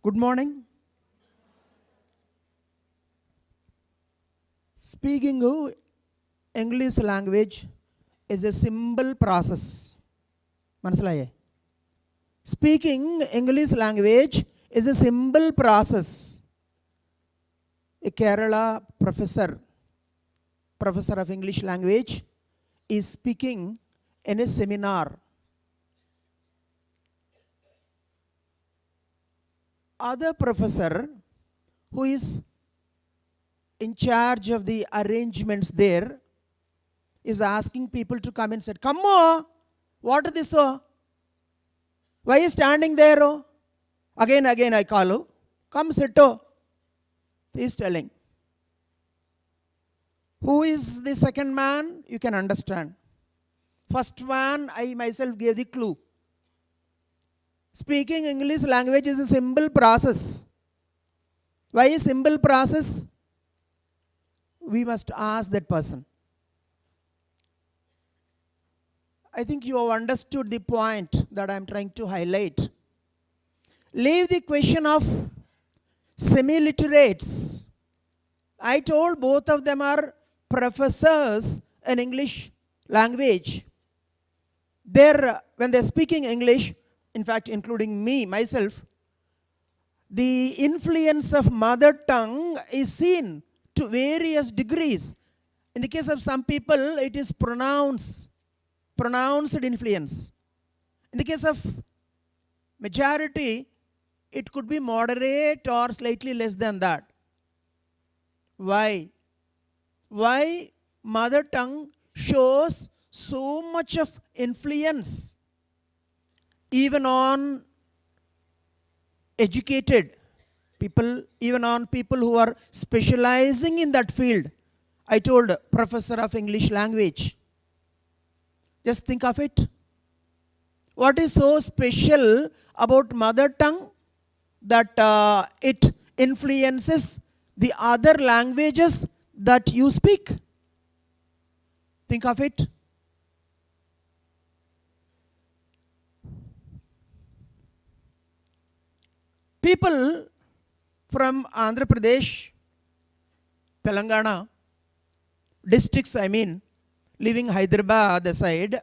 Good morning. Speaking English language is a simple process. Manasalaye. Speaking English language is a simple process. A Kerala professor of English language is speaking in a seminar. Other professor who is in charge of the arrangements there is asking people to come and say, "Come on, what is this? Why are you standing there? Again I call you. Come sit. He is telling. Who is the second man? You can understand. First one, I myself gave the clue. Speaking English language is a simple process. Why a simple process? We must ask that person. I think you have understood the point that I am trying to highlight. Leave the question of semi-literates. I told both of them are professors in English language. When they're speaking English, in fact, including me, myself, the influence of mother tongue is seen to various degrees. In the case of some people, it is pronounced influence. In the case of majority, it could be moderate or slightly less than that. Why? Why mother tongue shows so much of influence even on educated people, even on people who are specializing in that field? I told professor of English language. Just think of it. What is so special about mother tongue that it influences the other languages that you speak? Think of it. People from Andhra Pradesh, Telangana, districts living Hyderabad aside,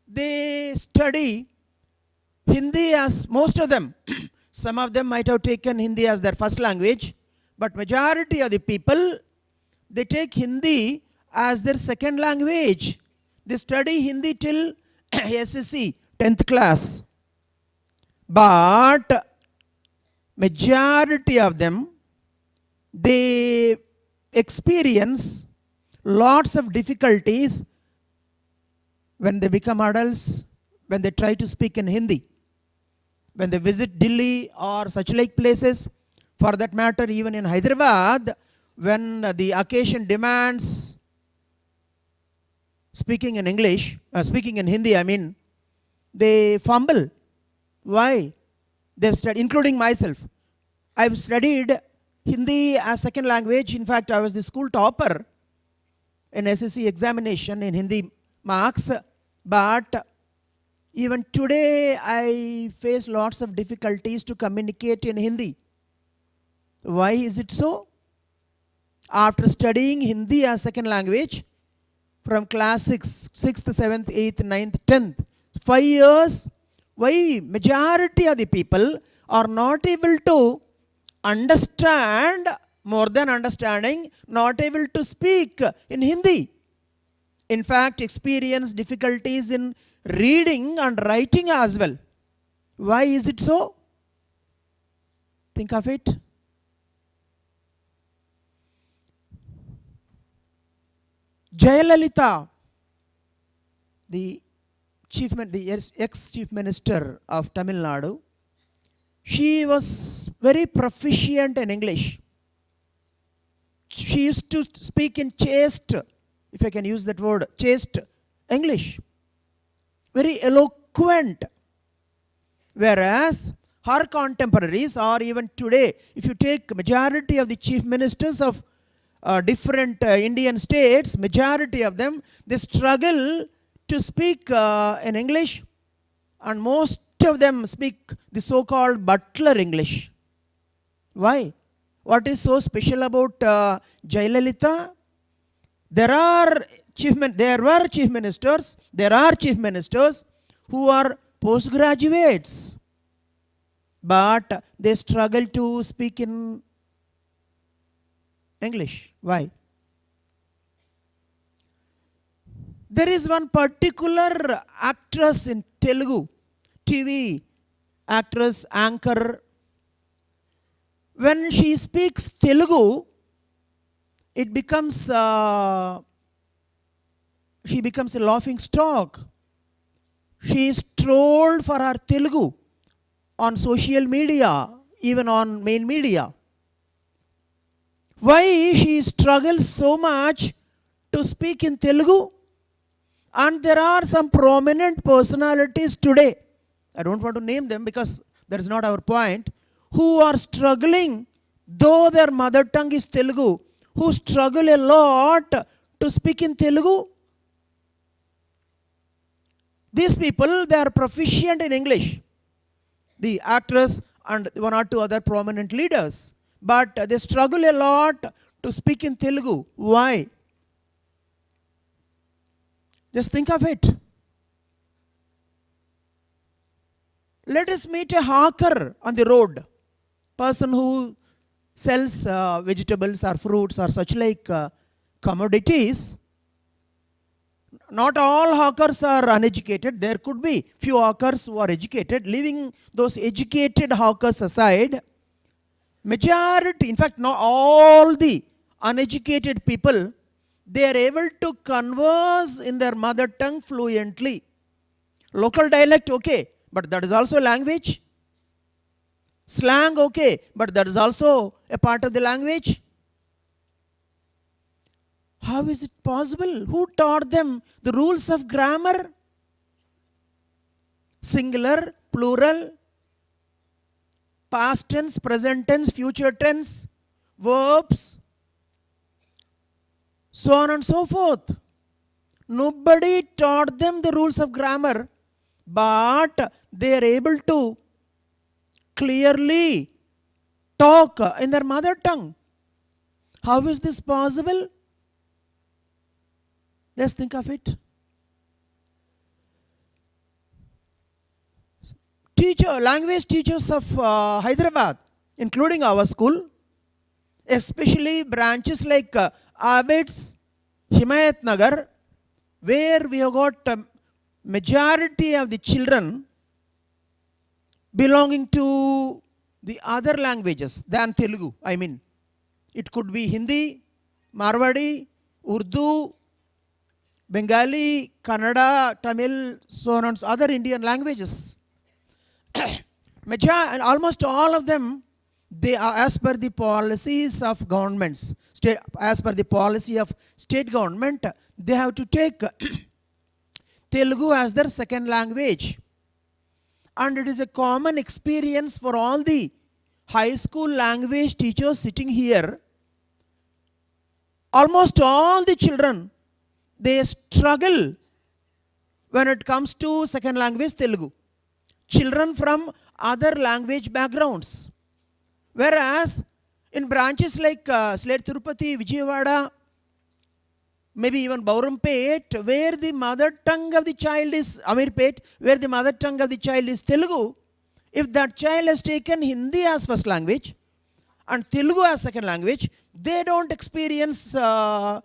they study Hindi as most of them. Some of them might have taken Hindi as their first language, but majority of the people, they take Hindi as their second language. They study Hindi till SSC, 10th class. But majority of them, they experience lots of difficulties when they become adults, when they try to speak in Hindi. When they visit Delhi or such like places, for that matter even in Hyderabad, when the occasion demands speaking in Hindi, they fumble. Why? They've studied, including myself. I've studied Hindi as second language. In fact, I was the school topper in SSC examination in Hindi marks. But even today, I face lots of difficulties to communicate in Hindi. Why is it so? After studying Hindi as second language from class 6th, 7th, 8th, 9th, 10th, 5 years, why majority of the people are not able to understand, more than understanding, not able to speak in Hindi? In fact, experience difficulties in reading and writing as well. Why is it so? Think of it. Jayalalitha, the ex-chief minister of Tamil Nadu, she was very proficient in English. She used to speak in chaste, if I can use that word, chaste English. Very eloquent. Whereas her contemporaries, or even today, if you take majority of the chief ministers of different Indian states, majority of them, they struggle to speak in English, and most of them speak the so-called butler English. Why? What is so special about Jayalalitha? There were chief ministers, there are chief ministers who are postgraduates, but they struggle to speak in English. Why? There is one particular actress in Telugu, TV actress, anchor. When she speaks Telugu, it becomes she becomes a laughing stock. She is trolled for her Telugu on social media, even on main media. Why she struggles so much to speak in Telugu? And there are some prominent personalities today, I don't want to name them because that is not our point, who are struggling, though their mother tongue is Telugu, who struggle a lot to speak in Telugu. These people, they are proficient in English, the actress and one or two other prominent leaders, but they struggle a lot to speak in Telugu. Why? Just think of it. Let us meet a hawker on the road, person who sells vegetables or fruits or such like commodities. Not all hawkers are uneducated. There could be few hawkers who are educated. Leaving those educated hawkers aside, majority, in fact, not all the uneducated people, they are able to converse in their mother tongue fluently. Local dialect, okay, but that is also language. Slang, okay, but that is also a part of the language. How is it possible? Who taught them the rules of grammar? Singular, plural, past tense, present tense, future tense, verbs, so on and so forth. Nobody taught them the rules of grammar, but they are able to clearly talk in their mother tongue. How is this possible? Just think of it. Language teachers of Hyderabad, including our school, especially branches like Abed's, Himayat Nagar, where we have got majority of the children belonging to the other languages than Telugu. I mean, it could be Hindi, Marwadi, Urdu, Bengali, Kannada, Tamil, so on and so other Indian languages. And almost all of them, they are as per the policies of governments, as per the policy of state government, they have to take Telugu as their second language. And it is a common experience for all the high school language teachers sitting here. Almost all the children, they struggle when it comes to second language Telugu. Children from other language backgrounds. Whereas in branches like Slate, Tirupati, Vijayawada, maybe even Baurampet, where the mother tongue of the child is Amirpet, where the mother tongue of the child is Telugu, if that child has taken Hindi as first language and Telugu as second language, they don't experience that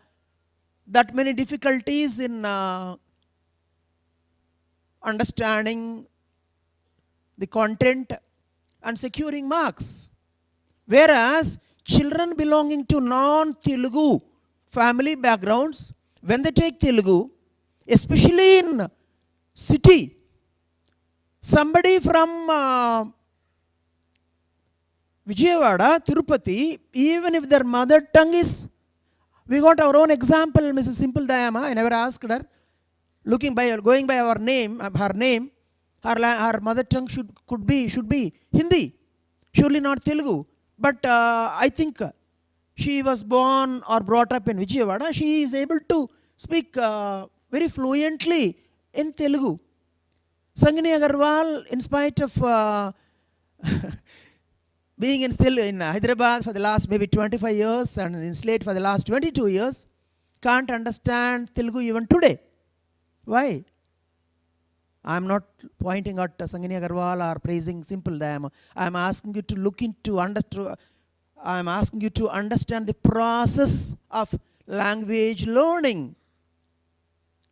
many difficulties in understanding the content and securing marks. Whereas children belonging to non-Telugu family backgrounds, when they take Telugu, especially in city, somebody from Vijayawada, Tirupati, even if their mother tongue is, we got our own example, Mrs. Simple Dayama, I never asked her, going by our name, her name, her mother tongue should be Hindi, surely not Telugu. But I think she was born or brought up in Vijayawada. She is able to speak very fluently in Telugu. Sangini Agarwal, in spite of being still in Hyderabad for the last maybe 25 years and in Slate for the last 22 years, can't understand Telugu even today. Why? I am not pointing at Sangini Agarwal or praising simple them. I am asking you to look into, I am asking you to understand the process of language learning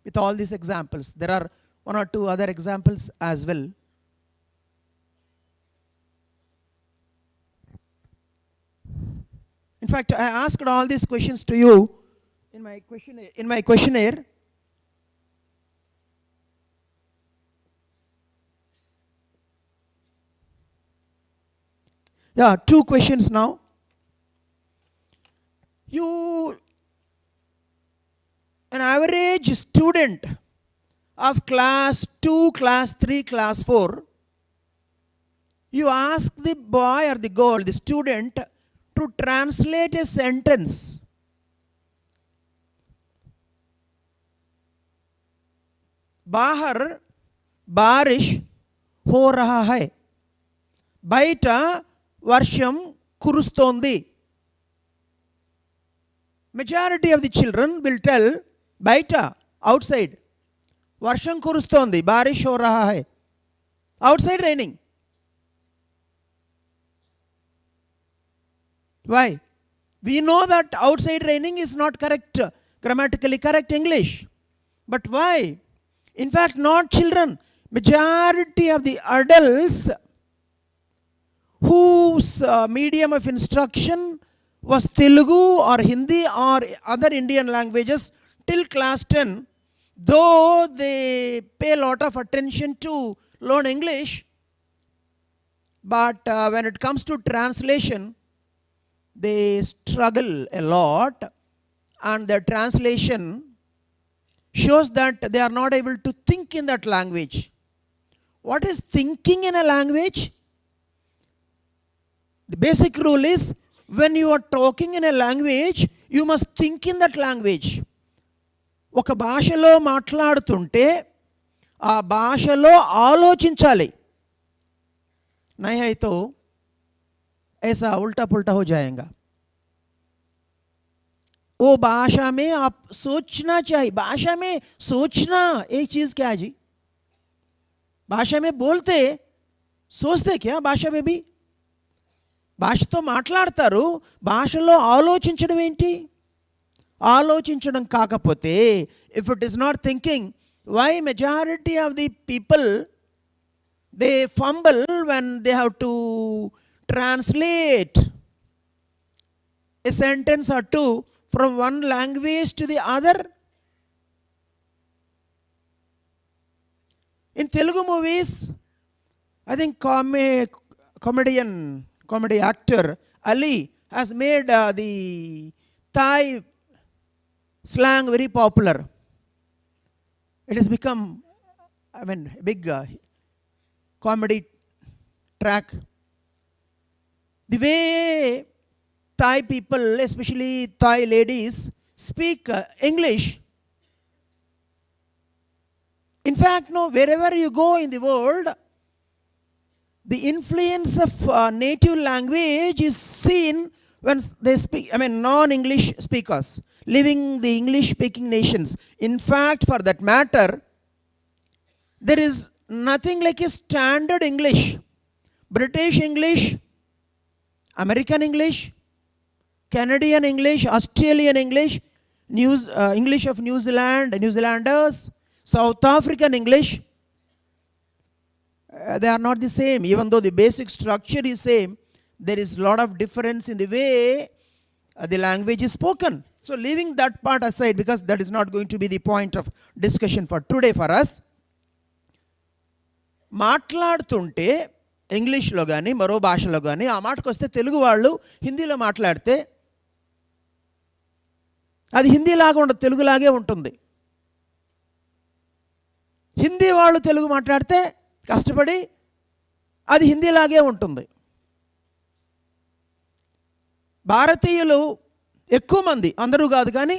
with all these examples. There are one or two other examples as well. In fact, I asked all these questions to you in my questionnaire. Yeah, 2 questions now. An average student of class 2, class 3, class 4, you ask the boy or the girl, the student, to translate a sentence. बाहर बारिश हो रहा है, baita varsham kurustondi. Majority of the children will tell baita, outside, varsham kurustondi, barish ho raha hai, outside raining. Why? We know that outside raining is not correct, grammatically correct English. But why? In fact, not children. Majority of the adults whose medium of instruction was Telugu or Hindi or other Indian languages till class 10, though they pay a lot of attention to learn English, but when it comes to translation, they struggle a lot, and their translation shows that they are not able to think in that language. What is thinking in a language? The basic rule is, when you are talking in a language, you must think in that language. ఒక భాషలో మాట్లాడుతుంటే ఆ భాషలో ఆలోచించాలి. नहीं है तो ऐसा उल्टा पुल्टा हो जाएगा. वो भाषा में आप सोचना चाहिए. भाषा में सोचना एक चीज क्या है जी? भाषा में बोलते सोचते क्या? భాష में भी భాషతో మాట్లాడతారు, భాషలో ఆలోచించడం ఏంటి? ఆలోచించడం కాకపోతే, if it is not thinking, why majority of the people they fumble when they have to translate a sentence or two from one language to the other? In Telugu movies, I think comedy actor Ali has made the Thai slang very popular. It has become, a big comedy track. The way Thai people, especially Thai ladies, speak English. In fact, no, wherever you go in the world, the influence of native language is seen when they speak, non-English speakers, living the English-speaking nations. In fact, for that matter, there is nothing like a standard English. British English, American English, Canadian English, Australian English, English of New Zealand, New Zealanders, South African English, they are not the same. Even though the basic structure is same, there is a lot of difference in the way the language is spoken. So leaving that part aside, because that is not going to be the point of discussion for today for us, మాట్లాడుతుంటే ఇంగ్లీష్లో కానీ మరో భాషలో కానీ ఆ మాటకు వస్తే తెలుగు వాళ్ళు హిందీలో మాట్లాడితే అది హిందీలాగా ఉండదు, తెలుగులాగే ఉంటుంది. హిందీ వాళ్ళు తెలుగు మాట్లాడితే కష్టపడి అది హిందీలాగే ఉంటుంది. భారతీయులు ఎక్కువ మంది, అందరూ కాదు కానీ,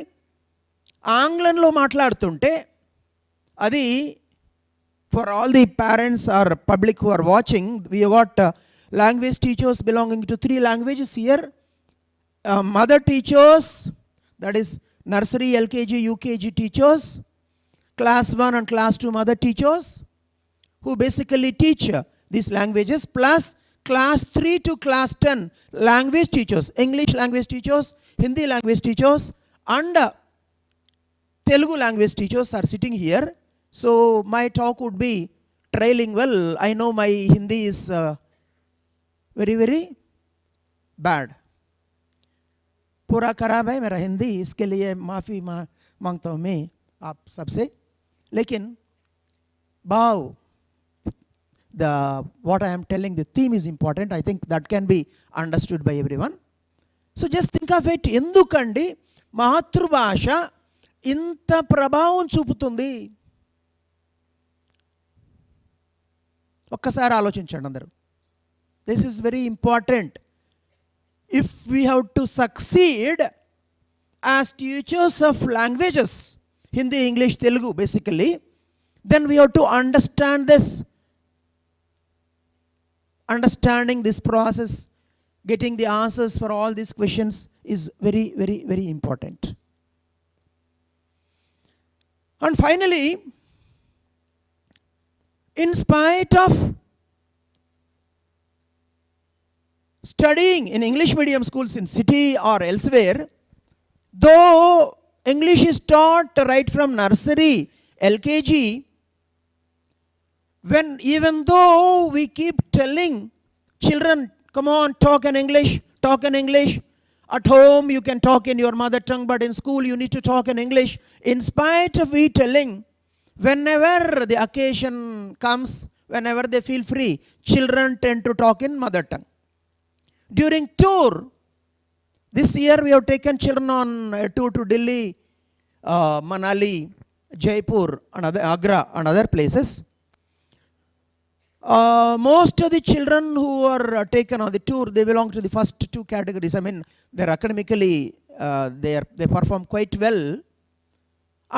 ఆంగ్లంలో మాట్లాడుతుంటే అది for all the parents or public who are watching, we have got language teachers belonging to 3 languages here. Mother teachers, that is nursery, LKG, UKG teachers, class 1 and class 2 mother teachers, who basically teach these languages, plus class 3 to class 10 language teachers, English language teachers, Hindi language teachers, and Telugu language teachers are sitting here. So my talk would be trailing well. I know my Hindi is very, very bad. पूरा खराब है मेरा हिंदी, इसके लिए माफ़ी मांगता हूँ मैं आप सबसे. लेकिन भाव, what I am telling, the theme is important. I think that can be understood by everyone. So just think of it. ఎందుకండి మాతృభాష ఇంత ప్రభావం చూపుతుంది? ఒక్కసారి ఆలోచించండి అందరూ. This is very important. If we have to succeed as teachers of languages, Hindi, English, Telugu basically, then we have to understand this. Understanding this process, getting the answers for all these questions is very, very, very important. And finally, in spite of studying in English medium schools in city or elsewhere, though English is taught right from nursery, LKG, even though we keep telling children, come on, talk in English, at home you can talk in your mother tongue, but in school you need to talk in English. In spite of we telling, whenever the occasion comes, whenever they feel free, children tend to talk in mother tongue. During tour, this year we have taken children on a tour to Delhi, Manali, Jaipur, and Agra and other places. Most of the children who are taken on the tour, they belong to the first 2 categories. I mean, they're academically, they perform quite well.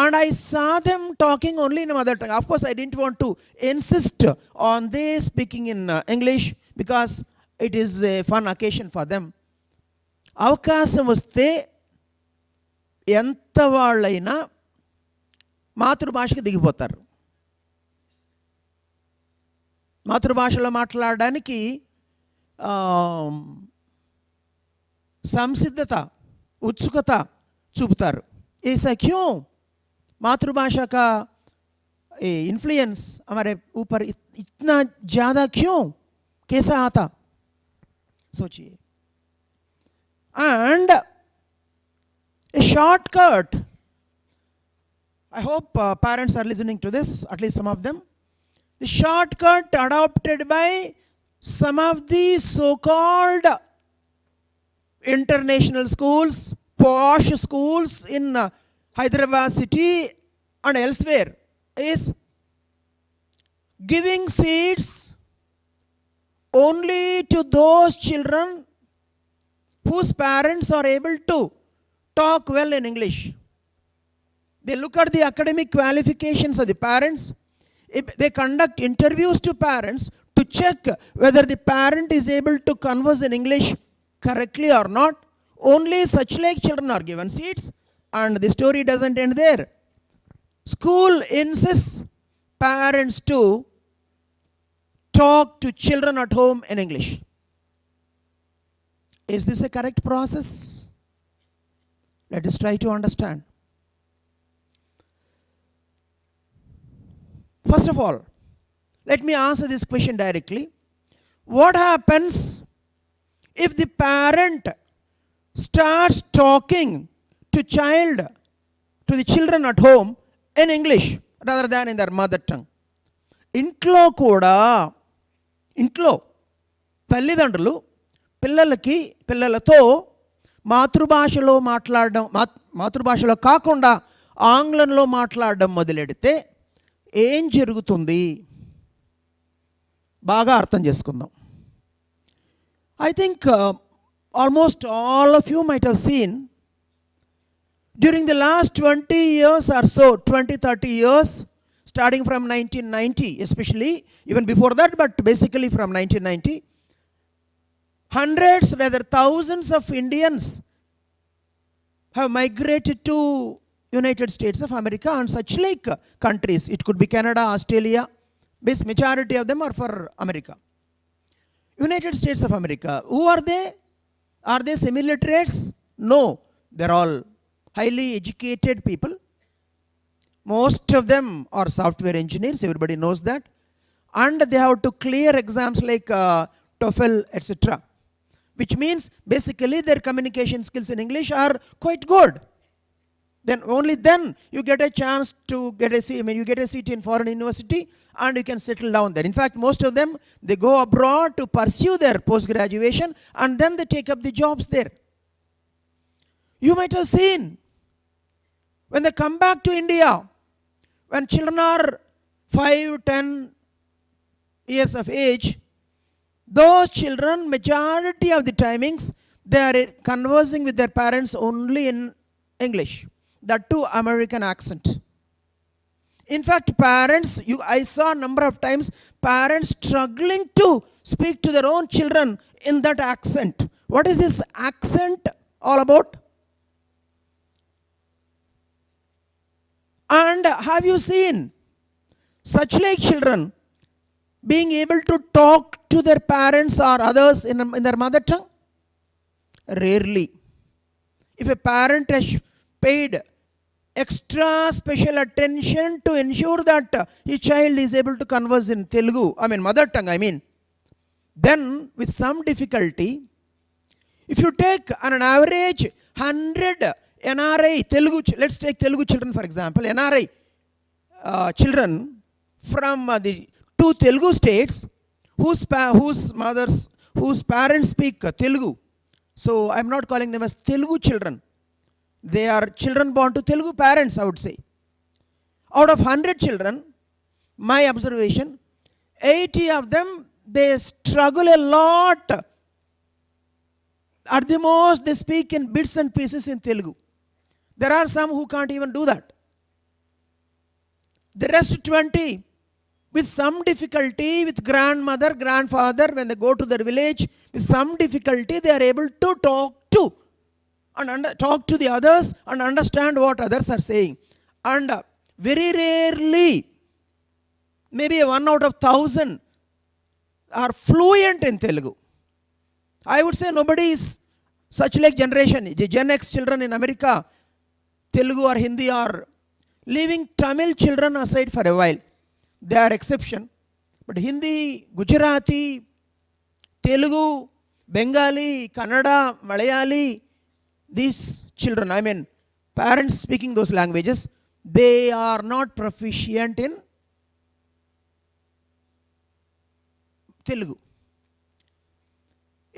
And I saw them talking only in mother tongue. Of course, I didn't want to insist on they speaking in English because it is a fun occasion for them. అవకాశం వస్తే ఎంత వాళ్ళైనా మాతృభాషకి దిగిపోతారు. మాతృభాషలో మాట్లాడడానికి సంసిద్ధత, उत्सुकता చూపుతారు. ऐसा क्यों? मातृभाषा का इन्फ्लुएंस हमारे ऊपर इतना ज़्यादा क्यों, कैसा आता, सोचिए. And a shortcut, I hope parents are listening to this, at least some of them. The shortcut adopted by some of the so-called international schools, posh schools in Hyderabad city and elsewhere is giving seats only to those children whose parents are able to talk well in English. They look at the academic qualifications of the parents. They conduct interviews to parents to check whether the parent is able to converse in English correctly or not. Only such like children are given seats, and the story doesn't end there. School insists parents to talk to children at home in English. Is this a correct process? Let us try to understand. First of all, let me answer this question directly. What happens if the parent starts talking to the children at home in English rather than in their mother tongue? ఇంట్లో తల్లిదండ్రులు పిల్లలతో మాతృభాషలో కాకుండా ఆంగ్లంలో మాట్లాడడం మొదలెడితే ఏం జరుగుతుంది? బాగా అర్థం చేసుకుందాం. I think almost all of you might have seen during the last 20 years or so, 20-30 years, starting from 1990, especially, even before that, but basically from 1990, hundreds, rather thousands of Indians have migrated to United States of America and such like countries. It could be Canada, Australia. Base majority of them are for America. United States of America. Who are they? Are they semi-literates? No. They're all highly educated people. Most of them are software engineers. Everybody knows that. And they have to clear exams like TOEFL, etc. Which means basically their communication skills in English are quite good. Then only then you get a chance to get a seat. I mean, you get a seat in foreign university and you can settle down there. In fact, most of them, they go abroad to pursue their post-graduation and then they take up the jobs there. You might have seen when they come back to India, when children are 5, 10 years of age, those children, majority of the timings, they are conversing with their parents only in English. That too American accent. In fact, parents, I saw a number of times parents struggling to speak to their own children in that accent. What is this accent all about? And have you seen such like children being able to talk to their parents or others in their mother tongue? Rarely. If a parent has paid extra special attention to ensure that his child is able to converse in Telugu, mother tongue, then with some difficulty, if you take on an average 100 NRI Telugu, let's take Telugu children for example, NRI children from the two Telugu states whose parents speak Telugu. So I'm not calling them as Telugu children. They are children born to Telugu parents, I would say. Out of 100 children, my observation, 80 of them, they struggle a lot. At the most, they speak in bits and pieces in Telugu. There are some who can't even do that. The rest 20, with some difficulty, with grandmother, grandfather, when they go to their village, with some difficulty, they are able to talk to the others and understand what others are saying. And very rarely, maybe 1 out of 1,000 are fluent in Telugu. I would say nobody is such like generation. The Gen X children in America, Telugu or Hindi, are leaving Tamil children aside for a while. They are exception. But Hindi, Gujarati, Telugu, Bengali, Kannada, Malayali, these children, parents speaking those languages, they are not proficient in Telugu.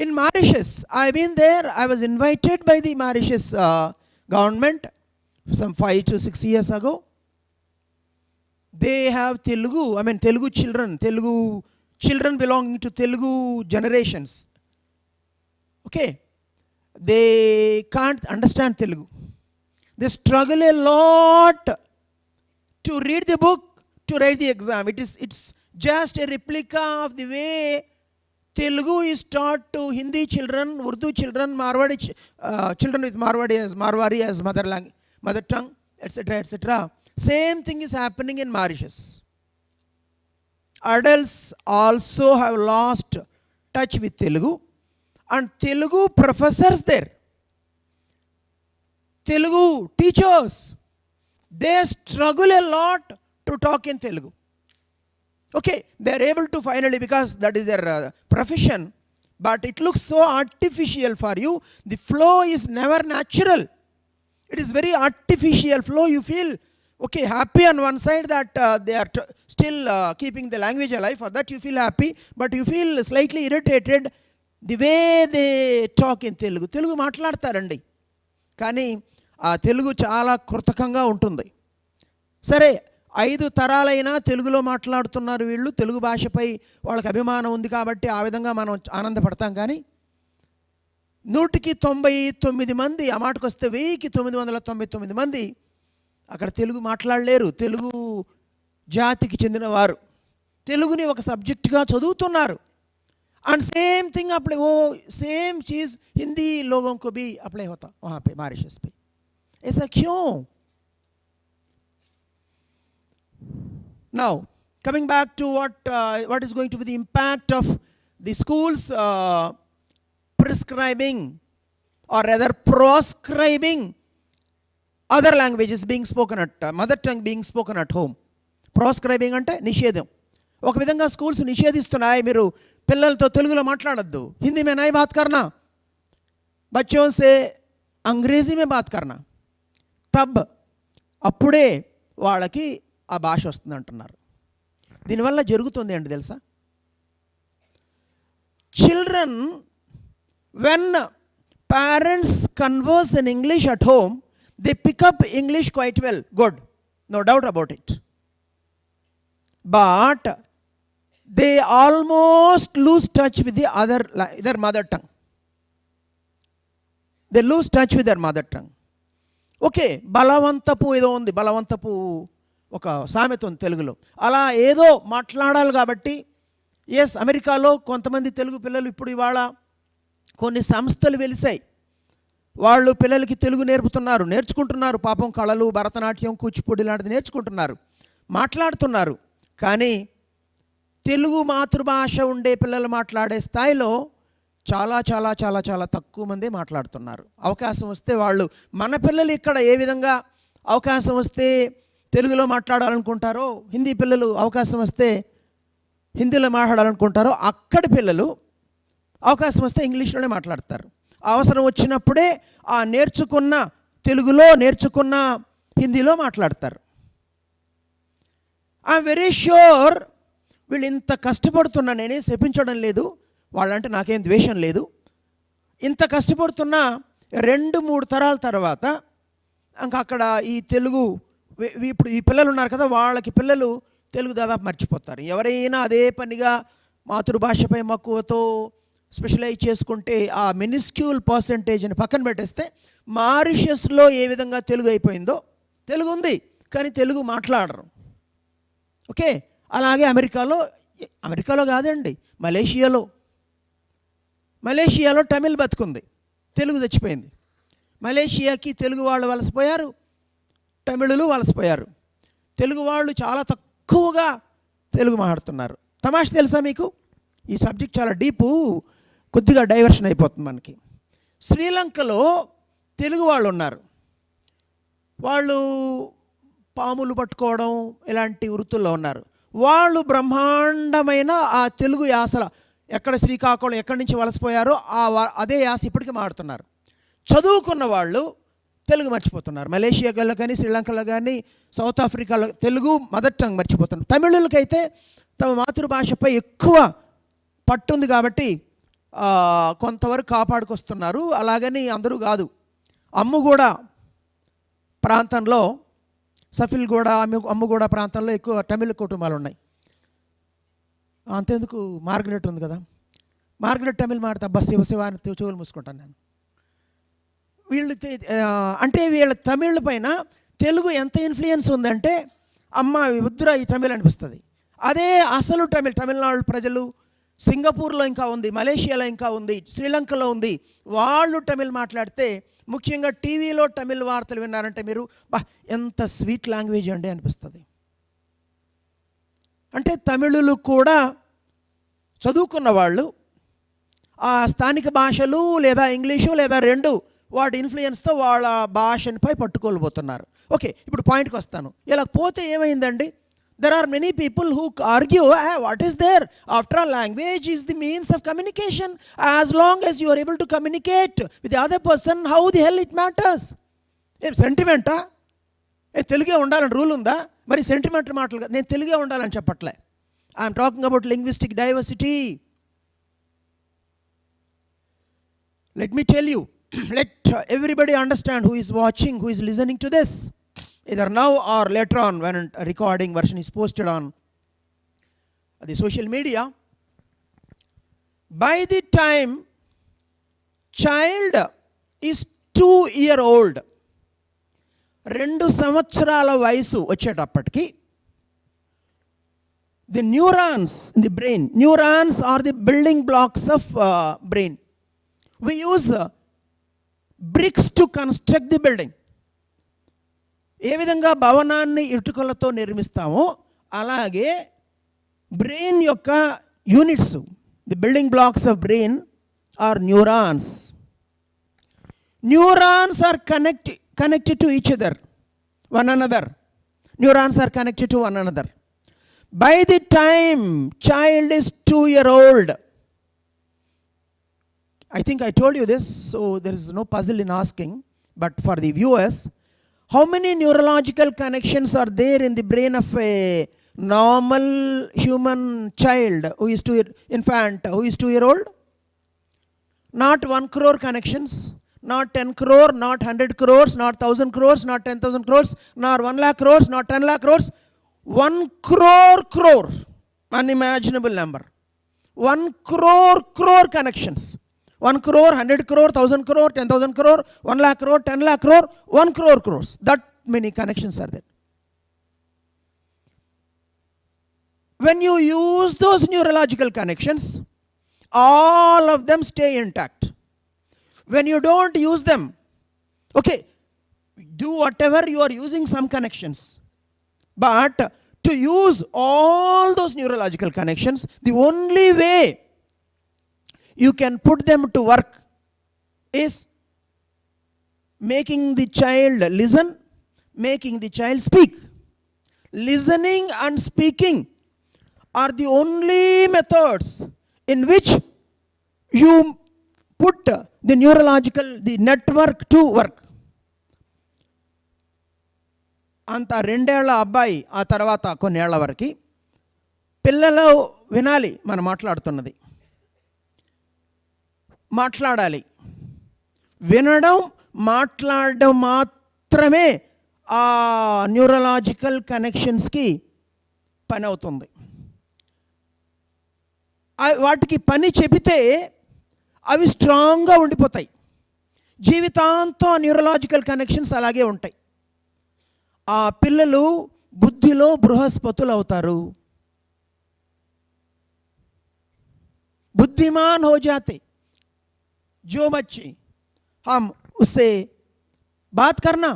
In Mauritius, I've been there. I was invited by the Mauritius government some 5 to 6 years ago. They have Telugu, Telugu children belonging to Telugu generations. Okay. They can't understand Telugu. They struggle a lot to read the book, to write the exam. It's just a replica of the way Telugu is taught to Hindi children, Urdu children, Marwari children with Marwari as mother tongue, etc., etc. Same thing is happening in Mauritius. Adults also have lost touch with Telugu. And Telugu professors there, Telugu teachers, they struggle a lot to talk in Telugu. Okay, they are able to finally, because that is their profession, but it looks so artificial for you. The flow is never natural. It is very artificial flow. You feel, okay, happy on one side that they are still keeping the language alive. For that you feel happy, but you feel slightly irritated the way they talk in Telugu. Telugu మాట్లాడతారండి, కానీ ఆ తెలుగు చాలా కృతకంగా ఉంటుంది. సరే, 5 తరాలైనా తెలుగులో మాట్లాడుతున్నారు వీళ్ళు. తెలుగు భాషపై వాళ్ళకి అభిమానం ఉంది కాబట్టి ఆ విధంగా మనం ఆనందపడతాం. కానీ 199 మంది, ఆ మాటకు వస్తే 1999 మంది అక్కడ తెలుగు మాట్లాడలేరు. తెలుగు జాతికి చెందినవారు తెలుగుని ఒక సబ్జెక్టుగా చదువుతున్నారు. అండ్ सेम थिंग अप्लाई वो सेम चीज़ हिंदी लोगों को भी अप्लाई होता वहाँ पे मॉरिशस पे. ऐसा क्यों? Now coming back to what is going to be the impact of the schools prescribing or rather proscribing other languages being spoken at mother tongue being spoken at home. Proscribing అంటే నిషేధం. ఒక విధంగా schools నిషేధిస్తున్నాయి, మీరు పిల్లలతో తెలుగులో మాట్లాడద్దు, హిందీ में नहीं बात करना, बच्चों से अंग्रेजी में बात करना. तब అప్పుడే వాళ్ళకి ఆ భాష వస్తుంది అంటున్నారు. దీనివల్ల జరుగుతుంది ఏంటి తెలుసా? Children when parents converse in English at home they pick up English quite well, good, no doubt about it. But they almost lose touch with their mother tongue. They lose touch with their mother tongue. Okay, బలవంతపు ఏదో ఉంది, బలవంతపు ఒక సామెత ఉంది తెలుగులో, అలా ఏదో మాట్లాడాలి కాబట్టి. ఎస్, అమెరికాలో కొంతమంది తెలుగు పిల్లలు ఇప్పుడు ఇవాళ కొన్ని సంస్థలు వెలిసాయి, వాళ్ళు పిల్లలకి తెలుగు నేర్చుకుంటున్నారు. పాపం కళలు, భరతనాట్యం, కూచిపూడి లాంటిది నేర్చుకుంటున్నారు, మాట్లాడుతున్నారు. కానీ తెలుగు మాతృభాష ఉండే పిల్లలు మాట్లాడే స్థాయిలో చాలా చాలా చాలా చాలా తక్కువ మంది మాట్లాడుతున్నారు. అవకాశం వస్తే వాళ్ళు, మన పిల్లలు ఇక్కడ ఏ విధంగా అవకాశం వస్తే తెలుగులో మాట్లాడాలనుకుంటారో, హిందీ పిల్లలు అవకాశం వస్తే హిందీలో మాట్లాడాలనుకుంటారో, అక్కడి పిల్లలు అవకాశం వస్తే ఇంగ్లీష్లోనే మాట్లాడతారు. అవసరం వచ్చినప్పుడే ఆ నేర్చుకున్న తెలుగులో నేర్చుకున్న హిందీలో మాట్లాడతారు. ఐఎమ్ వెరీ ష్యూర్ వీళ్ళు ఇంత కష్టపడుతున్నా, నేనే శపించడం లేదు, వాళ్ళంటే నాకేం ద్వేషం లేదు, ఇంత కష్టపడుతున్నా 2-3 తరాల తర్వాత ఇంకా అక్కడ ఈ తెలుగు ఇప్పుడు ఈ పిల్లలు ఉన్నారు కదా, వాళ్ళకి పిల్లలు తెలుగు దాదాపు మర్చిపోతారు. ఎవరైనా అదే పనిగా మాతృభాషపై మక్కువతో స్పెషలైజ్ చేసుకుంటే ఆ మినిస్క్యూల్ పర్సంటేజ్ని పక్కన పెట్టేస్తే మారిషస్లో ఏ విధంగా తెలుగు అయిపోయిందో, తెలుగు ఉంది కానీ తెలుగు మాట్లాడరు. ఓకే, అలాగే అమెరికాలో కాదండి, మలేషియాలో తమిళ్ బతుకుంది, తెలుగు చచ్చిపోయింది. మలేషియాకి తెలుగు వాళ్ళు వలసపోయారు, తమిళులు వలసపోయారు. తెలుగు వాళ్ళు చాలా తక్కువగా తెలుగు మాట్లాడుతున్నారు. తమాషా తెలుసా మీకు? ఈ సబ్జెక్ట్ చాలా డీపు, కొద్దిగా డైవర్షన్ అయిపోతుంది మనకి. శ్రీలంకలో తెలుగు వాళ్ళు ఉన్నారు, వాళ్ళు పాములు పట్టుకోవడం ఇలాంటి వృత్తుల్లో ఉన్నారు. వాళ్ళు బ్రహ్మాండమైన ఆ తెలుగు యాసల, ఎక్కడ శ్రీకాకుళం ఎక్కడి నుంచి వలసపోయారో అదే యాస ఇప్పటికీ మాడుతున్నారు. చదువుకున్న వాళ్ళు తెలుగు మర్చిపోతున్నారు. మలేషియాలో కానీ, శ్రీలంకలో కానీ, సౌత్ ఆఫ్రికాలో తెలుగు మదర్ టంగ్ మర్చిపోతున్నారు. తమిళులకైతే తమ మాతృభాషపై ఎక్కువ పట్టుంది కాబట్టి కొంతవరకు కాపాడుకొస్తున్నారు. అలాగని అందరూ కాదు. అమ్ముగూడ ప్రాంతంలో, సఫిల్గూడ, అమ్ముగూడ ప్రాంతంలో ఎక్కువ తమిళ కుటుంబాలు ఉన్నాయి. అంతేందుకు, మార్గరెట్ ఉంది కదా, మార్గరెట్ తమిళ్ మాట్లాడితే అబ్బా శివ శివ అని చెవులు మూసుకుంటాను నేను. వీళ్ళు అంటే వీళ్ళ తమిళ పైన తెలుగు ఎంత ఇన్ఫ్లుయెన్స్ ఉందంటే అమ్మ వద్దురా ఈ తమిళ్ అనిపిస్తుంది. అదే అసలు తమిళనాడు ప్రజలు సింగపూర్లో ఇంకా ఉంది, మలేషియాలో ఇంకా ఉంది, శ్రీలంకలో ఉంది. వాళ్ళు తమిళ్ మాట్లాడితే, ముఖ్యంగా టీవీలో తమిళ్ వార్తలు విన్నారంటే మీరు బా ఎంత స్వీట్ లాంగ్వేజ్ అండి అనిపిస్తుంది. అంటే తమిళులు కూడా చదువుకున్న వాళ్ళు ఆ స్థానిక భాషలు లేదా ఇంగ్లీషు లేదా రెండు వాటి ఇన్ఫ్లుయెన్స్తో వాళ్ళ భాషపై పట్టుకోలేకపోతున్నారు. ఓకే, ఇప్పుడు పాయింట్కి వస్తాను. ఇలా పోతే ఏమైందండి? There are many people who argue, what is there? After all, language is the means of communication. As long as you are able to communicate with the other person, how the hell it matters? సెంటిమెంటా? తెలుగే ఉండాలని rule ఉందా? మరి sentiment మాటలు నేను తెలుగే ఉండాలని చెప్పట్లే. I'm talking about linguistic diversity. Let me tell you, let everybody understand who is watching, who is listening to this, either now or later on when a recording version is posted on the social media. By the time child is 2-year-old, 2 సంవత్సరాల వయసు వచ్చేటప్పటికి the neurons in the brain. Neurons are the building blocks of brain. We use bricks to construct the building. ఏ విధంగా భవనాన్ని ఇటుకలతో నిర్మిస్తామో అలాగే brain యొక్క units, the building blocks of brain are neurons. Neurons are connected to each other, one another. Neurons are connected to one another. By the time child is 2 years old, I think I told you this, so there is no puzzle in asking, but for the viewers, how many neurological connections are there in the brain of a normal human child who is 2 years old? Not 1 crore connections. Not 10 crore, not 100 crores, not 1,000 crores, not 10,000 crores, not 1 lakh crores, not 10 lakh crores. 1 crore, unimaginable number. 1 crore connections. 1 crore, 100 crore, 1,000 crore, 10,000 crore, 1 lakh crore, 10 lakh crore, 1 crore crores. That many connections are there. When you use those neurological connections, all of them stay intact. When you don't use them, okay, do whatever, you are using some connections. But to use all those neurological connections, the only way you can put them to work is making the child listen, making the child speak. Listening and speaking are the only methods in which you put the network to work. అంత 2 ఏళ్ల అబ్బాయి ఆ తర్వాత కొన్నేళ్ల వరకు పిల్లలు వినాలి మనం మాట్లాడుతున్నది, మాట్లాడాలి. వినడం మాట్లాడడం మాత్రమే ఆ న్యూరలాజికల్ కనెక్షన్స్కి పని అవుతుంది. వాటికి పని చెబితే అవి స్ట్రాంగ్గా ఉండిపోతాయి. జీవితాంతం న్యూరలాజికల్ కనెక్షన్స్ అలాగే ఉంటాయి. ఆ పిల్లలు బుద్ధిలో బృహస్పతులు అవుతారు, बुद्धिमान हो जाते. जो बच्चे हम उससे बात करना,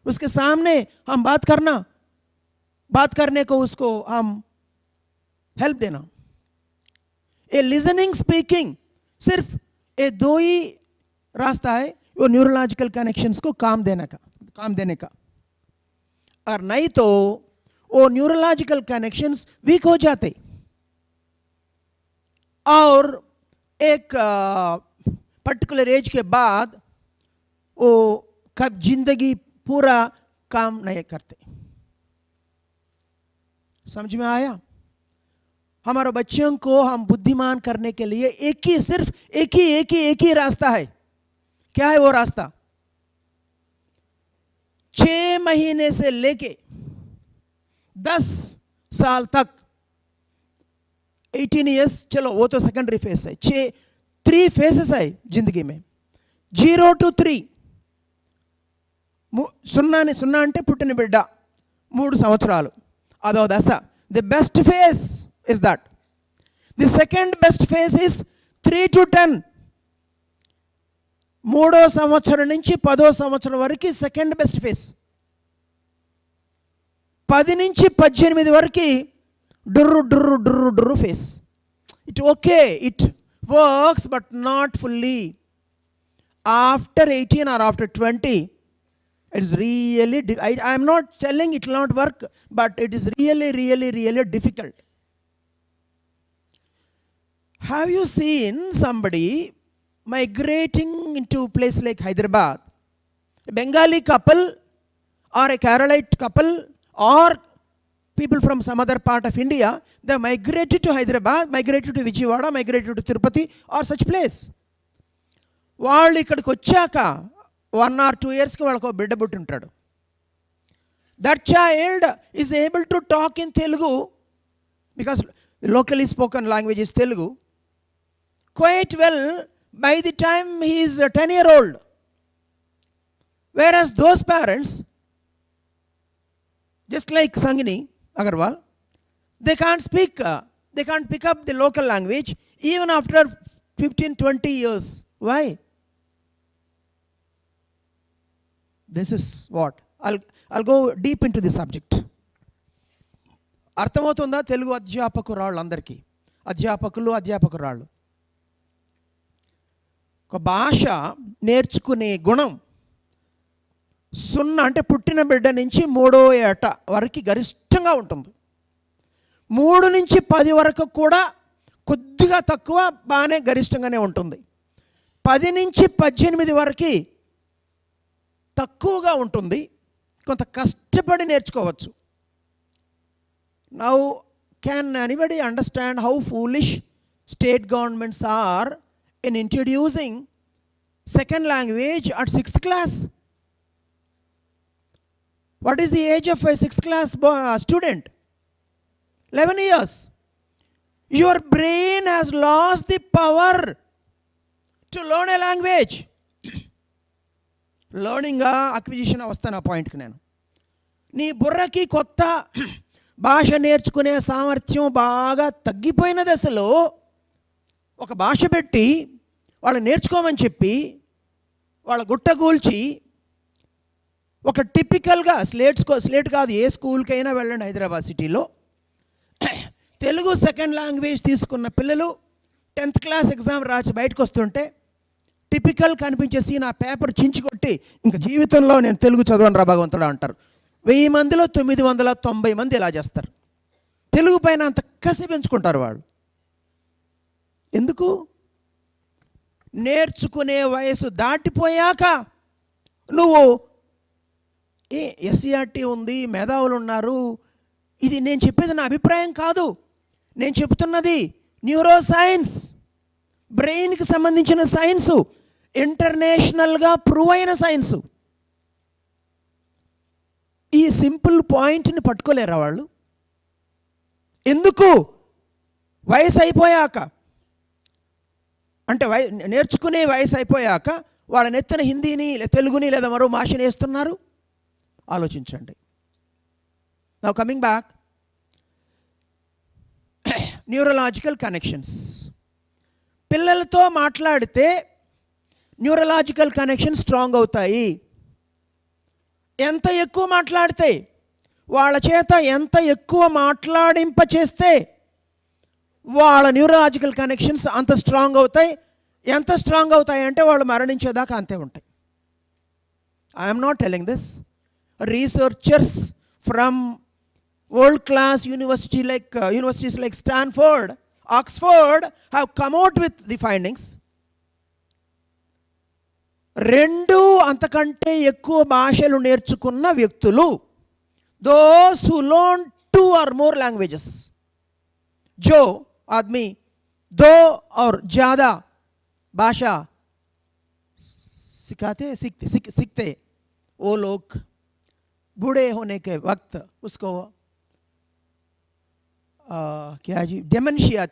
उसके सामने हम बात करने को उसको हम हेल्प देना. ए लिसनिंग स्पीकिंग सिर्फ ये 2 ही रास्ता है वो न्यूरोलॉजिकल कनेक्शंस को काम देने का. और नहीं तो वो न्यूरोलॉजिकल कनेक्शंस वीक हो जाते और एक पर्टिकुलर एज के बाद वो कब जिंदगी पूरा काम नहीं करते. समझ में आया? हमारे बच्चों को हम बुद्धिमान करने के लिए सिर्फ एक ही रास्ता है. क्या है वो रास्ता? 6 महीने से लेके 10 साल तक, 18 years, चलो वो तो सेकेंडरी फेस है. 3 phases है जिंदगी में. 0 to 3, సున్నా అంటే పుట్టిన బిడ్డ 3 సంవత్సరాలు, అదో దశ. The best phase is that. The second best phase is 3 to 10. 3వ సంవత్సరం నుంచి 10వ సంవత్సరం వరకు సెకండ్ బెస్ట్ ఫేజ్. 10 నుంచి 18 వరకు డుర్రు face. It okay, it works but not fully. After 18 or after 20, it's really I am not telling it will not work, but it is really difficult. Have you seen somebody migrating into a place like Hyderabad, a Bengali couple or a Keralite couple or people from some other part of India, they migrated to Hyderabad, migrated to Vijayawada, migrated to Tirupati or such place. వాళ్ళు ఇక్కడికి వచ్చాక 1 or 2 yearsకి వాళ్ళకు బిడ్డ పుట్టుంటాడు. That child is able to talk in Telugu because the locally spoken language is Telugu quite well by the time he is 10-year-old. Whereas those parents, just like Sangini Agarwal, They can't speak, they can't pick up the local language even after 15-20 years. Why? This is what I'll go deep into the subject. అర్థమవుతుందా తెలుగు అధ్యాపకురాళ్ళు అందరికీ? అధ్యాపకురాళ్ళు ఒక భాష నేర్చుకునే గుణం 0 అంటే పుట్టిన బిడ్డ నుంచి 3వ ఏట వరకు గరిష్టంగా ఉంటుంది. 3 నుంచి 10 వరకు కూడా కొద్దిగా తక్కువ, బాగానే గరిష్టంగానే ఉంటుంది. 10 నుంచి 18 వరకు తక్కువగా ఉంటుంది, కొంత కష్టపడి నేర్చుకోవచ్చు. Now, can anybody understand how foolish state governments are in introducing second language at 6th class? What is the age of a 6th class student? 11 years. Your brain has lost the power to learn a language. Learning acquisition వస్తాను ఆ పాయింట్కి నేను. నీ బుర్రకి కొత్త భాష నేర్చుకునే సామర్థ్యం బాగా తగ్గిపోయిన దశలో ఒక భాష పెట్టి వాళ్ళు నేర్చుకోమని చెప్పి వాళ్ళ గుట్టగూల్చి ఒక టిపికల్గా స్లేట్ కాదు, ఏ స్కూల్కైనా వెళ్ళండి హైదరాబాద్ సిటీలో, తెలుగు సెకండ్ లాంగ్వేజ్ తీసుకున్న పిల్లలు 10th క్లాస్ ఎగ్జామ్ రాసి బయటకు వస్తుంటే టిపికల్ కనిపించేసి నా పేపర్ చించుకొట్టి ఇంకా జీవితంలో నేను తెలుగు చదవను రా భగవంతుడు అంటారు. 1000 మందిలో 990 మంది ఇలా చేస్తారు. తెలుగు పైన అంత కసి పెంచుకుంటారు వాళ్ళు. ఎందుకు? నేర్చుకునే వయసు దాటిపోయాక నువ్వు ఎస్సీఆర్టీ ఉంది, మేధావులు ఉన్నారు, ఇది నేను చెప్పేది నా అభిప్రాయం కాదు, నేను చెప్తున్నది న్యూరో సైన్స్, బ్రెయిన్కి సంబంధించిన సైన్సు, ఇంటర్నేషనల్గా ప్రూవ్ అయిన సైన్సు. ఈ సింపుల్ పాయింట్ని పట్టుకోలేరా వాళ్ళు? ఎందుకు? వయసు అయిపోయాక, అంటే నేర్చుకునే వయసు అయిపోయాక వాళ్ళ నెత్తిన హిందీని, తెలుగుని లేదా మరో భాషని వేస్తున్నారు. ఆలోచించండి. Now coming back, neurological connections. పిల్లలతో మాట్లాడితే న్యూరలాజికల్ కనెక్షన్ స్ట్రాంగ్ అవుతాయి. ఎంత ఎక్కువ మాట్లాడితే, వాళ్ళ చేత ఎంత ఎక్కువ మాట్లాడింప చేస్తే వాళ్ళ న్యూరలాజికల్ కనెక్షన్స్ అంత స్ట్రాంగ్ అవుతాయి. ఎంత స్ట్రాంగ్ అవుతాయి అంటే వాళ్ళు మరణించేదాకా అంతే ఉంటాయి. I'm not telling this. Researchers from world class universities like Stanford, Oxford have come out with the findings. 2 అంతకంటే ఎక్కువ భాషలు నేర్చుకున్న వ్యక్తులు, those who learn 2 or more languages, जो आदमी 2 और ज़्यादा भाषा सीखते वो लोग बूढ़े होने के वक्त उसको क्या जी डेमेंशिया,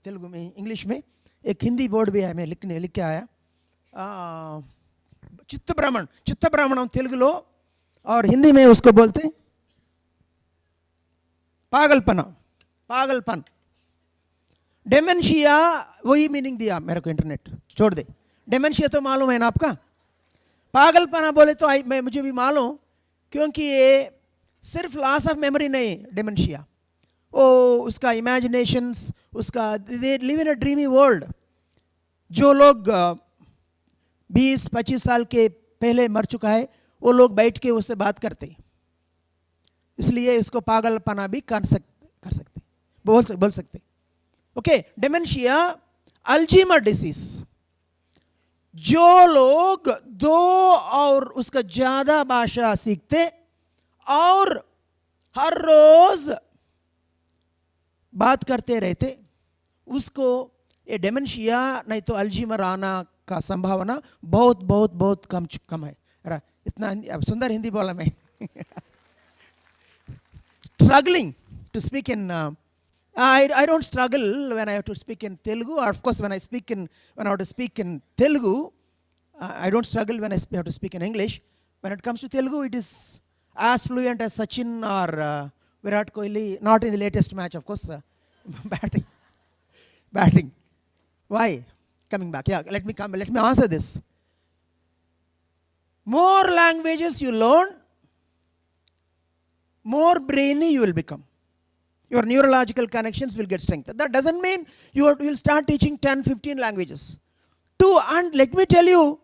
तेलुगु में, इंग्लिश में एक हिंदी बोर्ड भी है, मैं लिख के आया, चित्त भ्रमण तेलुगु लो और हिंदी में उसको बोलते पागलपन. डेमेंशिया वही मीनिंग दिया मेरे को, इंटरनेट छोड़ दे. डेमेंशिया तो मालूम है ना आपका, पागलपना बोले तो मुझे भी मालूम, क्योंकि ये सिर्फ लॉस ऑफ मेमोरी नहीं, डेमेंशिया ओ उसका इमेजिनेशंस, उसका they live in a dreamy world. जो लोग 20-25 साल के पहले मर चुका है वो लोग बैठ के उससे बात करते, इसलिए उसको पागलपना भी कर सकते बोल सकते. Okay, dementia, Alzheimer disease. जो लोग 2 और उसका ज़्यादा भाषा सीखते और हर रोज़ बात करते रहते, उसको ये डेमेंशिया नहीं तो अल्जीमर आना का संभावना बहुत बहुत बहुत कम है. इतना अब सुंदर हिंदी बोला मैं. Struggling to speak in I don't struggle when I have to speak in Telugu, or of course when I have to speak in Telugu, I don't struggle when I have to speak in English. When it comes to Telugu, it is as fluent as Sachin or Virat Kohli, not in the latest match, of course. Batting. Why? Coming back. Yeah, let me answer this. More languages you learn, more brainy you will become. Your neurological connections will get strengthened. That doesn't mean you will start teaching 10, 15 languages. And let me tell you,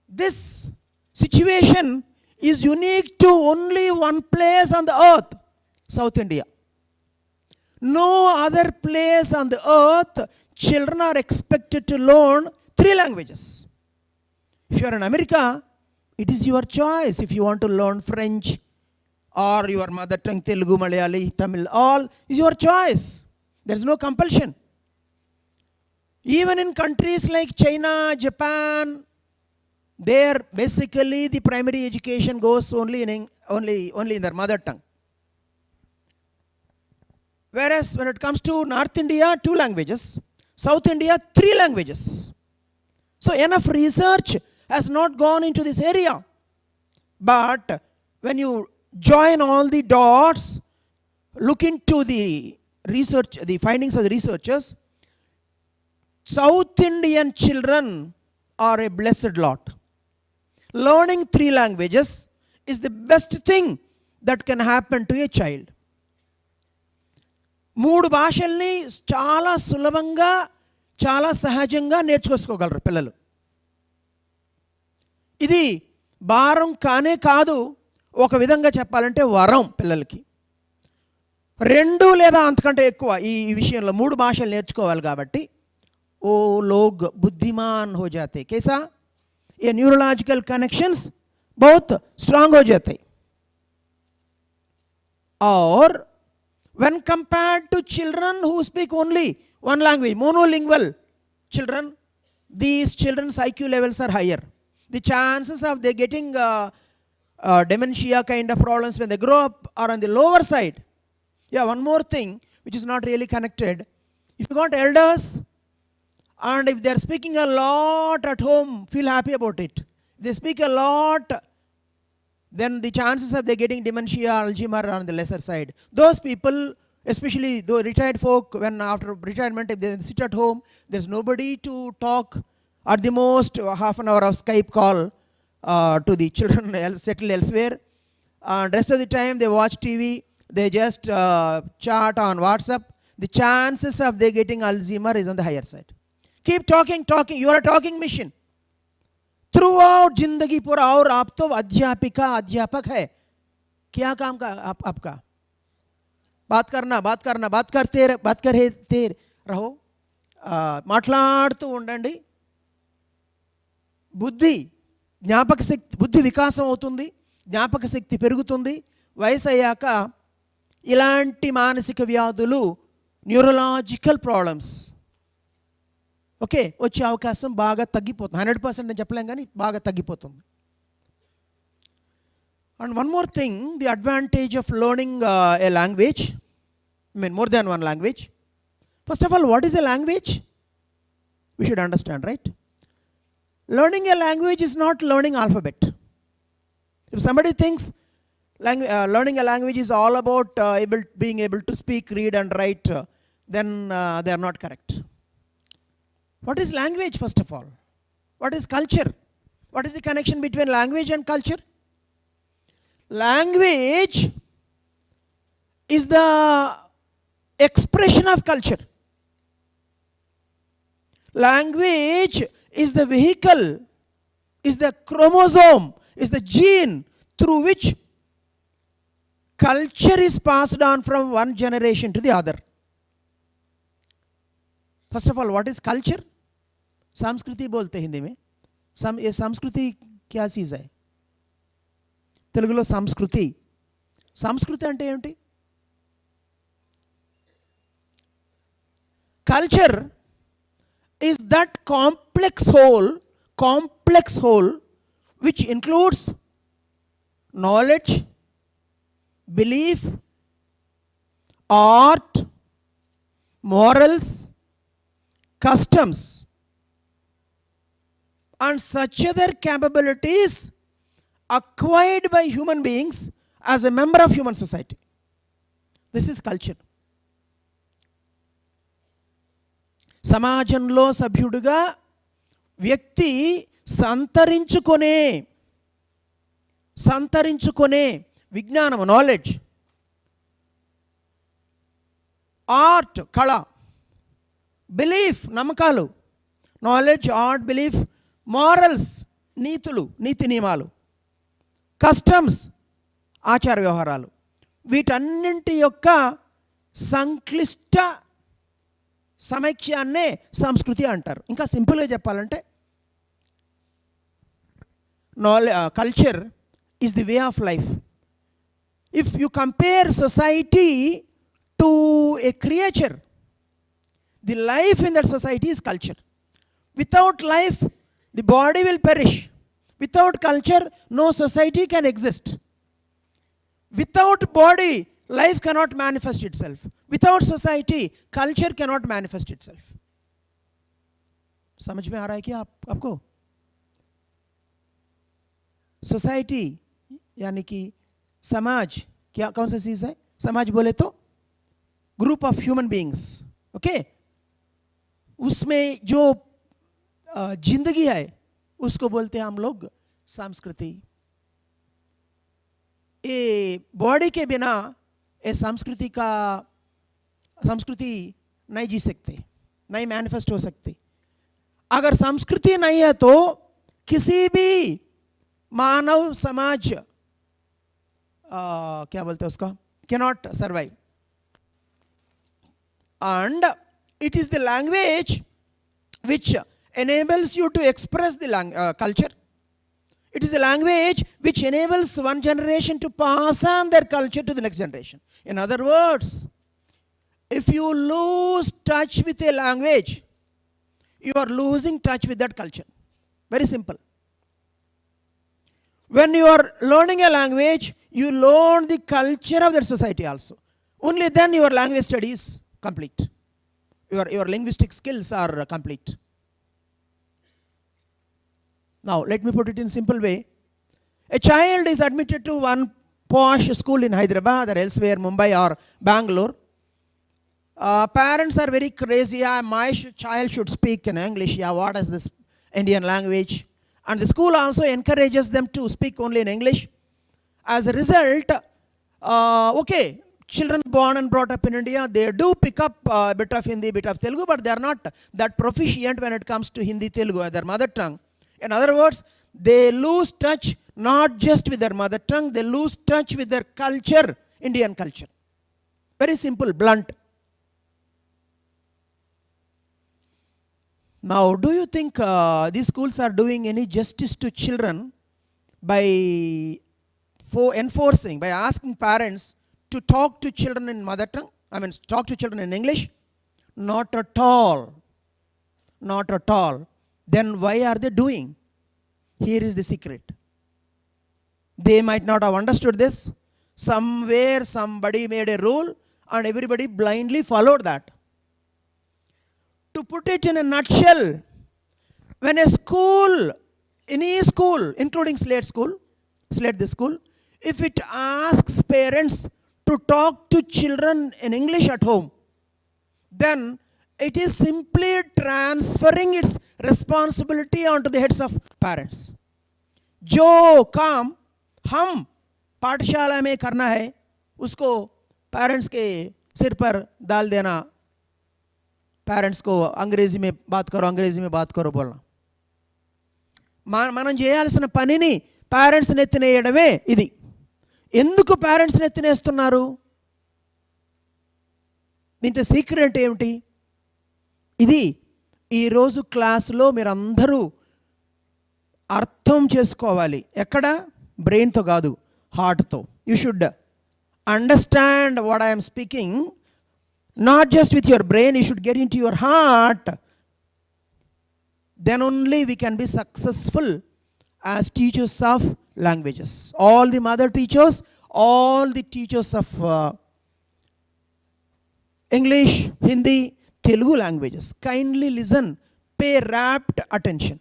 this situation is unique to only one place on the earth, South India. No other place on the earth, children are expected to learn 3 languages. If you are in America, it is your choice if you want to learn French or your mother tongue, Telugu, Malayali, Tamil, all is your choice. There is no compulsion. Even in countries like China, Japan, there basically the primary education goes only in their mother tongue. Whereas when it comes to North India, 2 languages. South India, 3 languages. So enough research has not gone into this area. But when you join all the dots, look into the research, the findings of the researchers, South Indian children are a blessed lot. Learning 3 languages is the best thing that can happen to a child. 3 భాషల్ని చాలా సులభంగా చాలా సహజంగా నేర్చుకోగలరు పిల్లలు. ఇది భారం కానే కాదు, ఒక విధంగా చెప్పాలంటే వరం పిల్లలకి. 2 లేదా అంతకంటే ఎక్కువ ఈ విషయంలో 3 భాషలు నేర్చుకోవాలి కాబట్టి ఓ లోగ్ బుద్ధిమాన్ హో జాతే. कैसा? ये न्यूरोलॉजिकल कनेक्शंस बहुत स्ट्रांग हो जाते. और when compared to children who speak only one language, monolingual children, these children's IQ levels are higher. The chances of they getting dementia kind of problems when they grow up are on the lower side. Yeah, one more thing which is not really connected. If you got elders and if they are speaking a lot at home, feel happy about it. If they speak a lot, then the chances of they getting dementia, Alzheimer are on the lesser side. Those people, especially those retired folk, when after retirement, if they sit at home, there's nobody to talk. At the most, half an hour of Skype call to the children settled elsewhere. Rest of the time, they watch TV. They just chat on WhatsApp. The chances of they getting Alzheimer is on the higher side. Keep talking. You are a talking machine. Throughout जिंदगी पूरा और आप तो अध्यापक है. क्या काम का आपका? बात करते रहो. మాట్లాడుతూ ఉండండి. బుద్ధి వికాసం అవుతుంది, జ్ఞాపక శక్తి పెరుగుతుంది. వయసు అయ్యాక ఇలాంటి మానసిక వ్యాధులు, న్యూరలాజికల్ ప్రాబ్లమ్స్ వచ్చే అవకాశం బాగా తగ్గిపోతుంది. 100% నేను చెప్పలేం కానీ బాగా తగ్గిపోతుంది. And one more thing, the advantage of learning A language, more than one language. First of all, what is a language? We should understand, right? Learning a language is not learning alphabet. If somebody thinks learning a language is all about being able to speak, read and write, then they are not correct. What is language, first of all? What is culture? What is the connection between language and culture? Language is the expression of culture. Language is the vehicle, is the chromosome, is the gene through which culture is passed on from one generation to the other. First of all, what is culture? संस्कृति बोलते हिंदी में. ये संस्कृति क्या चीज़ है? తెలుగులో సంస్కృతి అంటే ఏంటి? Culture is that complex whole which includes knowledge, belief, art, morals, customs, and such other capabilities acquired by human beings as a member of human society. This is culture. సమాజంలో సభ్యుడిగా వ్యక్తి సంతరించుకునే విజ్ఞానము, నాలెడ్జ్, ఆర్ట్, కళ, belief, నమ్మకాలు, knowledge, art, belief, morals, నీతులు, నీతి నియమాలు, customs, ఆచార వ్యవహారాలు, వీటన్నింటి యొక్క సంక్లిష్ట సమైక్యాన్నే సంస్కృతి అంటారు. ఇంకా సింపుల్గా చెప్పాలంటే culture is the way of life. If you compare society to a creature, the life in that society is culture. Without life the body will perish. Without culture no society can exist. Without body, life cannot manifest itself. Without society, culture cannot manifest itself. समझ में आ रहा है क्या आपको? Society यानी कि समाज, क्या कौन सा चीज़ है? समाज बोले तो group of human beings, okay? उसमें जो जिंदगी है उसको बोलते हैं हम लोग संस्कृति. ये बॉडी के बिना ये संस्कृति नहीं जी सकते, नहीं मैनिफेस्ट हो सकती. अगर संस्कृति नहीं है तो किसी भी मानव समाज क्या बोलते हैं उसका, cannot survive. And it is the language which enables you to express the culture. It is the language which enables one generation to pass on their culture to the next generation. In other words, if you lose touch with a language, you are losing touch with that culture. Very simple. When you are learning a language, you learn the culture of that society also. Only then your language study is complete. Your linguistic skills are complete. Now, let me put it in a simple way. A child is admitted to one posh school in Hyderabad or elsewhere, Mumbai or Bangalore. Parents are very crazy. Yeah, my child should speak in English. Yeah, what is this Indian language? And the school also encourages them to speak only in English. As a result, okay, children born and brought up in India, they do pick up a bit of Hindi, bit of Telugu, but they are not that proficient when it comes to Hindi, Telugu, their mother tongue. In other words, they lose touch not just with their mother tongue, they lose touch with their culture, Indian culture. Very simple, blunt. Now, do you think these schools are doing any justice to children by enforcing, by asking parents to talk to children in mother tongue? I mean, talk to children in English? Not at all. Not at all. Then why are they doing? Here is the secret. They might not have understood this. Somewhere somebody made a rule and everybody blindly followed that. To put it in a nutshell, when a school, any school, including Slate this school, if it asks parents to talk to children in English at home, then it is simply transferring its responsibility onto the heads of parents. जो काम हम पाठशाला में करना है उसको parents के सिर पर डाल देना, पेरेंट्स को अंग्रेजी में बात करो बोलना. మనం చేయాల్సిన పనిని పేరెంట్స్ నెత్తినేయడమే ఇది. ఎందుకు పేరెంట్స్ నెత్తినేస్తున్నారు? దీంట్లో సీక్రెట్ ఏమిటి? ఇది ఈరోజు క్లాసులో మీరందరూ అర్థం చేసుకోవాలి. ఎక్కడ? బ్రెయిన్తో కాదు, హార్ట్తో. You should understand what I'm speaking, not just with your brain, you should get in to your heart. Then only we can be successful as teachers of languages. All the mother teachers, all the teachers of English, Hindi, Telugu languages. Kindly listen, pay rapt attention.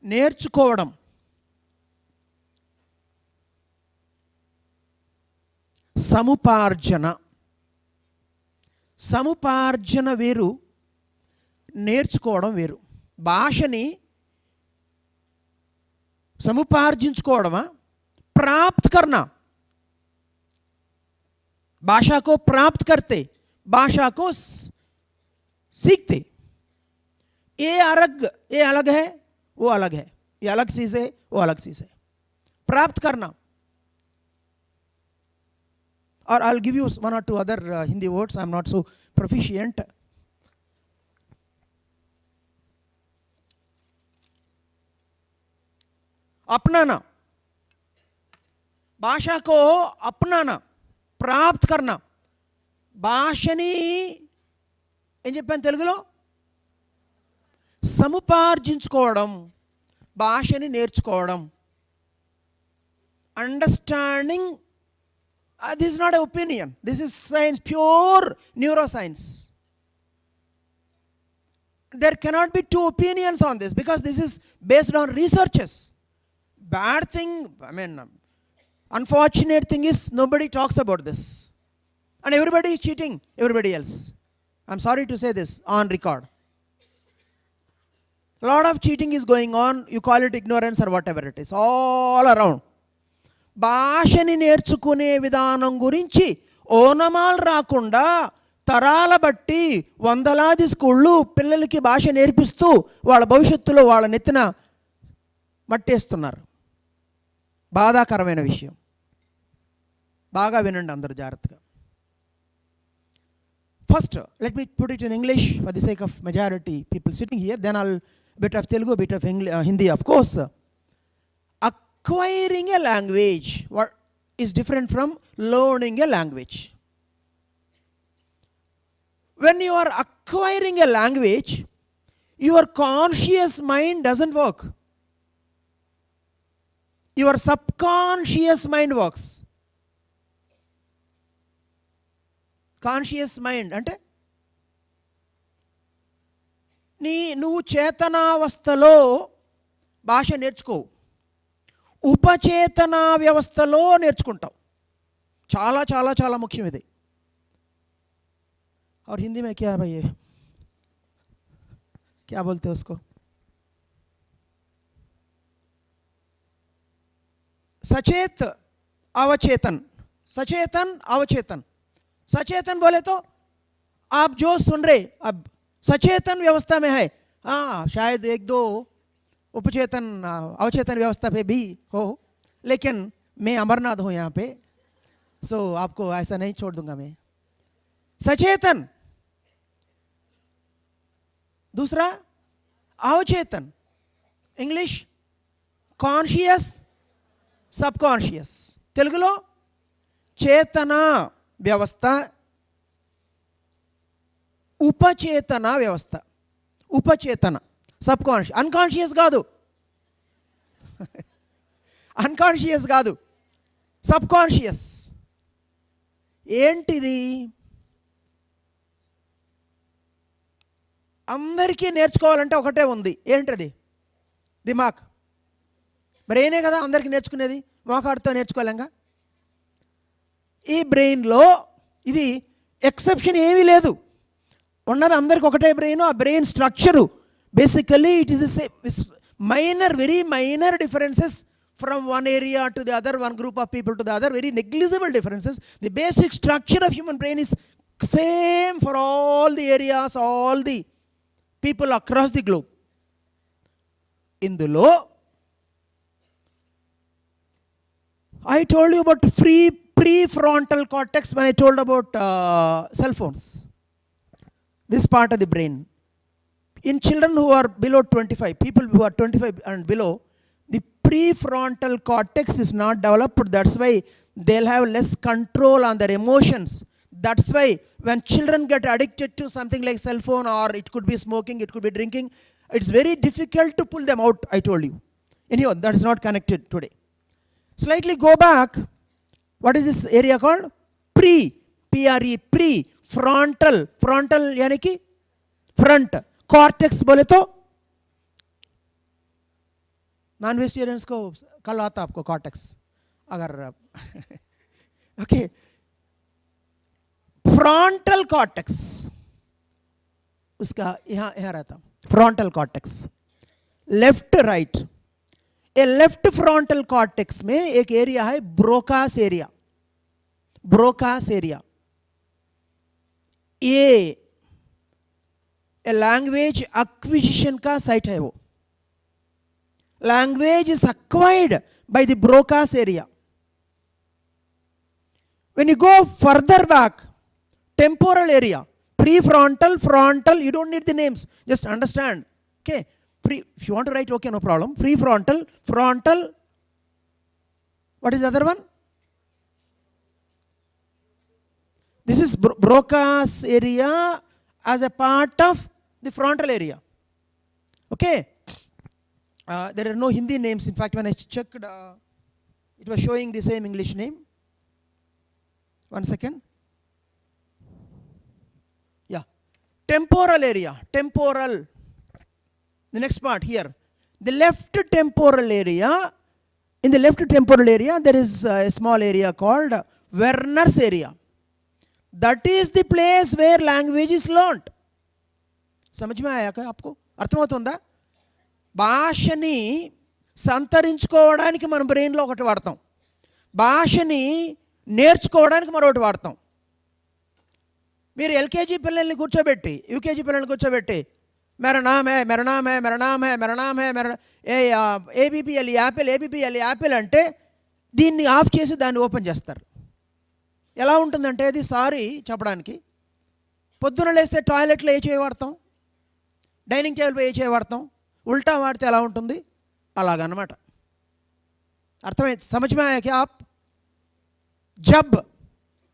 నేర్చుకోవడం, సముపార్జన. సముపార్జన వేరు, నేర్చుకోవడం వేరు. భాషని సముపార్జించుకోవడమా, प्राप्त करना. भाषा को प्राप्त करते, भाषा को सीखते. ये अलग है, वो अलग है. ये अलग चीज है, वो अलग चीज है. प्राप्त करना. और I'll give you one or two other Hindi words. I'm not so proficient. अपनाना, భాష को अपनाना, प्राप्त करना. భాషని ఏం చెప్పాను తెలుగులో? సముపార్జించుకోవడం, భాషని నేర్చుకోవడం. Understanding, this is not a opinion, this is science, pure neuroscience. There cannot be two opinions on this because this is based on researches. Bad thing, I mean, unfortunate thing is nobody talks about this. And everybody is cheating everybody else. I'm sorry to say this on record. A lot of cheating is going on. You call it ignorance or whatever it is, all around. భాషని నేర్చుకునే విధానం గురించి ఓనమాలు రాకుండా తరాల బట్టి వందలాది స్కూళ్ళు పిల్లలకి భాష నేర్పిస్తూ వాళ్ళ భవిష్యత్తులో వాళ్ళ నెత్తిన మట్టేస్తున్నారు. బాధాకరమైన విషయం. బాగా వినండి అందరూ జాగ్రత్తగా. First let me put it in English for the sake of majority people sitting here, then all bit of Telugu, bit of Hindi of course. Acquiring a language what is different from learning a language. When you are acquiring a language, your conscious mind doesn't work. Your subconscious mind works. Conscious mind అంటే నువ్వు చేతనావస్థలో భాష నేర్చుకోవు, ఉపచేతన వ్యవస్థలో నేర్చుకుంటావు. చాలా చాలా చాలా ముఖ్యం ఇది. और हिंदी में क्या है भाई, ये क्या बोलते हैं उसको? सचेत अवचेतन, सचेतन अवचेतन. सचेतन बोले तो आप जो सुन रहे अब सचेतन व्यवस्था में है. हाँ, शायद एक दो उपचेतन अवचेतन व्यवस्था पे भी हो, लेकिन मैं अमरनाथ हूँ यहाँ पे, सो आपको ऐसा नहीं छोड़ दूंगा मैं. सचेतन, दूसरा अवचेतन. English conscious, subconscious. తెలుగులో చేతన వ్యవస్థ, ఉపచేతన వ్యవస్థ. ఉపచేతన, సబ్కాన్షియస్. అన్కాన్షియస్ కాదు, అన్కాన్షియస్ కాదు, సబ్కాన్షియస్. ఏంటిది? అందరికీ నేర్చుకోవాలంటే ఒకటే ఉంది. ఏంటది? దిమాగ్, బ్రెయినే కదా అందరికీ నేర్చుకునేది. మోకాడుతో నేర్చుకోలేంగా. ఈ బ్రెయిన్లో ఇది ఎక్సెప్షన్ ఏమీ లేదు, ఉన్నది అందరికి ఒకటే బ్రెయిన్. ఆ brain structure basically it is minor, very minor differences from one area to the other, one group of people to the other, very negligible differences. The basic structure of human brain is same for all the areas, all the people across the globe. ఇందులో I told you about prefrontal cortex when I told about cell phones. This part of the brain. In children who are below 25, people who are 25 and below, the prefrontal cortex is not developed. That's why they'll have less control on their emotions. That's why when children get addicted to something like cell phone, or it could be smoking, it could be drinking, it's very difficult to pull them out, I told you. Anyhow, that is not connected today. Slightly go back. What is this area called? Prefrontal. Frontal यानी कि front. Cortex बोले तो non vegetarians को कल आता आपको cortex अगर okay. Frontal cortex उसका यहाँ यहाँ रहता, फ्रंटल कॉर्टेक्स लेफ्ट राइट. ए लेफ्ट फ्रंटल कॉर्टेक्स में एक एरिया है ब्रोकास एरिया. ब्रोकास एरिया ये लैंग्वेज एक्विजिशन का साइट है. वो language is acquired by the Broca's area. When you go further back, temporal area, prefrontal, frontal, you don't need the names, just understand. Okay, if you want to write, okay, no problem. Prefrontal, frontal, what is the other one? This is Broca's area as a part of the frontal area. Okay, there are no Hindi names. In fact, when I checked, it was showing the same English name. One second. Yeah, temporal area, temporal. The next part here, the left temporal area. In the left temporal area, there is a small area called Werner's area. That is the place where language is learnt. समझ में आया क्या आपको? అర్థమవుతుందా? భాషని సంతరించుకోవడానికి మన బ్రెయిన్లో ఒకటి వాడతాం, భాషని నేర్చుకోవడానికి మరొకటి వాడతాం. మీరు ఎల్కేజీ పిల్లల్ని కూర్చోబెట్టి యూకేజీ పిల్లల్ని కూర్చోబెట్టి मेरा नाम है मेरा नाम है मेरा नाम है मेरा नाम है मेरा ఏబిపిఎల్ యాపిల్ ఏబిపిఎల్ యాపిల్ అంటే దీన్ని ఆఫ్ చేసి దాన్ని ఓపెన్ చేస్తారు. ఎలా ఉంటుందంటే అది సారీ చెప్పడానికి, పొద్దున లేస్తే టాయిలెట్లో ఏ చేయి వాడతాం, డైనింగ్ టేబుల్పై ఏ చేయి వాడతాం, ఉల్టా వాడితే ఎలా ఉంటుంది అలాగన్నమాట. అర్థమైంది? समझ में आया क्या आप? जब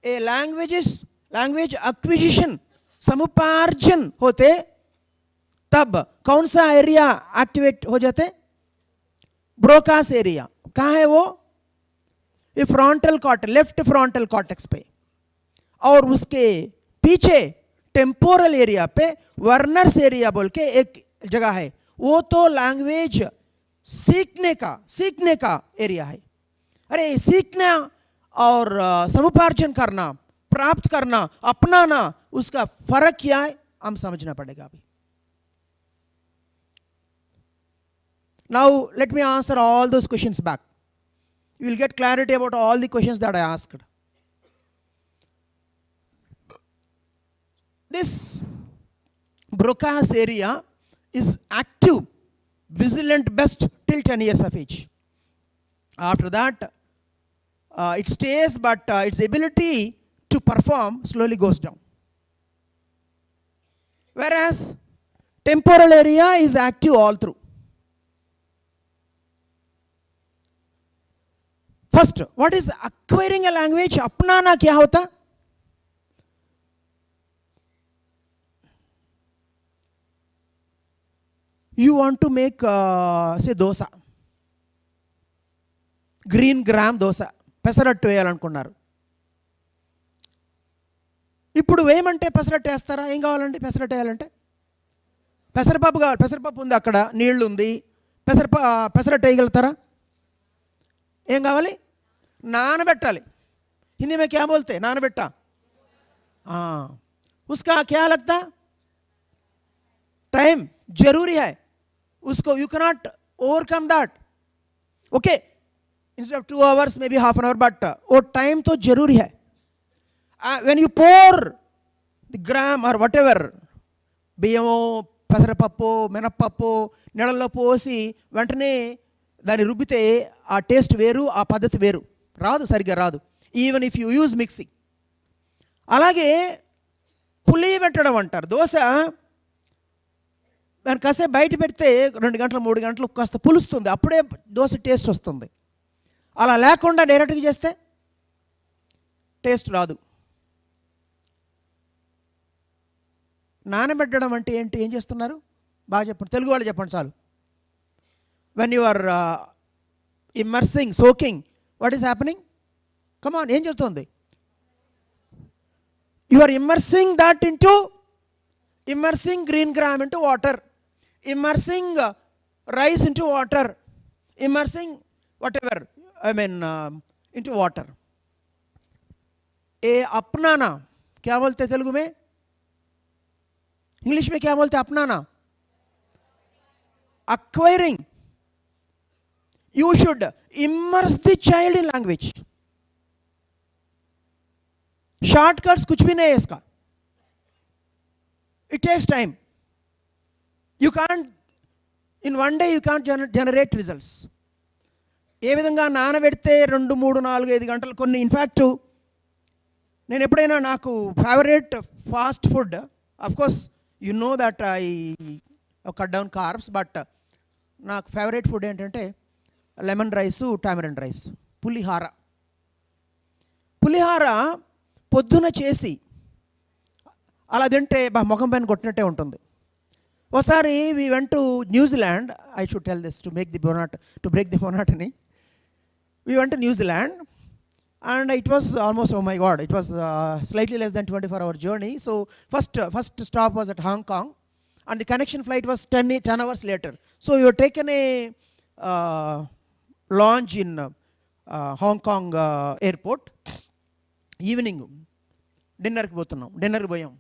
ए लैंग्वेज एक्विजिशन समुपार्जन होते तब कौन सा एरिया एक्टिवेट हो जाते? Broca's area. कहाँ है वो? ये frontal cortex, left frontal cortex पे. और उसके पीछे टेम्पोरल एरिया पे वर्नर्स एरिया बोल के एक जगह है. वो तो लैंग्वेज सीखने का एरिया है. अरे सीखना और समुपार्जन करना, प्राप्त करना, अपनाना, उसका फर्क क्या है हम समझना पड़ेगा अभी. Now let me answer all those questions back. You will get clarity about all the questions that I asked. This Broca's area is active, vigilant best till 10 years of age. After that, it stays, but its ability to perform slowly goes down. Whereas temporal area is active all through. First, what is acquiring a language? अपनाना क्या होता? You want to make say dosa, green gram dosa, pesarattu వేయాలనుకున్నారు. ఇప్పుడు వేయమంటే పెసరట్టు వేస్తారా? ఏం కావాలండి పెసరట్టు వేయాలంటే? పెసరపప్పు కావాలి. పెసరపప్పు ఉంది అక్కడ, నీళ్లు ఉంది, పెసరట్టు వేయగలుగుతారా? ఏం కావాలి? నానబెట్టాలి. हिंदी में क्या बोलते? नानबेट्टा. हाँ, उसका क्या लगता? टाइम जरूरी है उसको. You cannot overcome that. Okay, instead of 2 hours maybe half an hour, but वो टाइम तो जरूरी है. when you pour the gram or whatever, బియ్యమో పెసరపప్పు మినప్పప్పు నీళ్ళల్లో పోసి వెంటనే దాన్ని రుబ్బితే ఆ టేస్ట్ వేరు, ఆ పద్ధతి వేరు, రాదు, సరిగ్గా రాదు. Even if you use mixie. అలాగే పులి పెట్టడం అంటారు. దోశ దాన్ని కాసేపు బయట పెడితే 2 గంటలు 3 గంటలు కాస్త పులుస్తుంది, అప్పుడే దోశ టేస్ట్ వస్తుంది. అలా లేకుండా డైరెక్ట్గా చేస్తే టేస్ట్ రాదు. నానబెట్టడం అంటే ఏంటి? ఏం చేస్తున్నారు? బాగా చెప్పండి, తెలుగు వాళ్ళు చెప్పండి చాలు. when you are immersing, soaking, what is happening? Come on, ఏం చేస్తుంది? You are immersing green gram into water, immersing rice into water, immersing whatever, into water. ए अपनाना क्या बोलते तेलुगु में, इंग्लिश में क्या बोलते अपनाना? Acquiring. You should immerse the child in language. Shortcuts कुछ भी नहीं है इसका. It takes time. You can't, in one day you can't generate results. ఏ విధంగా నానబెడితే 2, 3, 4, 5 గంటలు కొన్ని. ఇన్ఫ్యాక్ట్ నేను ఎప్పుడైనా నాకు favourite fast food, of course you know that I cut down carbs, but నాకు ఫేవరెట్ ఫుడ్ ఏంటంటే lemon rice, tamarind rice, pulihora. పులిహార పొద్దున చేసి అలా తింటే ముఖం పైన కొట్టినట్టే ఉంటుంది. ఒకసారి we went to New Zealand, I should tell this to break the monotony. We went to New Zealand and it was almost, oh my God, it was slightly less than 24-hour journey. So first stop was at Hong Kong and the connection flight was 10 hours later. So we were taken a launch in Hong Kong airport. Evening డిన్నర్కి పోయాం.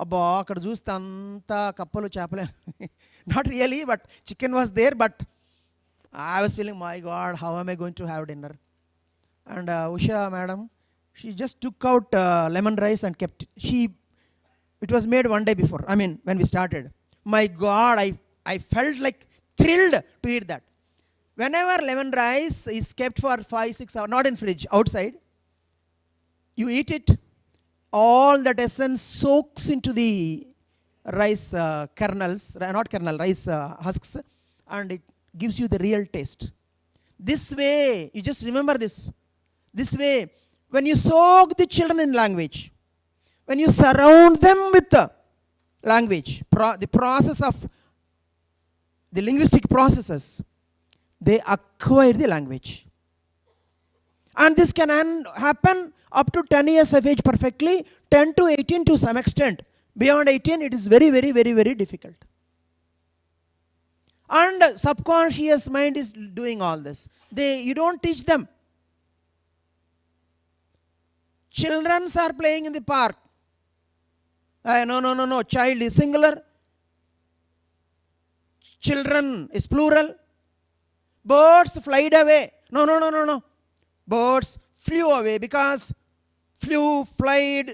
అబ్బా అక్కడ చూస్తే అంతా కప్పలు చేపలే. Not really, but chicken was there, but I was feeling, my God, how am I going to have dinner? And Usha madam, she just took out lemon rice and kept it. It was made one day before, when we started. My God, I felt like thrilled to eat that. Whenever lemon rice is kept for 5-6 hours, not in fridge, outside, you eat it, all that essence soaks into the rice rice husks, and it gives you the real taste. This way, you just remember this. This way, when you soak the children in language, when you surround them with the language, the process of the linguistic processes, they acquire the language. And this can happen up to 10 years of age perfectly, 10 to 18 to some extent. Beyond 18, it is very, very, very, very difficult. And subconscious mind is doing all this. You don't teach them. Children are playing in the park. No. Child is singular. Children is plural. Birds flied away. No. Birds flew away because flied.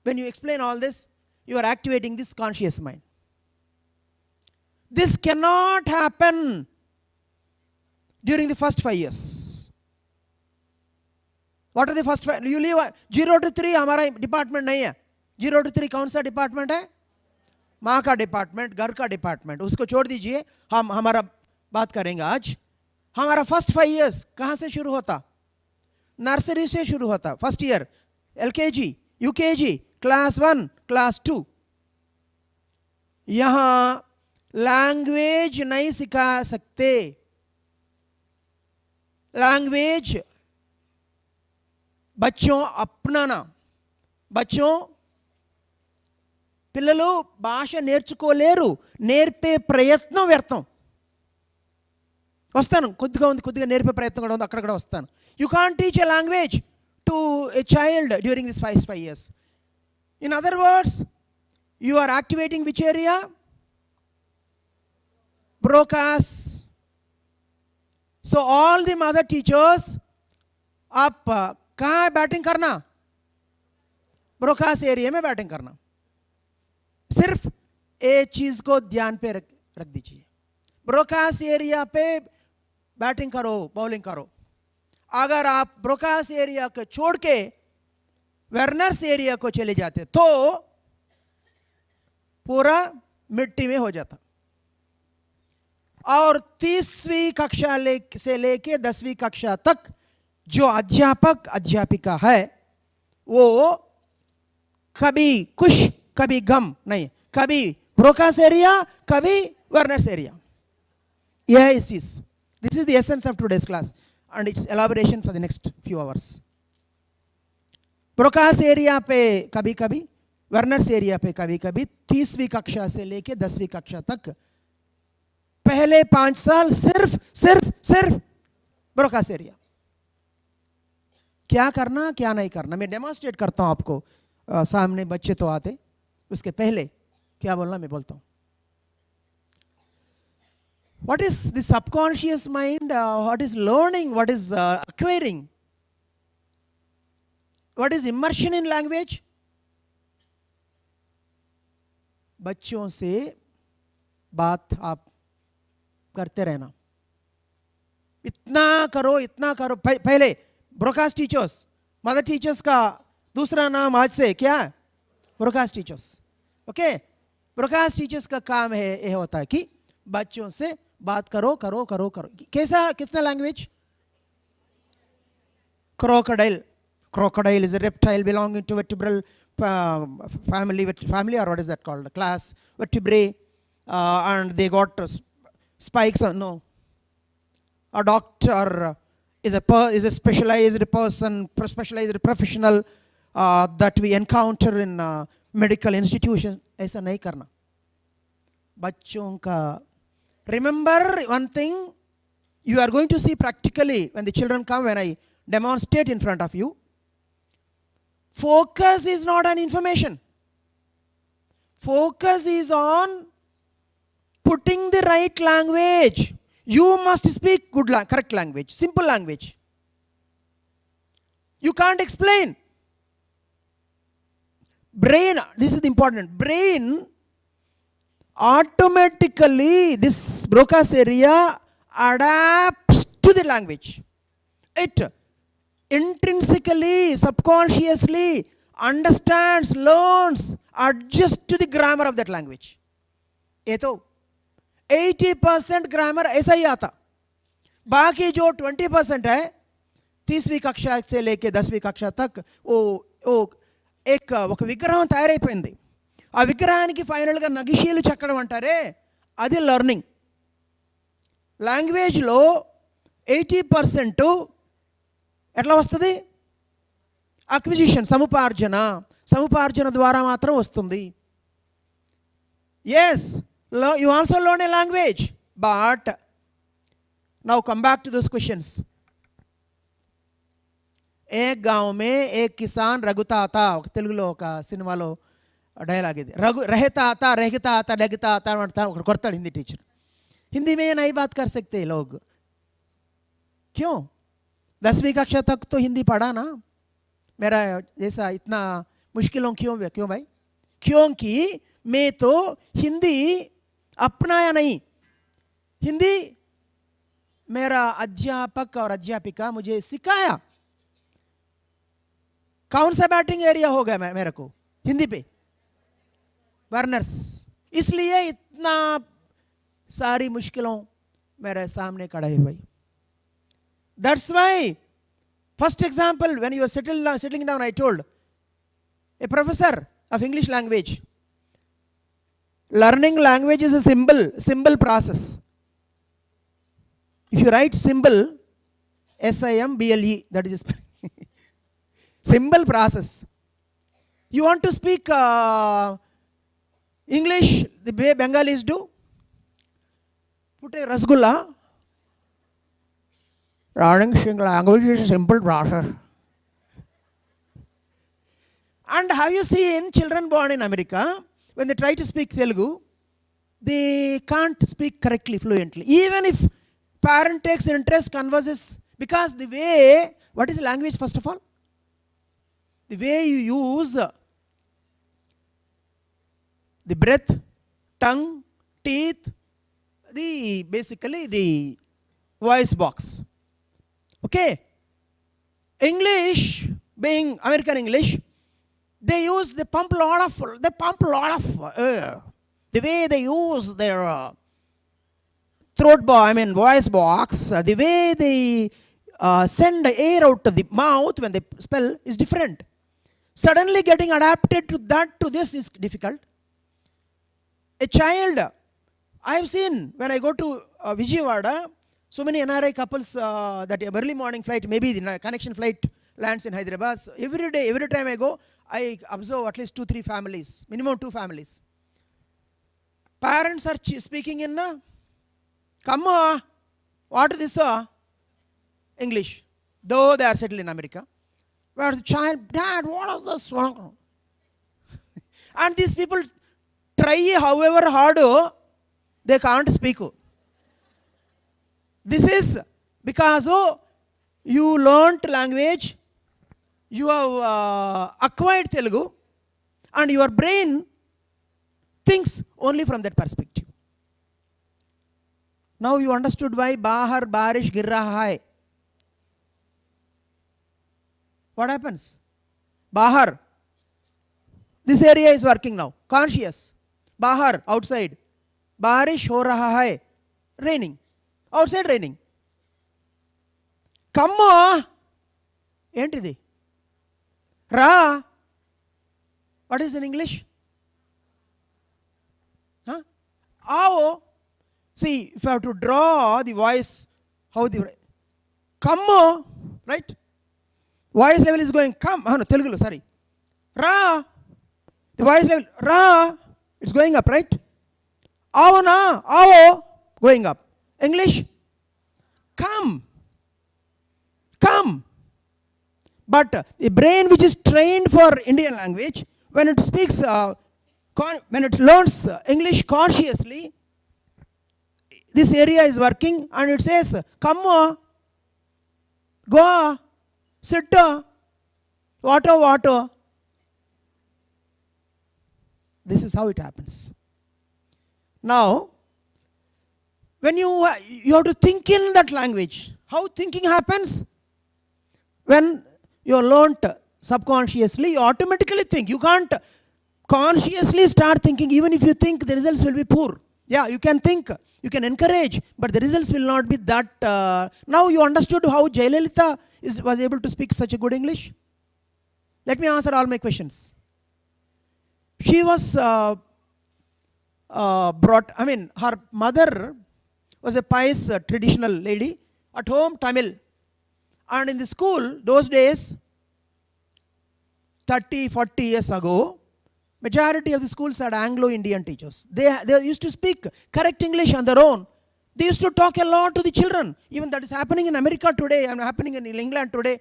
When you explain all this, you are activating this conscious mind. This cannot happen during the first 5 years. What are the first 5? You leave 0 to 3 हमारा department नहीं है. 0 to 3 कौन सा department है? माँ का department, घर का डिपार्टमेंट. उसको छोड़ दीजिए, हमारा बात करेंगे आज. हमारा फर्स्ट 5 years कहाँ से शुरू होता? नर्सरी से शुरू होता. First year, LKG, UKG, class 1, class 2. यहाँ लैंग्वेज नहीं सिखा सकते. लैंग्वेज बच्चों अपनाना. పిల్లలు భాష నేర్చుకోలేరు, నేర్పే ప్రయత్నం వ్యర్థం. వస్తాను, కొద్దిగా నేర్పే ప్రయత్నం కూడా ఉంది, అక్కడ కూడా వస్తాను. You can't teach a language to a child during this 5 years. In other words, you are activating which area? Broca's. So all the mother teachers, आप कहाँ बैटिंग करना? ब्रोकास एरिया में बैटिंग करना. सिर्फ एक चीज को ध्यान पे रख दीजिए. ब्रोकास एरिया पे बैटिंग करो, बॉलिंग करो. अगर आप ब्रोकास एरिया को छोड़ के वेर्नर्स एरिया को चले जाते तो पूरा मिट्टी में हो जाता. और 30वीं कक्षा से लेके 10वीं कक्षा तक जो अध्यापक अध्यापिका है वो कभी कुछ कभी गम नहीं, कभी ब्रोकास एरिया, कभी वर्नर्स एरिया. यह इस चीज. This is the essence of today's class and its elaboration for the next few hours. Broca's area पे कभी कभी, वर्नर्स एरिया पे कभी कभी, 30वीं कक्षा से लेके 10वीं कक्षा तक पहले 5 साल सिर्फ ब्रोकास एरिया. क्या करना क्या नहीं करना, मैं डेमोन्स्ट्रेट करता हूं आपको. सामने बच्चे तो आते, उसके पहले क्या बोलना मैं बोलता हूं. What is the subconscious mind? What is learning? What is acquiring? What is immersion in language? बच्चों से बात आप करते रहना. इतना करो इतना करो. पहले ब्रोकास्ट टीचर्स, मदर टीचर्स का दूसरा नाम आज से क्या है? ब्रोकास्ट टीचर्स. ओके, ब्रोकास्ट टीचर्स का काम है यह होता है कि बच्चों से बात करो करो करो करो. कैसा, कितना language? Crocodile. Crocodile is a reptile belonging to vertebral family, or what is that called? Class vertebrae, and they got spikes. No, a doctor is a specialized person, specialized professional that we encounter in medical institutions. ऐसा नहीं करना. बच्चों का, remember one thing, you are going to see practically when the children come, when I demonstrate in front of you. Focus is not on information. Focus is on putting the right language. You must speak good, correct language, simple language. You can't explain. Brain, this is important. Brain automatically, this Broca's area adapts to the language. It intrinsically, subconsciously understands, learns, adjusts to the grammar of that language. ये तो 80% grammar ऐसा ही आता. बाकी जो 20% है, 30वीं कक्षा से लेके 10वीं कक्षा तक ఒక విగ్రహం తయారైపోయింది. ఆ విగ్రహానికి ఫైనల్గా నగిషీలు చెక్కడం అంటారే, అది లెర్నింగ్. లాంగ్వేజ్లో 80% ఎట్లా వస్తుంది? అక్విజిషన్, సముపార్జన ద్వారా మాత్రం వస్తుంది. Yes, you also learn a language, but now come back to those questions. एक गांव में एक किसान रघुता आता. తెలుగులో ఒక సినిమాలో डायलॉग ఇది. रहता आता लगता आता ఒకడు కొడతాడు హిందీ టీచర్. हिंदी में नहीं बात कर सकते लोग. क्यों? 10वीं कक्षा तक तो हिंदी पढ़ा ना. मेरा जैसा इतना मुश्किलों क्यों भाई? क्योंकि मैं तो हिंदी अपनाया नहीं. हिंदी मेरा अध्यापक और अध्यापिका मुझे सिखाया. कौन सा बैटिंग एरिया हो गया मेरे को हिंदी पे? वर्नर्स. इसलिए इतना सारी मुश्किलों मेरे सामने खड़े हुई. That's why first example, when you are settling down, I told a professor of English language, learning language is a symbol process. If you write symbol, SIMBLE, that is symbol process. You want to speak English the way Bengalis do? Put a rasgulla. Learning language is a simple process. And have you seen children born in America, when they try to speak Telugu, they can't speak correctly, fluently. Even if parent takes interest, converses, because the way, what is language first of all? The way you use the breath, tongue, teeth, basically the voice box. Okay, English, being American English, they pump a lot of air. The way they use their voice box, the way they send air out of the mouth when they spell is different. Suddenly getting adapted to this is difficult. A child, I have seen when I go to Vijayawada, so many NRI couples, that early morning flight, maybe the connection flight lands in Hyderabad. So every time I go, I observe at least 2-3 families, minimum 2 families. Parents are speaking in, come on, what is this? English, though they are settled in America. Where the child, Dad, what is this? And these people try however hard, they can't speak. This is because you learnt language, you have acquired Telugu, and your brain thinks only from that perspective. Now you understood why Bahar, Barish, Girra, Hai. What happens? Bahar. This area is working now. Conscious. Bahar, outside. Barish, ho raha hai. Raining. Outside raining. Kamma. Entidi. Ra. What is in English? Huh? Ao. See, if you have to draw the voice, how the Kamma, right? Voice level is going, come, no, Telugu, sorry. Ra, the voice level, ra, it's going up, right? Avana, avo, going up. English, come, come. But the brain which is trained for Indian language, when it speaks, when it learns English consciously, this area is working and it says, come, go, sit, water. This is how it happens. Now, when you have to think in that language. How thinking happens? When you learnt subconsciously, you automatically think. You can't consciously start thinking. Even if you think, the results will be poor. Yeah, you can think, you can encourage, but the results will not be that. Now you understood how Jayalalitha was able to speak such a good English? Let me answer all my questions. She was her mother was a pious traditional lady. At home, Tamil. And in the school, those days, 30, 40 years ago, majority of the schools had Anglo-Indian teachers. They used to speak correct English on their own. They used to talk a lot to the children. Even that is happening in America today and happening in England today,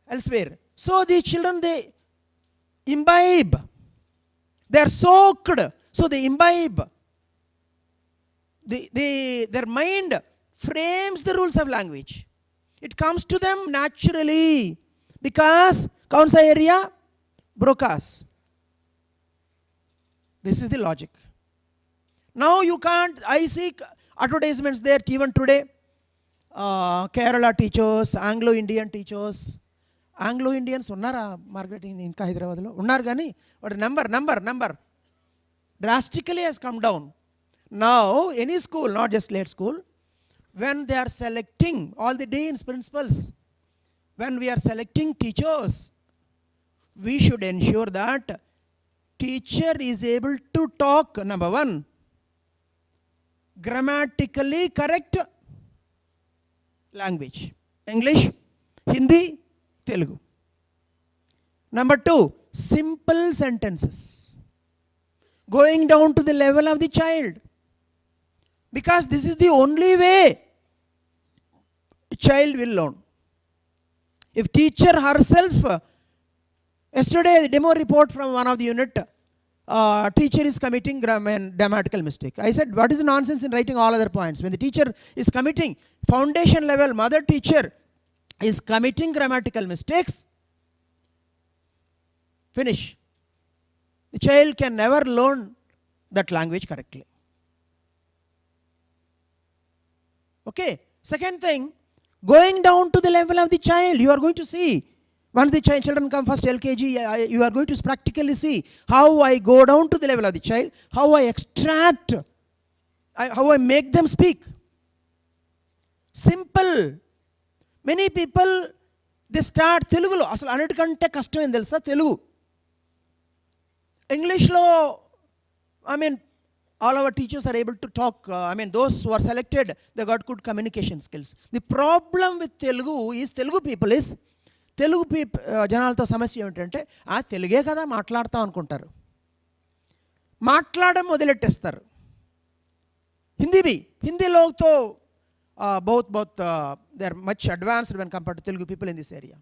elsewhere. So the children, they imbibe. They are soaked. So they imbibe. Their mind frames the rules of language. It comes to them naturally. Because, kaunsa area? Brokas. This is the logic. Now you can't, I see advertisements there even today. Kerala teachers, Anglo-Indian teachers. Anglo-Indians unnara Margaret in Inka Hyderabad. Unnar gani, but number drastically has come down. Now any school, not just Slate school, when they are selecting all the deans, principals, when we are selecting teachers, we should ensure that teacher is able to talk, number one, grammatically correct language. English, Hindi, Telugu. Number two, simple sentences. Going down to the level of the child. Because this is the only way a child will learn. If teacher herself, yesterday a demo report from one of the unit, teacher is committing grammatical mistake. I said, what is the nonsense in writing all other points? When the teacher is committing foundation level, mother teacher is committing grammatical mistakes, finish. The child can never learn that language correctly. Okay. Second thing, going down to the level of the child, you are going to see. Once the children come first LKG, you are going to practically see how I go down to the level of the child, how I extract, how I make them speak. Simple. Many people, they start Telugu lo. Asalu annitikante kashtam em telusa Telugu. English lo, all our teachers are able to talk. Those who are selected, they got good communication skills. The problem with Telugu is, Telugu people is, Telugu జనాలతో సమస్య ఏమిటంటే తెలుగే కదా మాట్లాడతాం అనుకుంటారు. మాట్లాడడం మొదలెట్టేస్తారు. Hindi లోగ్తో both they are much advanced when compared to Telugu people in this area.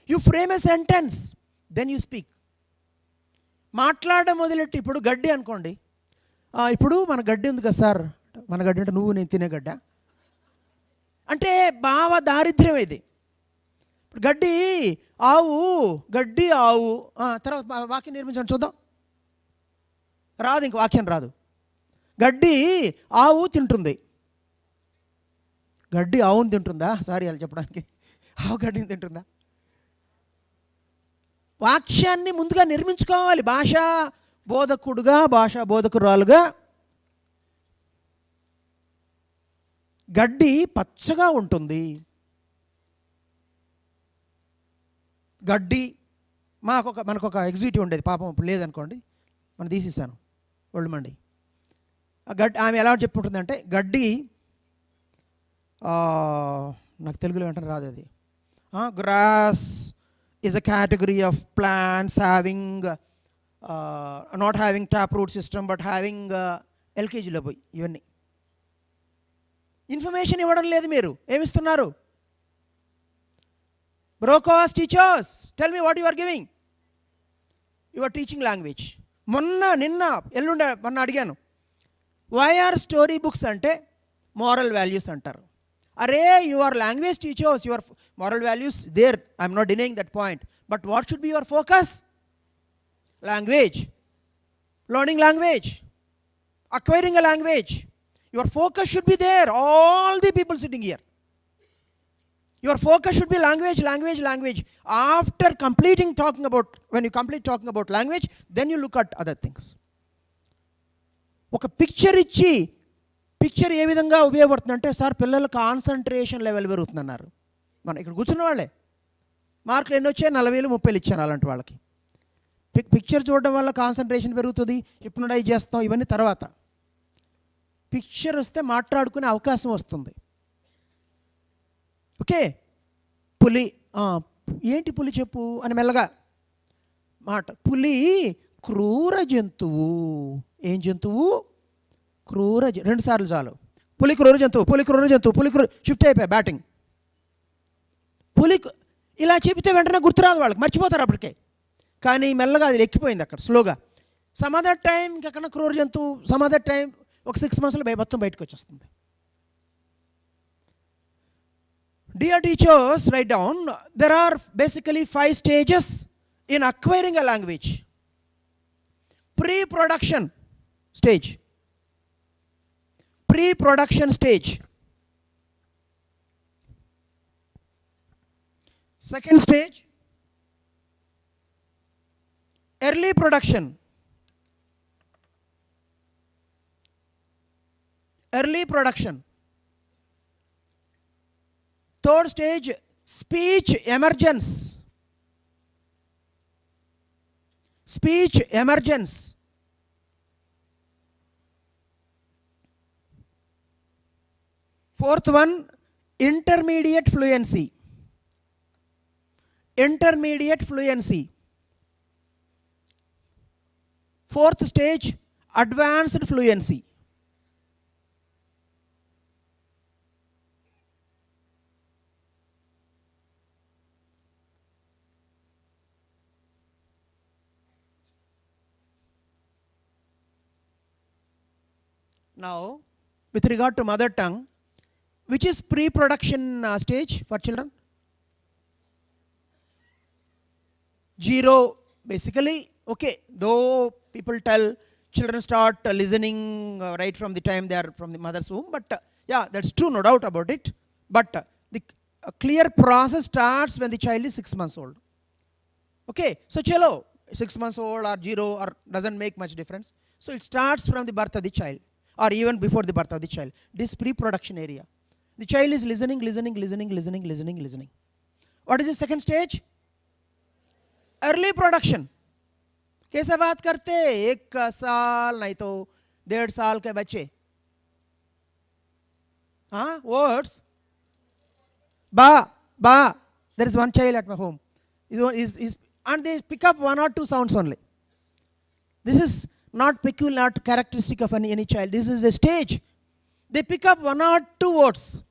You frame a sentence, then you speak. మాట్లాడడం మొదలెట్టి ఇప్పుడు గడ్డి అనుకోండి, ఇప్పుడు మన గడ్డి ఉంది కదా సార్, మన గడ్డి అంటే నువ్వు నేను తినే గడ్డ అంటే భావ దారిద్ర్యం ఇది. ఇప్పుడు గడ్డి ఆవు, గడ్డి ఆవు, తర్వాత వాక్యం నిర్మించండి చూద్దాం. రాదు, ఇంక వాక్యం రాదు. గడ్డి ఆవు తింటుంది. గడ్డి ఆవును తింటుందా? సారీ అలా చెప్పడానికి, ఆవు గడ్డిని తింటుందా? వాక్యాన్ని ముందుగా నిర్మించుకోవాలి. భాషా బోధకుడుగా, భాషా బోధకురాలుగా. గడ్డి పచ్చగా ఉంటుంది. గడ్డి మనకొక ఎగ్జిక్యూటివ్ ఉండేది, పాపం ఇప్పుడు లేదనుకోండి, మనం తీసేసాను ఒళ్ళు మండి. ఆ గడ్డి ఆమె ఎలా చెప్పుకుంటుందంటే, గడ్డి నాకు తెలుగులో వెంటనే రాదు అది. Grass is a category of plants having not having taproot system but having LKG లో పోయి ఇవన్నీ ఇన్ఫర్మేషన్ ఇవ్వడం లేదు. మీరు ఏమిస్తున్నారు? బ్రోకాస్ teachers, tell me what you are giving. You are teaching language. మొన్న అడిగాను, వై ఆర్ స్టోరీ బుక్స్ అంటే మోరల్ వాల్యూస్ అంటారు. అరే, you are language teachers, your moral values there, I am not denying that point, but what should be your focus? Language, learning language, acquiring a language. Your focus should be there. All the people sitting here, your focus should be language, language, language. After when you complete talking about language, then you look at other things. ఒక picture ఏ విధంగా ఉపయోగపడుతుందంటే, sir పిల్లల concentration level పెరుగుతుందన్నారు. మనం ఇక్కడ కూర్చున్న వాళ్ళే మార్కులు ఎన్ని వచ్చాయి? 40,000 30,000 ఇచ్చాను అలాంటి వాళ్ళకి. పిక్చర్ చూడడం వల్ల కాన్సన్ట్రేషన్ పెరుగుతుంది, హిప్నోటైజ్ చేస్తాం, ఇవన్నీ తర్వాత. పిక్చర్ వస్తే మాట్లాడుకునే అవకాశం వస్తుంది. ఓకే, పులి, ఏంటి పులి చెప్పు అని మెల్లగా మాట. పులి క్రూర జంతువు. ఏం జంతువు? క్రూర. 2 సార్లు చాలు. పులి క్రూర జంతువు, పులి క్రూర జంతువు, పులి షిఫ్ట్ అయిపోయా బ్యాటింగ్. పులి ఇలా చెబితే వెంటనే గుర్తురాదు వాళ్ళకి, మర్చిపోతారు అప్పటికే. కానీ మెల్లగా అది ఎక్కిపోయింది అక్కడ స్లోగా. సమ్ అదర్ టైం ఇంకెక్కడ క్రూర జంతువు, సమ్ అదర్ టైం ఒక 6 monthsలో మొత్తం బయటకు వచ్చేస్తుంది. Dear teachers, write down, there are basically 5 stages in acquiring a language. Pre-production stage. Pre-production stage. Second stage, early production. Early production. Third stage, speech emergence. Speech emergence. Fourth one, intermediate fluency. Intermediate fluency. Fourth stage, advanced fluency. Now, with regard to mother tongue, which is pre-production stage for children? 0 basically. Okay, though people tell children start listening right from the time they are from the mother's womb, but yeah, that's true, no doubt about it. But the clear process starts when the child is 6 months old. Okay, so chalo, 6 months old or 0 or doesn't make much difference. So it starts from the birth of the child or even before the birth of the child. This pre-production area. The child is listening. What is the second stage? Early production. कैसे बात करते? 1 साल नहीं तो 1.5 साल के बच्चे. Words. Ba. There is one child at my home. And they pick up 1 or 2 sounds only. This is not peculiar, not characteristic of any child. This is a stage. They pick up 1 or 2 words.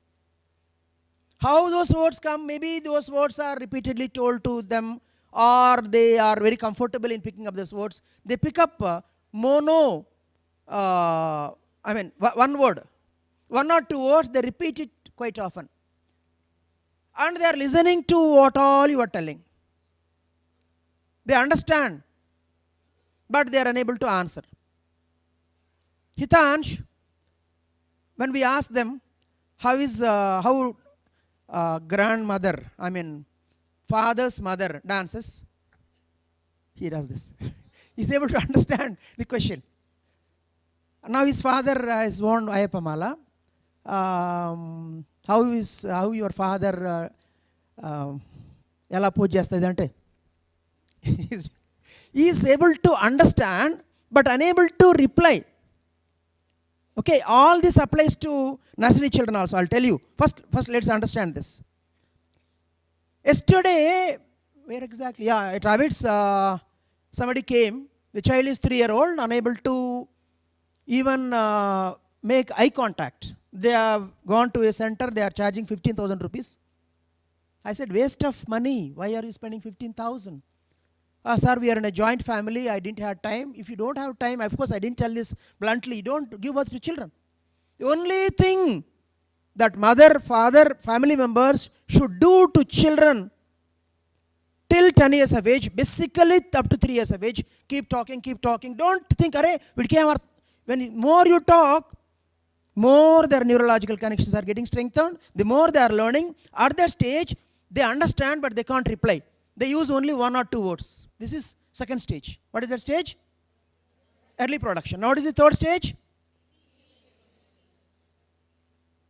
How those words come? Maybe those words are repeatedly told to them, or they are very comfortable in picking up those words. They pick up one word, one or two words, they repeat it quite often. And they are listening to what all you are telling. They understand, but they are unable to answer. Hitansh, when we ask them, how grandmother, father's mother dances, he does this. He's able to understand the question. Now his father has worn Ayapamala. How your father ela పూజ చేస్తుంది అంటే he is able to understand but unable to reply. Okay, all this applies to nursery children also. I'll tell you. First let's understand this. Yesterday, where exactly? Yeah, at Rabbits, somebody came. The child is 3-year-old, unable to even make eye contact. They have gone to a center. They are charging 15,000 rupees. I said, waste of money. Why are you spending 15,000? Sir, we are in a joint family. I didn't have time. If you don't have time, of course, I didn't tell this bluntly. Don't give birth to children. The only thing that mother, father, family members should do to children till 10 years of age, basically up to 3 years of age, keep talking. Don't think, when more you talk, more their neurological connections are getting strengthened, the more they are learning. At that stage, they understand, but they can't reply. They use only 1 or 2 words. This is second stage. What is that stage? Early production. Now what is the third stage?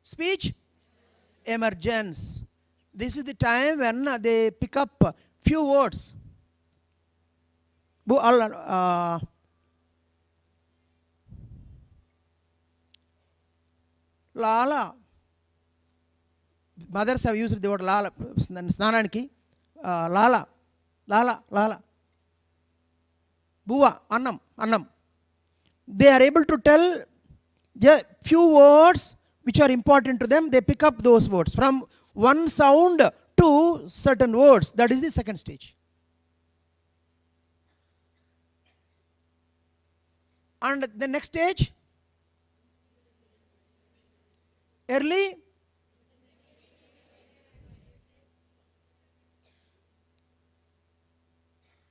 Speech emergence. This is the time when they pick up few words. Lala. Mothers have used the word lala. Snananiki. Lala. Buva. Annam. They are able to tell few words which are important to them. They pick up those words from one sound to certain words. That is the second stage. And the next stage, early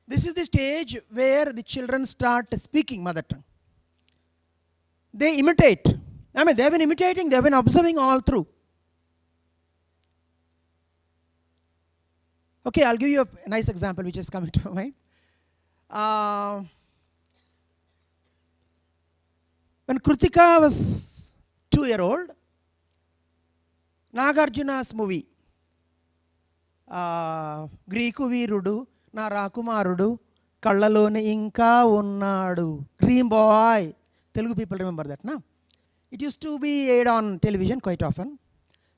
this is the stage where the children start speaking mother tongue. They imitate. They have been imitating, they have been observing all through. Okay, I'll give you a nice example which is coming to mind. When Krutika was 2-year-old, Nagarjuna's movie, Greeku Veerudu, Na Rakumarudu, Kallalone Inka Unnadu, Dream Boy. Telugu people remember that, no? It used to be aired on television quite often.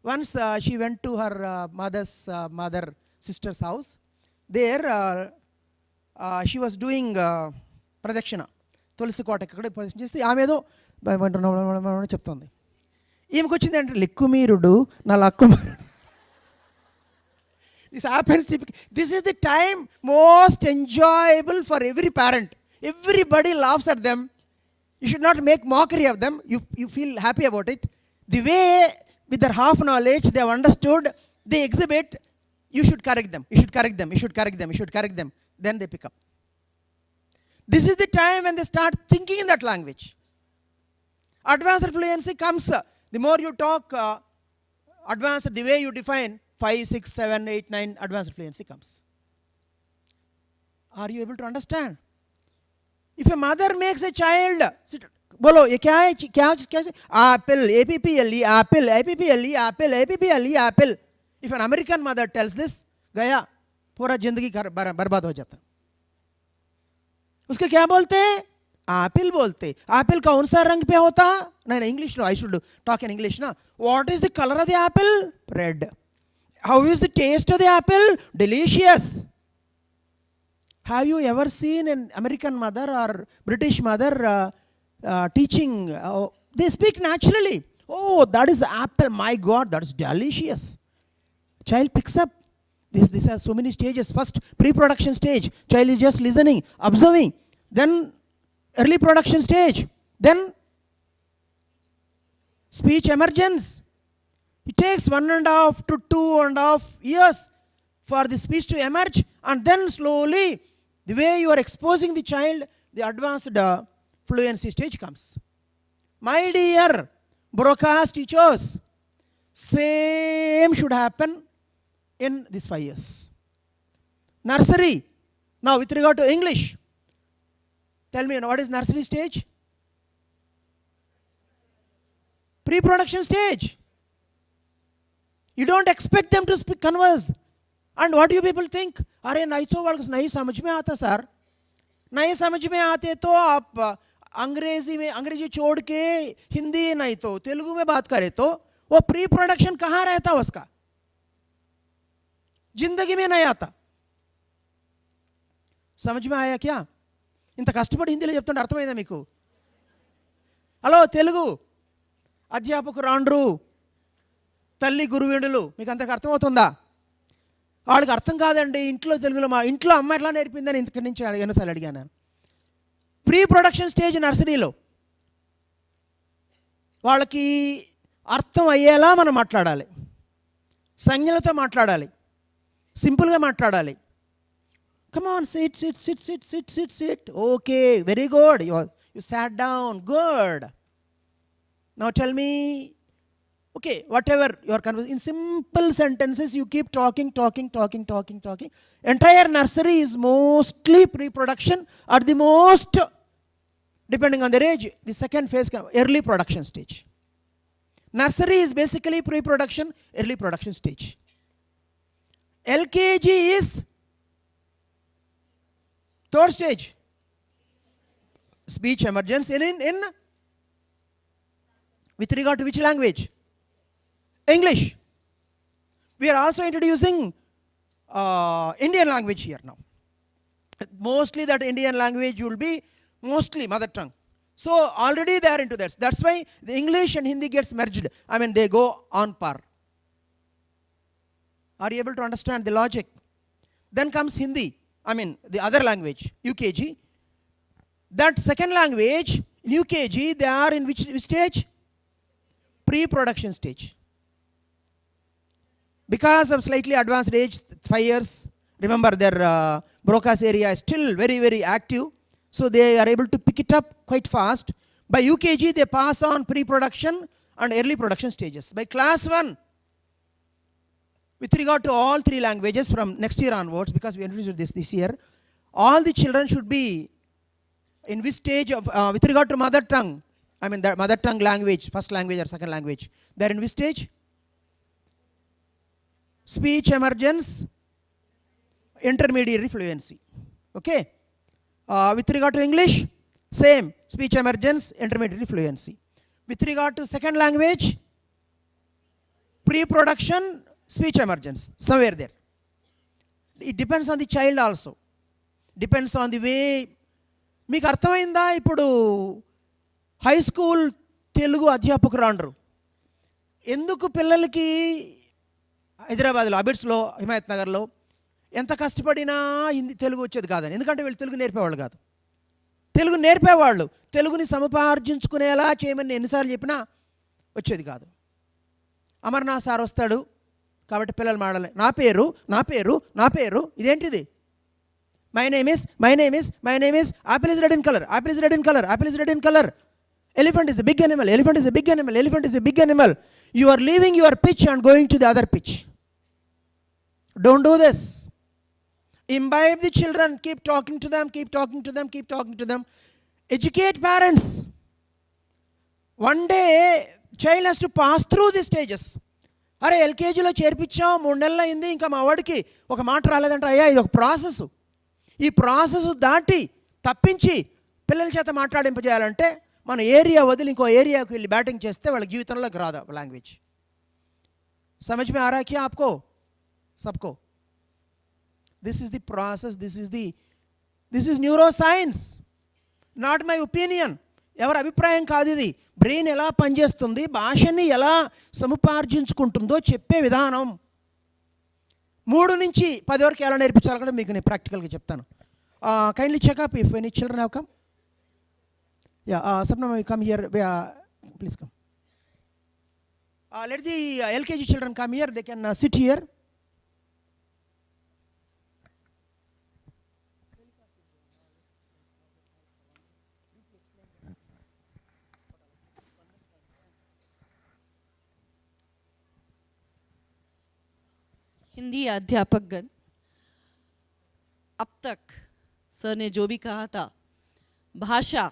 Once she went to her sister's house. There she was doing pradakshina. Tulsi kota ikkada pradakshina chesti aame edo చెప్తోంది. ఈమెకు వచ్చింది అంటే లిక్కుమీరుడు నా లక్కుమారుడు. This happens typically. This is the time most enjoyable for every parent. Everybody laughs at them. You should not make mockery of them. You feel happy about it. The way with their half knowledge they have understood, they exhibit, you should correct them. Then they pick up. This is the time when they start thinking in that language. Advanced fluency comes. The more you talk, advanced, the way you define 5, 6, 7, 8, 9, advanced fluency comes. Are you able to understand? If a mother makes a child, bolo, ye kya hai? Apple, A-P-P-L-E, apple, A-P-P-L-E, apple, A-P-P-L-E, apple. If an American mother tells this, gaya, पूरा जिंदगी बर्बाद हो जाता. उसके क्या बोलते हैं? Apple बोलते. Apple कौन सा रंग पे होता? नहीं, English no, I should talk in English na. What is the color of the apple? Red. How is the taste of the apple? Delicious. Have you ever seen an American mother or British mother teaching? They speak naturally. Oh, that is apple. My God, that is delicious. child picks up. These are so many stages. First, pre-production stage. Child is just listening, observing. Then early production stage. Then speech emergence. It takes 1.5 to 2.5 years for the speech to emerge, and then slowly, the way you are exposing the child, the advanced fluency stage comes. My dear broadcast teachers, same should happen in these 5 years. Nursery. Now with regard to English, tell me, what is nursery stage? Pre-production stage. You don't expect them to speak, converse. And what do you people think? अरे नहीं तो वालों को नहीं समझ में आता sir, नहीं समझ में आते तो आप अंग्रेजी छोड़ के हिंदी नहीं तो तेलुगु में बात करें तो वो प्री प्रोडक्शन कहाँ रहता उसका? जिंदगी में नहीं आता. समझ में आया क्या? ఇంత కష్టపడి హిందీలో చెప్తుంటే అర్థమైందా మీకు? హలో తెలుగు అధ్యాపకురాండ్రు, తల్లి గురువేణులు, మీకు అంతకు అర్థమవుతుందా? వాళ్ళకి అర్థం కాదండి. ఇంట్లో తెలుగులో మా ఇంట్లో అమ్మ ఎట్లా నేర్పిందని ఇంతకు నుంచి ఎన్నోసార్లు అడిగాను. ప్రీ ప్రొడక్షన్ స్టేజ్ నర్సరీలో వాళ్ళకి అర్థం అయ్యేలా మనం మాట్లాడాలి, సంజ్ఞలతో మాట్లాడాలి, సింపుల్గా మాట్లాడాలి. Come on, sit. Okay, very good. You sat down. Good. Now tell me, okay, whatever you are conversing, in simple sentences you keep talking. Entire nursery is mostly pre-production, at the most, depending on their age, the second phase, early production stage. Nursery is basically pre-production, early production stage. LKG is third stage, speech emergence in with regard to which language? English. We are also introducing Indian language here now. Mostly that Indian language will be mostly mother tongue. So already they are into that. That's why the English and Hindi gets merged. I mean, they go on par. Are you able to understand the logic? Then comes Hindi. I mean, the other language, UKG. That second language, in UKG, they are in which stage? Pre-production stage. Because of slightly advanced age, 5 years, remember their broadcast area is still very, very active. So they are able to pick it up quite fast. By UKG, they pass on pre-production and early production stages. By class 1, with regard to all 3 languages from next year onwards, because we introduced this year, all the children should be in which stage of, with regard to mother tongue, I mean the mother tongue language, first language or second language, they are in which stage? Speech emergence, intermediary fluency. Okay. With regard to English, same, speech emergence, intermediary fluency. With regard to second language, pre-production, speech emergence, somewhere there. It depends on the child also. Depends on the way. మీకు అర్థమైందా? ఇప్పుడు high school Telugu అధ్యాపకురాండ్రు ఎందుకు పిల్లలకి హైదరాబాద్లో అబిడ్స్లో హిమాయత్ నగర్లో ఎంత కష్టపడినా హిందీ తెలుగు వచ్చేది కాదని? ఎందుకంటే వీళ్ళు తెలుగు నేర్పేవాళ్ళు కాదు. తెలుగు నేర్పేవాళ్ళు తెలుగుని సముపార్జించుకునేలా చేయమని ఎన్నిసార్లు చెప్పినా వచ్చేది కాదు. అమర్నాథ్ సార్ వస్తాడు కాబట్టి పిల్లలు మాడాలి, నా పేరు ఇదేంటిది? My name is apple is red in colour. Elephant is a big animal. You are leaving your pitch and going to the other pitch. Don't do this. Imbibe the children, keep talking to them. Educate parents. One day child has to pass through these stages. అరే ఎల్కేజీలో చేర్పించాం 3 నెలలు అయింది, ఇంకా మా వాడికి ఒక మాట రాలేదంటే, అయ్యా ఇది ఒక ప్రాసెస్. ఈ ప్రాసెస్ దాటి తప్పించి పిల్లల చేత మాట్లాడింపజేయాలంటే మన ఏరియా వదిలి ఇంకో ఏరియాకి వెళ్ళి బ్యాటింగ్ చేస్తే వాళ్ళ జీవితంలోకి రాదు లాంగ్వేజ్. సమझ में आ रहा है क्या आपको सबको? This is the process, this is neuroscience, not my opinion. ఎవరి అభిప్రాయం కాదు ఇది. బ్రెయిన్ ఎలా పనిచేస్తుంది, భాషని ఎలా సముపార్జించుకుంటుందో చెప్పే విధానం. 3 నుంచి 10 వరకు ఎలా నేర్పించాలో కూడా మీకు నేను ప్రాక్టికల్గా చెప్తాను. Kindly checkup if any children have come. Yeah, Sapna, come here. Please come. Let the LKG children come here. They can sit here. Hindi अध्यापकगण, अब तक सर ने जो भी कहा था, भाषा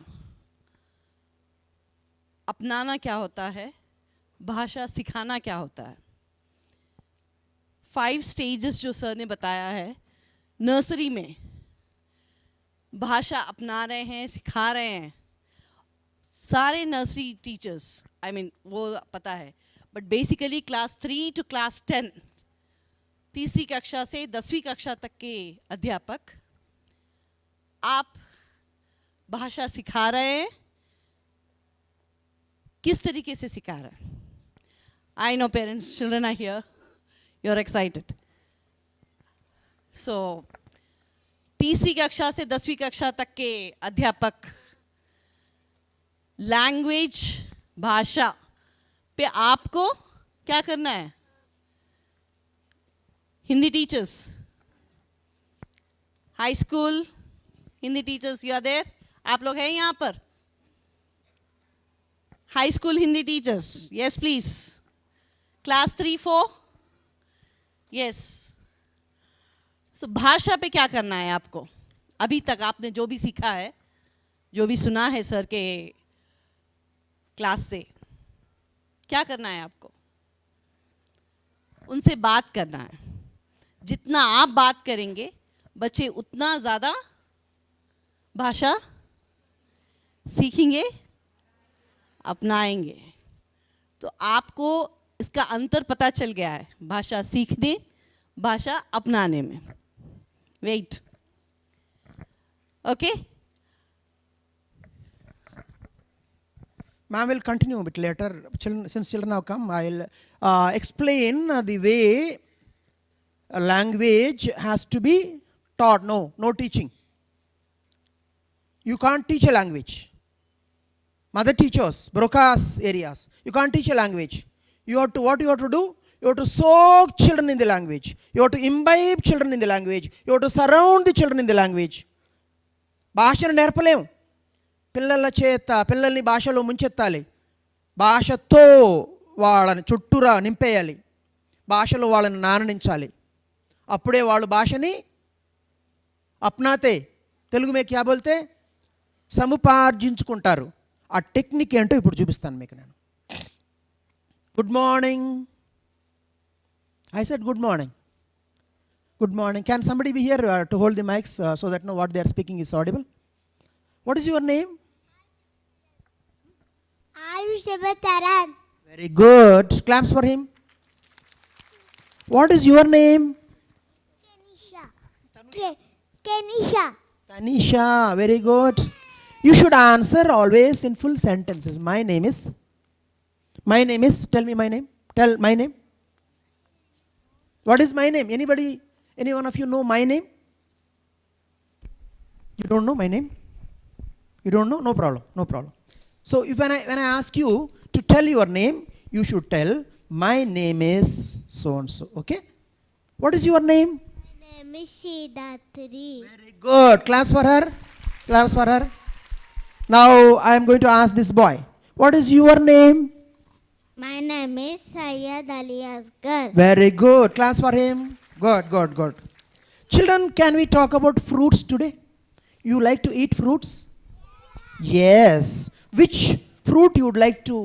अपनाना क्या होता है, भाषा सिखाना क्या होता है, 5 स्टेजेस जो सर ने बताया है, नर्सरी में भाषा अपना रहे हैं, सिखा रहे हैं सारे नर्सरी टीचर्स, आई मीन वो पता है, but basically class 3 to class 10, तीसरी कक्षा से 10वीं कक्षा तक के अध्यापक आप भाषा सिखा रहे हैं. किस तरीके से सिखा रहे हैं? I know parents, children are here, you are excited. So तीसरी कक्षा से 10वीं कक्षा तक के अध्यापक लैंग्वेज, भाषा पे आपको क्या करना है? Hindi teachers, high school Hindi teachers, you are there? आप लोग हैं यहाँ पर? High school Hindi teachers, yes please. Class 3, 4, yes. So भाषा पे क्या करना है आपको? अभी तक आपने जो भी सीखा है, जो भी सुना है सर के क्लास से, क्या करना है आपको? उनसे बात करना है. जितना आप बात करेंगे बच्चे उतना ज़्यादा भाषा सीखेंगे, अपनाएंगे. तो आपको इसका अंतर पता चल गया है भाषा सीखने, भाषा अपनाने में. Wait, okay. Ma'am will continue a bit later. Since children have come, I will explain the way a language has to be taught. No teaching. You can't teach a language. Mother teachers, broadcast areas, you can't teach a language. What you have to do? You have to soak children in the language. You have to imbibe children in the language. You have to surround the children in the language. భాషను నేర్పలేం. పిల్లల్ని భాషలో ముంచెత్తాలి. భాషతో వాళ్ళని చుట్టూరా నింపేయాలి. భాషలో వాళ్ళని నాననించాలి. అప్పుడే వాళ్ళు భాషని అప్నాతే, తెలుగు మే క్యా బోల్తే, సముపార్జించుకుంటారు. ఆ టెక్నిక్ ఏంటో ఇప్పుడు చూపిస్తాను మీకు నేను. Good morning. I said good morning. Good morning. Can somebody be here to hold the mics so that know what they are speaking is audible. What is your name? Taran. Very good. Claps for him. What is your name? Kenisha. Tanisha. Very good. You should answer always in full sentences. My name is. Tell me my name. Tell my name. What is my name? Anybody, any one of you know my name? You don't know my name? You don't know? No problem. No problem. So if when I ask you to tell your name, you should tell my name is so and so. Okay? What is your name? My name is Shidatri. Very good. Claps for her. Claps for her. Now I am going to ask this boy. What is your name? My name is Sayyid Ali Asghar. Very good. Claps for him. Good, good, good. Children, can we talk about fruits today? You like to eat fruits? Yes. Which fruit you would like to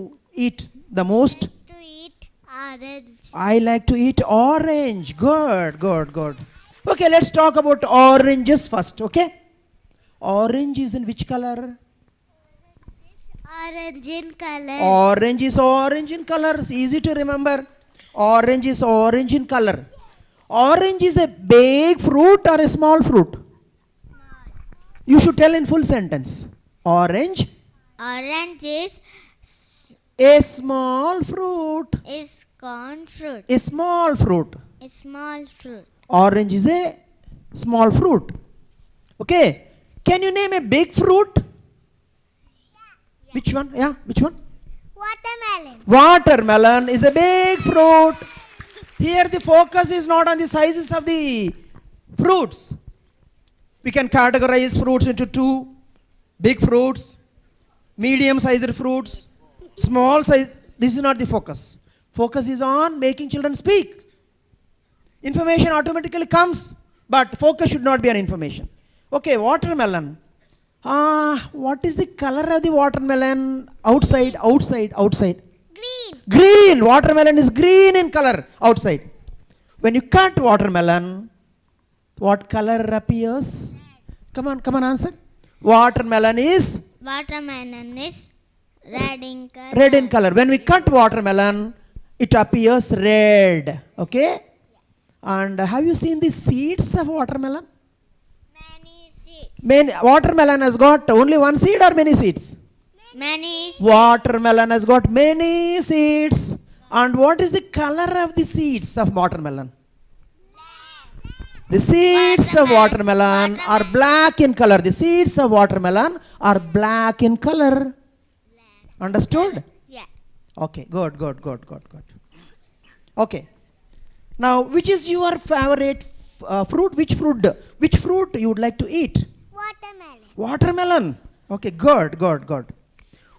eat the most? To eat orange. I like to eat orange. Good, good, good. Okay, let's talk about oranges first, okay? Orange is in which color? Orange in color. Orange is orange in color. It's easy to remember. Orange is orange in color. Orange is a big fruit or a small fruit? You should tell in full sentence. Orange. Orange is A small fruit. corn fruit. A small fruit. A small fruit. Orange is a small fruit. Okay. Can you name a big fruit? Which one? Yeah, which one? Watermelon. Watermelon is a big fruit. Here the focus is not on the sizes of the fruits. We can categorize fruits into two. Big fruits, medium-sized fruits, small size. This is not the focus. Focus is on making children speak. Information automatically comes, but focus should not be on information. Okay, watermelon. What is the color of the watermelon? Outside. Green. Green. Watermelon is green in color outside. When you cut watermelon, what color appears? Come on, answer. Watermelon is Watermelon is red in color. red in color. When we cut watermelon, it appears red. Okay? And have you seen the seeds of watermelon? Many seeds. Watermelon has got only one seed or many seeds? Many seeds. Watermelon has got many seeds. And what is the color of the seeds of watermelon? The seeds of watermelon are black in color. The seeds of watermelon are black in color. Understood? Yeah. Okay, good. Okay. Now, which is your favorite fruit? Which fruit you would like to eat? Watermelon. Watermelon. Okay, good.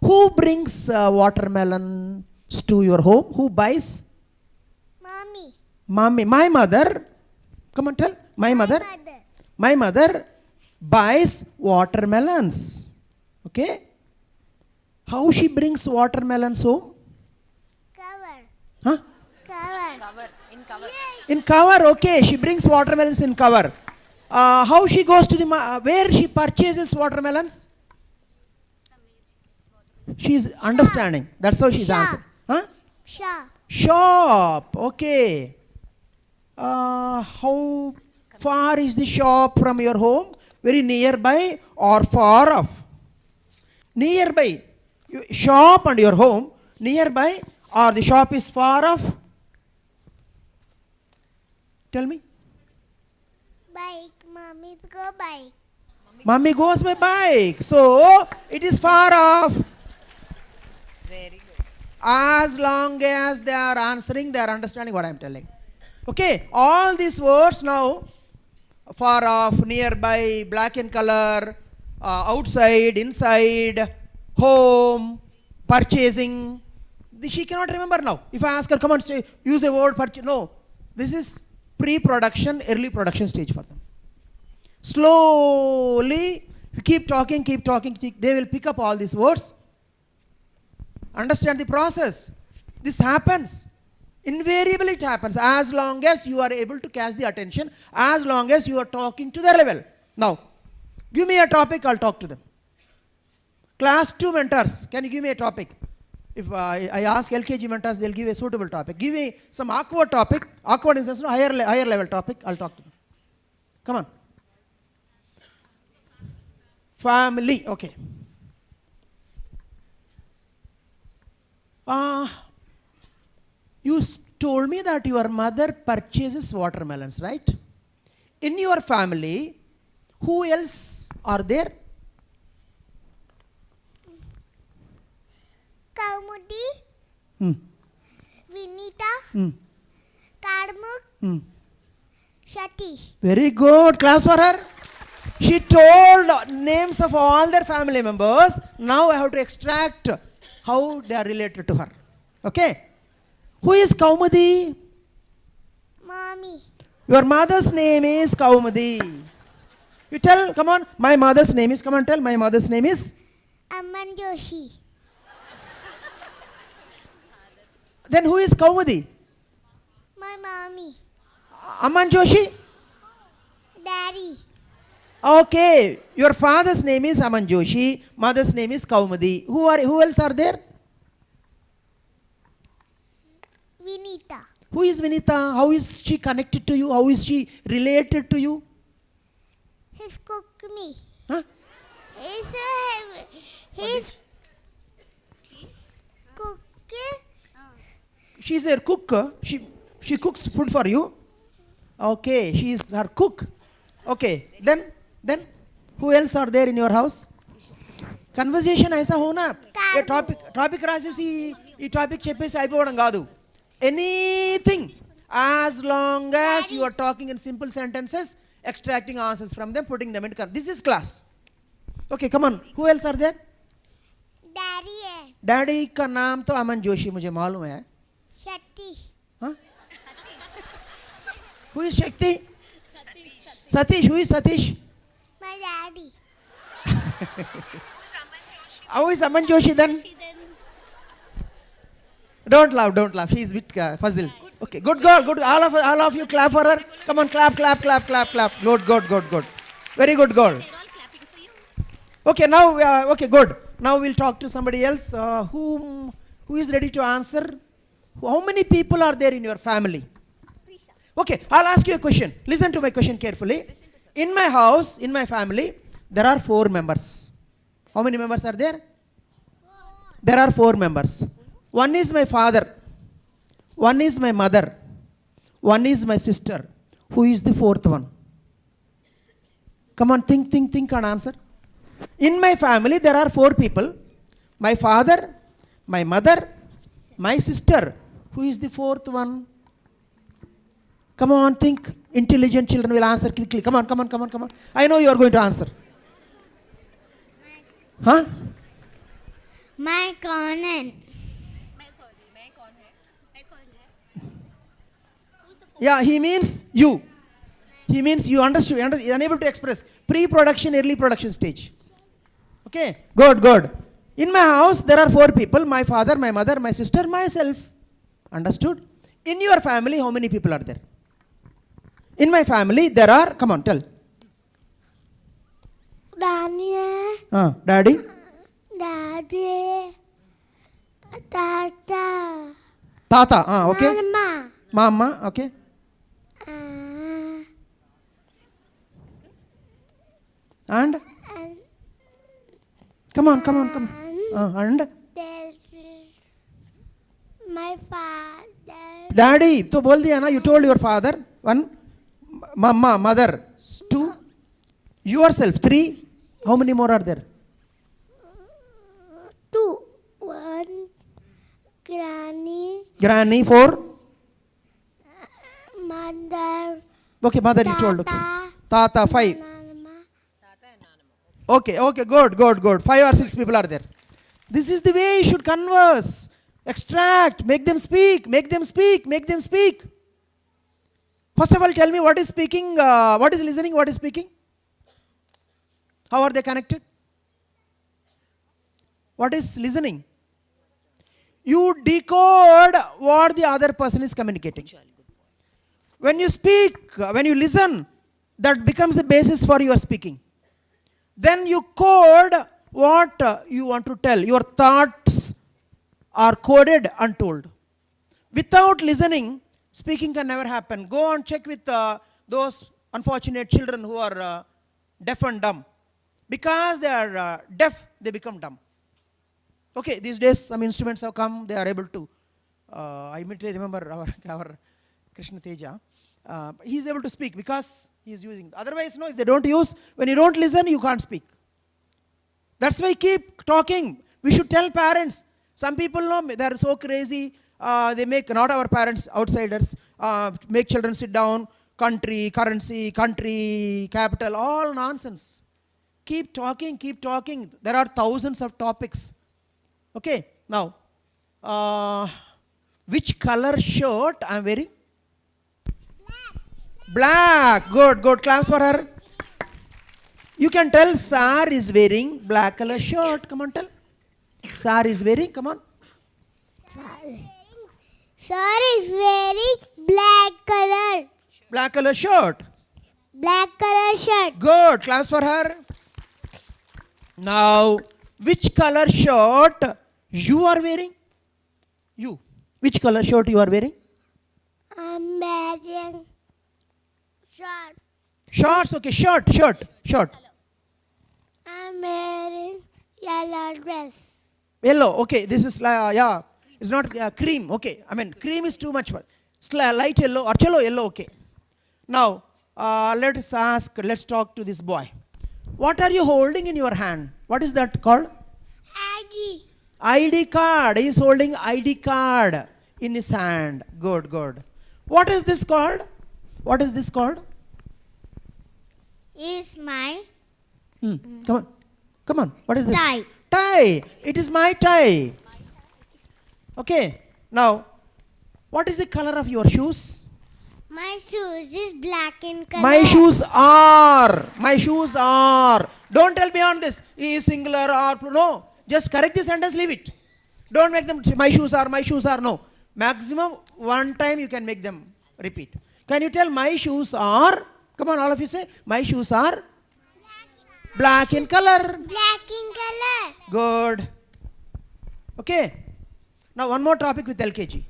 Who brings watermelons to your home? Who buys? Mommy. Mommy. My mother. Come on, tell. My mother. My mother buys watermelons. Okay? How she brings watermelons home? Cover. Huh? Cover. In cover, okay. She brings watermelons in cover. How she goes to where she purchases watermelons? She's understanding. That's how she's answering. Huh? Shop. Okay. How far is the shop from your home? Very nearby or far off? Nearby. Shop and your home nearby or the shop is far off? Tell me. Bike. Mommy go bike. Mommy goes by bike. So it is far off. Very good. As long as they are answering, they are understanding what I am telling. Okay, all these words now, far off, nearby, black in color, outside, inside, home, purchasing. She cannot remember now. If I ask her, come on, use a word purchase. No, this is pre-production, early production stage for them. Slowly, if you keep talking, they will pick up all these words. Understand the process. This happens. Invariably it happens as long as you are able to catch the attention, as long as you are talking to their level. Now, give me a topic, I'll talk to them. Class 2 mentors, can you give me a topic? If I ask LKG mentors, they'll give a suitable topic. Give me some awkward topic, awkward in sense, no, higher level topic, I'll talk to them. Come on. Family, okay. You told me that your mother purchases watermelons, right? In your family, who else are there? Kaumudi. Vinita. Karmuk. Satish. Very good. Class for her. She told names of all their family members. Now I have to extract how they are related to her. Okay? Who is Kaumudi? Mommy. Your mother's name is Kaumudi. You tell, come on, my mother's name is, come on, tell, my mother's name is? Aman Joshi. Then who is Kaumudi? My mommy. Aman Joshi? Daddy. Okay, your father's name is Aman Joshi, mother's name is Kaumudi. Who else are there? Vinita. Who is Vinita? How is she connected to you? How is she related to you? He's cook me. Huh? He's cook. She's a cook. She cooks food for you. Okay, she is her cook. Okay, then who else are there in your house? Conversation ऐसा होना ये topic राసేసి ఈ topic చెప్పేసి అయిపోవడం కాదు. Anything as long as you are talking in simple sentences, extracting answers from them, putting them into this is class. Okay, come on. Who else are there? Daddy है Daddy का नाम तो अमन जोशी मुझे मालूम है. Satish Huh? Who is Shakti? Satish. Who is Satish? My daddy Who is Aman Joshi then? Don't laugh. She is a bit puzzled. Okay, good girl, good. All of you clap for her. Come on, clap. Good. Very good girl. Okay, now, okay, good. Now we'll talk to somebody else. Who is ready to answer? How many people are there in your family? Okay, I'll ask you a question. Listen to my question carefully. In my house, in my family, there are 4 members. How many members are there? There are 4 members. One is my father. One is my mother. One is my sister. Who is the 4th one? Come on, think and answer. In my family, there are 4 people. My father, my mother, my sister. Who is the 4th one? Come on, think. Intelligent children will answer quickly. Come on. I know you are going to answer. Huh? मैं कौन है Yeah, he means you. He means you understood. You are unable to express. Pre-production, early production stage. Okay, good. In my house, there are 4 people. My father, my mother, my sister, myself. Understood? In your family, how many people are there? In my family, there are, come on, tell. नानी है Daddy, दादी ताता Tata, okay. Mama Mama, okay. And? Come on. And? my father Daddy, तो बोल दिया ना, you told your father. 1, mama, mother. 2, yourself. 3, how many more are there? 2 1 Granny. 4, mother okay, mother you told. Okay. Tata. 5. Nana. Okay, good. 5 or 6 people are there. This is the way you should converse. Extract, make them speak. First of all, tell me what is speaking, what is listening, what is speaking? How are they connected? What is listening? You decode what the other person is communicating. When you speak, when you listen, that becomes the basis for your speaking. Then you code what you want to tell. Your thoughts are coded and told. Without listening, speaking can never happen. Go and check with those unfortunate children who are deaf and dumb. Because they are deaf, they become dumb. Okay, these days some instruments have come, they are able to, I immediately remember our Krishna Teja, he is able to speak because he is using. Otherwise, no, if they don't use, when you don't listen, you can't speak. That's why keep talking. We should tell parents. Some people know, they are so crazy, they make, not our parents, outsiders, make children sit down, country, currency, country, capital, all nonsense. Keep talking. There are thousands of topics. Okay, now, which color shirt I am wearing? Black. Good. Claps for her. You can tell Sar is wearing black color shirt. Come on, tell. Sar is wearing, come on. Sir is wearing black color shirt. Good. Claps for her. Now, which color shirt you are wearing? You. Which color shirt you are wearing? I'm wearing Shorts. Okay. Shirt. I'm wearing yellow dress. Yellow. Okay. This is yeah. It's not cream. Okay. I mean, cream is too much for light yellow or yellow. Okay. Now, let's talk to this boy. What are you holding in your hand? What is that called? ID. ID card. He is holding ID card in his hand. Good, good. What is this called? What is this called? Is my Come on. Come on. What is this? tie. Tie. It is my tie. Okay. Now, what is the color of your shoes? My shoes is black in color. My shoes are. My shoes are. Don't tell me on this. Is singular or plural. No. Just correct the sentence. Leave it. Don't make them my shoes are. My shoes are. No. Maximum one time you can make them repeat. Can you tell my shoes are? Come on, all of you say. My shoes are black in color. Black in color. Good. Okay. Now one more topic with LKG.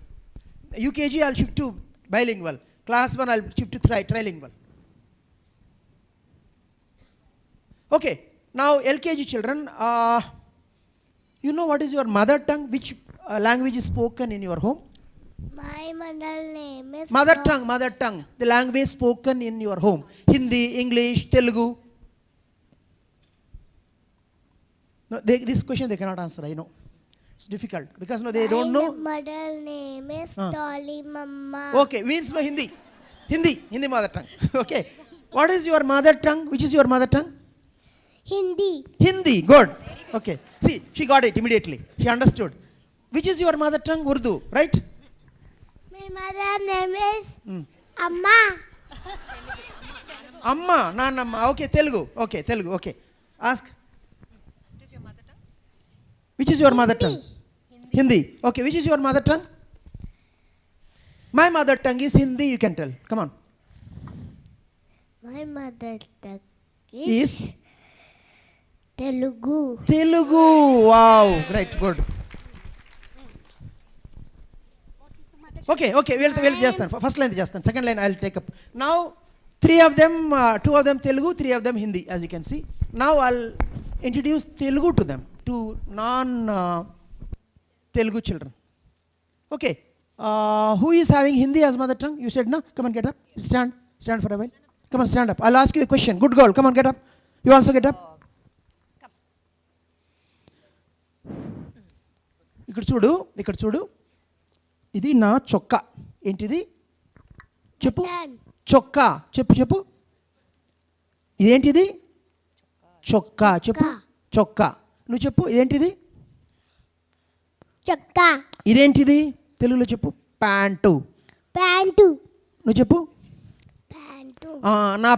UKG I'll shift to bilingual. Class 1 I'll shift to trilingual. Okay. Now LKG children, you know what is your mother tongue? Which language is spoken in your home? My mother name is Mother tongue. The language spoken in your home. Hindi, English, Telugu. No, this question they cannot answer, I know. It's difficult because no, they don't know. My mother name is Dolly Mama. Okay, means no Hindi. Hindi mother tongue. Okay. What is your mother tongue? Which is your mother tongue? Hindi. Good. Okay. See, she got it immediately. She understood. Which is your mother tongue? Urdu, right? My mother name is Amma. Amma, Nanamma. Okay, Telugu. Okay. Ask. Which is your mother tongue? Hindi. Okay, which is your mother tongue? My mother tongue is Hindi, you can tell. Come on. My mother tongue Is Telugu. Wow, great, good. Okay, we'll just first line just second line I'll take up. Now, two of them Telugu, three of them Hindi, as you can see. Now I'll introduce Telugu to them, to non-Telugu children. Okay, who is having Hindi as mother tongue? You said no. Come on, get up. Stand for a while. Come on, stand up. I'll ask you a question. Good girl. Come on, get up. You also get up. ఇక్కడ చూడు ఇది నా చొక్కా. ఏంటిది? చెప్పు. చొక్కా. చెప్పు. ఇదేంటిది? చొక్కా. చెప్పు. చొక్కా. నువ్వు చెప్పు. ఇదేంటిది? చొక్కా. ఇదేంటిది? తెలుగులో చెప్పు. ప్యాంటు. నువ్వు చెప్పు. నా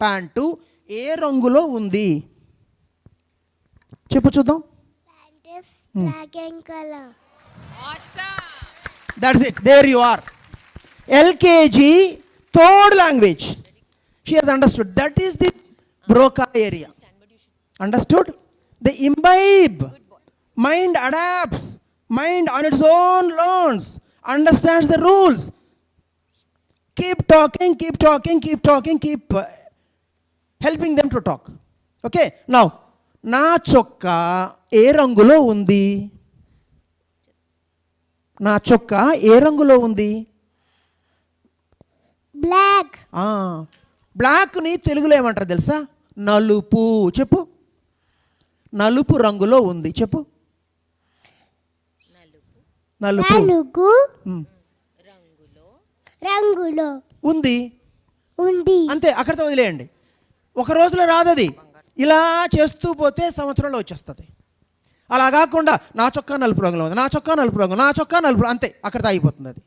ప్యాంటు ఏ రంగులో ఉంది? చెప్పు చూద్దాం. Black in color. Awesome. That's it. There you are. LKG, third language. She has understood. That is the Broca area. Understood? They imbibe. Mind adapts. Mind on its own learns. Understands the rules. Keep talking. Keep helping them to talk. Okay? Now, నా చొక్కా ఏ రంగులో ఉంది? నా చొక్కా ఏ రంగులో ఉంది? Black. బ్లాక్ని తెలుగులో ఏమంటారు తెలుసా? నలుపు. చెప్పు. నలుపు రంగులో ఉంది. చెప్పు. నలుపు రంగులో ఉంది. అంతే, అక్కడితో వదిలేయండి. ఒక రోజులో రాదు అది. ఇలా చేస్తూ పోతే సంవత్సరంలో వచ్చేస్తుంది. అలా కాకుండా నా చొక్కా నలుపు రంగులో ఉంది, నా చొక్కా నలుపు, అంతే, అక్కడితో అయిపోతుంది అది.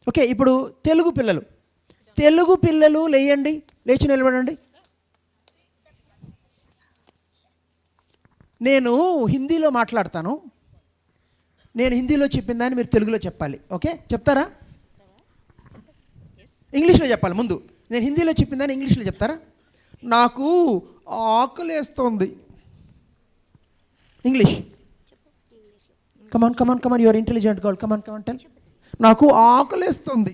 ఓకే, ఇప్పుడు తెలుగు పిల్లలు లేయండి, లేచి నిలబడండి. నేను హిందీలో మాట్లాడతాను. నేను హిందీలో చెప్పిందని మీరు తెలుగులో చెప్పాలి. ఓకే, చెప్తారా? ఇంగ్లీష్లో చెప్పాలి ముందు. నేను హిందీలో చెప్పిందని ఇంగ్లీష్లో చెప్తారా? నాకు ఆకలేస్తోంది. English. Come on you're intelligent girl. Come on tell. నాకు ఆకలేస్తుంది.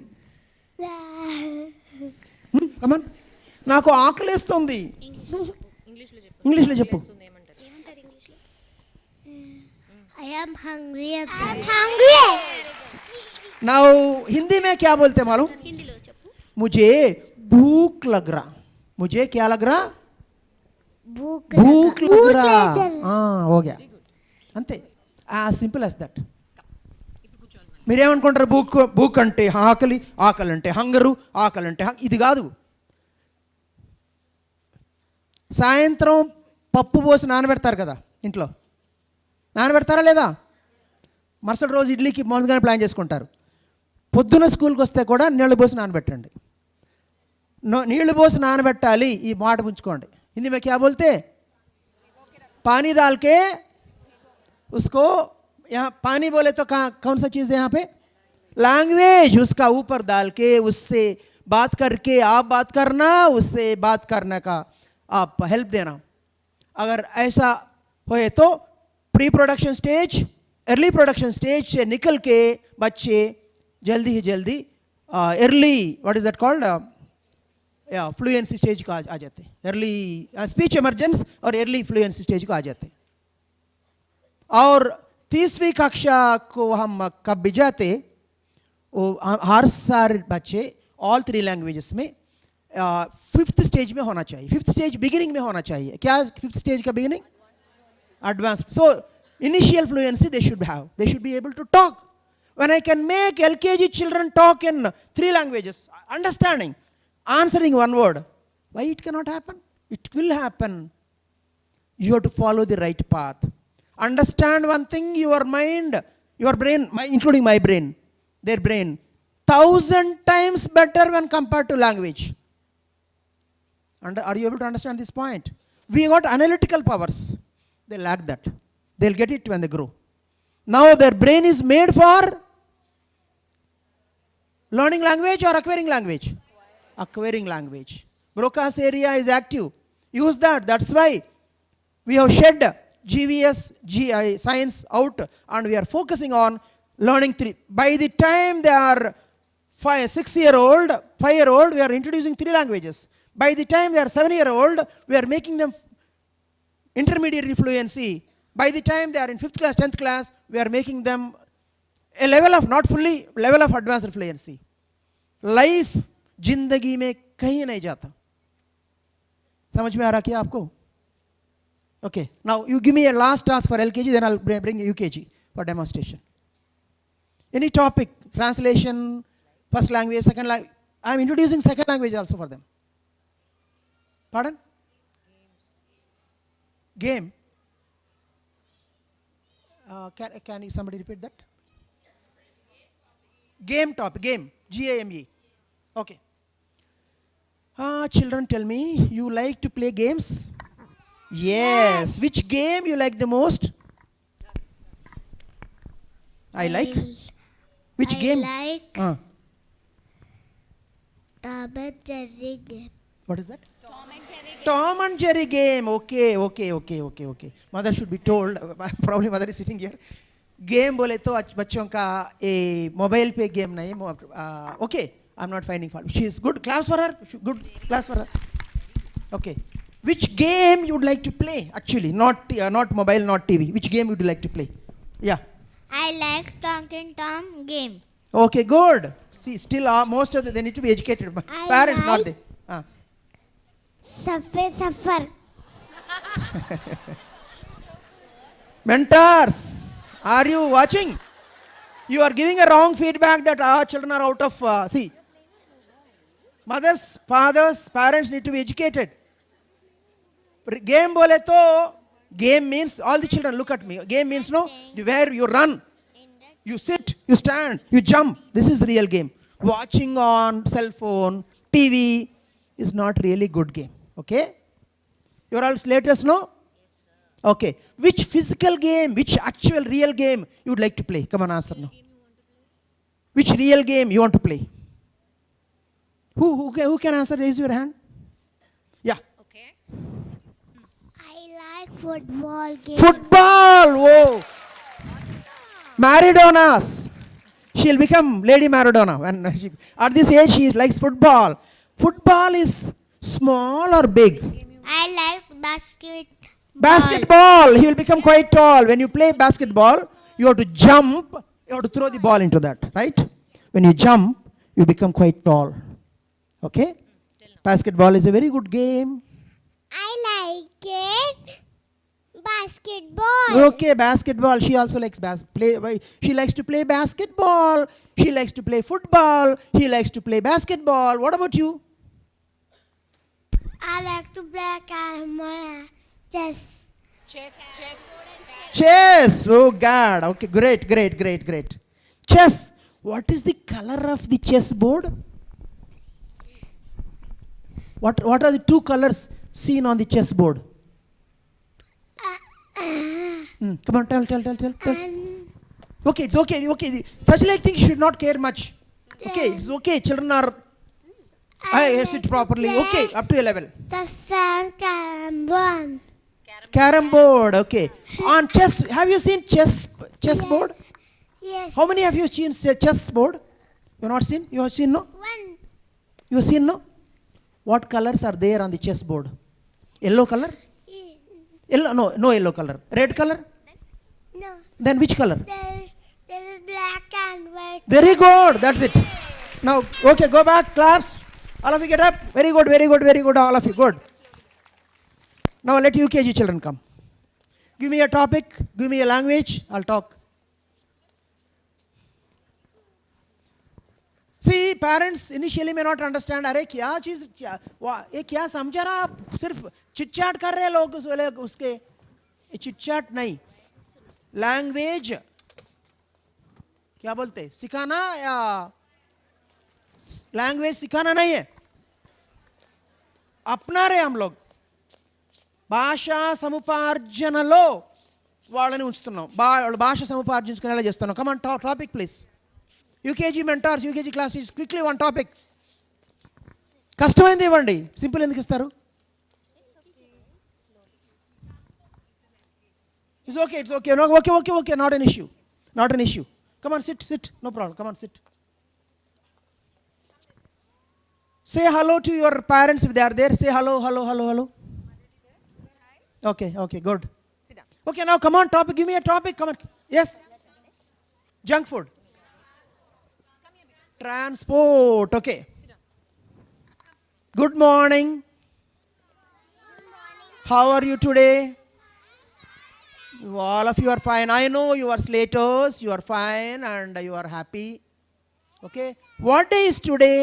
కమాన్. నాకు ఆకలేస్తుంది. ఇంగ్లీష్లో చెప్పు. I am hungry. Now Hindi में क्या बोलते हैं मालूम? मुझे भूख लग रहा. मुझे क्या लग रहा? भूख भूख लग लगा रहा. हाँ, हो गया అంతే. As simple as that. మీరేమనుకుంటారు? భూక్ అంటే ఆకలి, ఆకలి అంటే హంగరు, ఆకలి అంటే ఇది కాదు. సాయంత్రం పప్పు పోసి నానబెడతారు కదా ఇంట్లో, నానబెడతారా లేదా? మరుసటి రోజు ఇడ్లీకి ముందుగానే ప్లాన్ చేసుకుంటారు. పొద్దున స్కూల్కి వస్తే కూడా నీళ్ళు పోసి నానబెట్టండి. నీళ్ళు పోసి నానబెట్టాలి. ఈ మాట ఉంచుకోండి. హిందీ में क्या बोलते? पानी डाल के उसको, यहाँ पानी बोले तो कौन सा चीज़ है यहाँ पे? लैंग्वेज. उसका ऊपर डाल के उससे बात करके आप बात करना, उससे बात करने का आप हेल्प देना. अगर ऐसा होए तो pre production stage, early production stage से निकल के बच्चे जल्दी ही जल्दी early, what is that called, fluency stage को आ जाते. अर्ली स्पीच इमर्जेंस और अर्ली फ्लुएंसी स्टेज को आ जाते. और तीसरी कक्षा को हम कब भी जाते, वो हर सारे बच्चे ऑल 3 लैंग्वेजेस में 5th स्टेज में होना चाहिए. 5th स्टेज बिगिनिंग में होना चाहिए. क्या 5th स्टेज का beginning? Advance. So initial fluency they should have. They should be able to talk. When I can make LKG children talk in 3 languages, understanding, answering one word, why it cannot happen? It will happen. You have to follow the right path. Understand one thing, your mind, your brain, including my brain, their brain, 1,000 times better when compared to language. Are you able to understand this point? We got analytical powers. They lack that. They'll get it when they grow. Now their brain is made for learning language or acquiring language? Acquiring language. Broca's area is active. Use that. That's why we have shed GVS, science out, and we are focusing on learning 3. By the time they are 5-year-old, we are introducing 3 languages. By the time they are 7-year-old, we are making them intermediate fluency. By the time they are in 5th class, 10th class, we are making them a level of, not fully, level of advanced fluency. Life जिंदगी में कहीं नहीं जाता. समझ में आ रहा क्या आपको? Okay, now you give me a last task for LKG, then I'll bring UKG for demonstration. Any topic, translation, first language, second language. I'm introducing second language also for them. Pardon? Game. Can you somebody repeat that? Game topic. Game. GAME. Okay. Children, tell me, you like to play games? Yes. Which game you like the most? I like. Which game? I like Tom and Jerry game. What is that? Tom and Jerry game. Okay. Mother should be told. Probably mother is sitting here. Game बोले तो बच्चों का ए mobile पे game नहीं. Okay, I'm not finding fault. She is good. Class for her. Good class for her. Okay. Which game you would like to play? Actually, not mobile, not TV. Which game would you like to play? Yeah. I like Talking Tom game. Okay, good. See, still most of they need to be educated. Parents, not they. Suffer. Mentors, are you watching? You are giving a wrong feedback that our children are out of. See, mothers, fathers, parents need to be educated. Game bole to, game means all the children look at me. Game means no, where you run, you sit, you stand, you jump. This is real game. Watching on cell phone, TV is not really good game. Okay? You are all Slaters, no? Yes, sir. Okay. Which physical game, which actual real game you would like to play? Come on, answer now. Which real game you want to play? Who can answer? Raise your hand. Yeah. Okay. I like football game. Football. Whoa. Maradona's. She'll become Lady Maradona. At this age, she likes football. Football is small or big? I like Basketball. He will become quite tall. When you play basketball, you have to jump. You have to throw the ball into that, right? When you jump, you become quite tall. Okay? Basketball is a very good game. I like it. Basketball. Okay, basketball. She also likes play. She likes to play basketball. She likes to play football. He likes to play basketball. What about you? I like to play chess. Chess. Oh God. Okay, great. Chess. What is the color of the chessboard? What are the two colors seen on the chessboard? Come on, tell. Okay, it's okay. Such like things should not care much. Okay, it's okay. Children are. I sit properly. Okay, up to a level. The sand carom. Carom board. Okay. On chess, have you seen chessboard? Yes. How many of you have seen chessboard? You have not seen? You have seen, no? One. You have seen, no? What colors are there on the chessboard? Yellow color? Yellow? No yellow color. Red color? No. Then which color? There is black and white. Very good. That's it. Now, okay, go back, claps. All of you get up. Very good. All of you. Good. Now let UKG children come. Give me a topic. Give me a language. I'll talk. See, parents initially may not understand. अरे क्या चीज़ ये क्या समझा रहा आप सिर्फ chit-chat कर रहे हैं लोग उसके ये चिट-चैट नहीं लैंग्वेज क्या बोलते हैं सिखाना या लैंग्वेज सिखाना नहीं है अपना रहे हम लोग భాషా సముపార్జనలో వాళ్ళని ఉంచుతున్నాం భాష సముపార్జించుకునేలా చేస్తున్నాం come on topic please UKG mentors UKG class teachers quickly one topic కష్టమైంది ఇవ్వండి సింపుల్ ఎందుకు ఇస్తారు it's okay not an issue come on sit no problem come on sit say hello to your parents if they are there say hello Okay, good. Sit down. Okay, now come on, topic. Give me a topic. Come on. Yes. Junk food. Come here, transport. Okay. Sit down. Good morning. How are you today? All of you are fine. I know you are slaters. You are fine and you are happy. Okay. What day is today?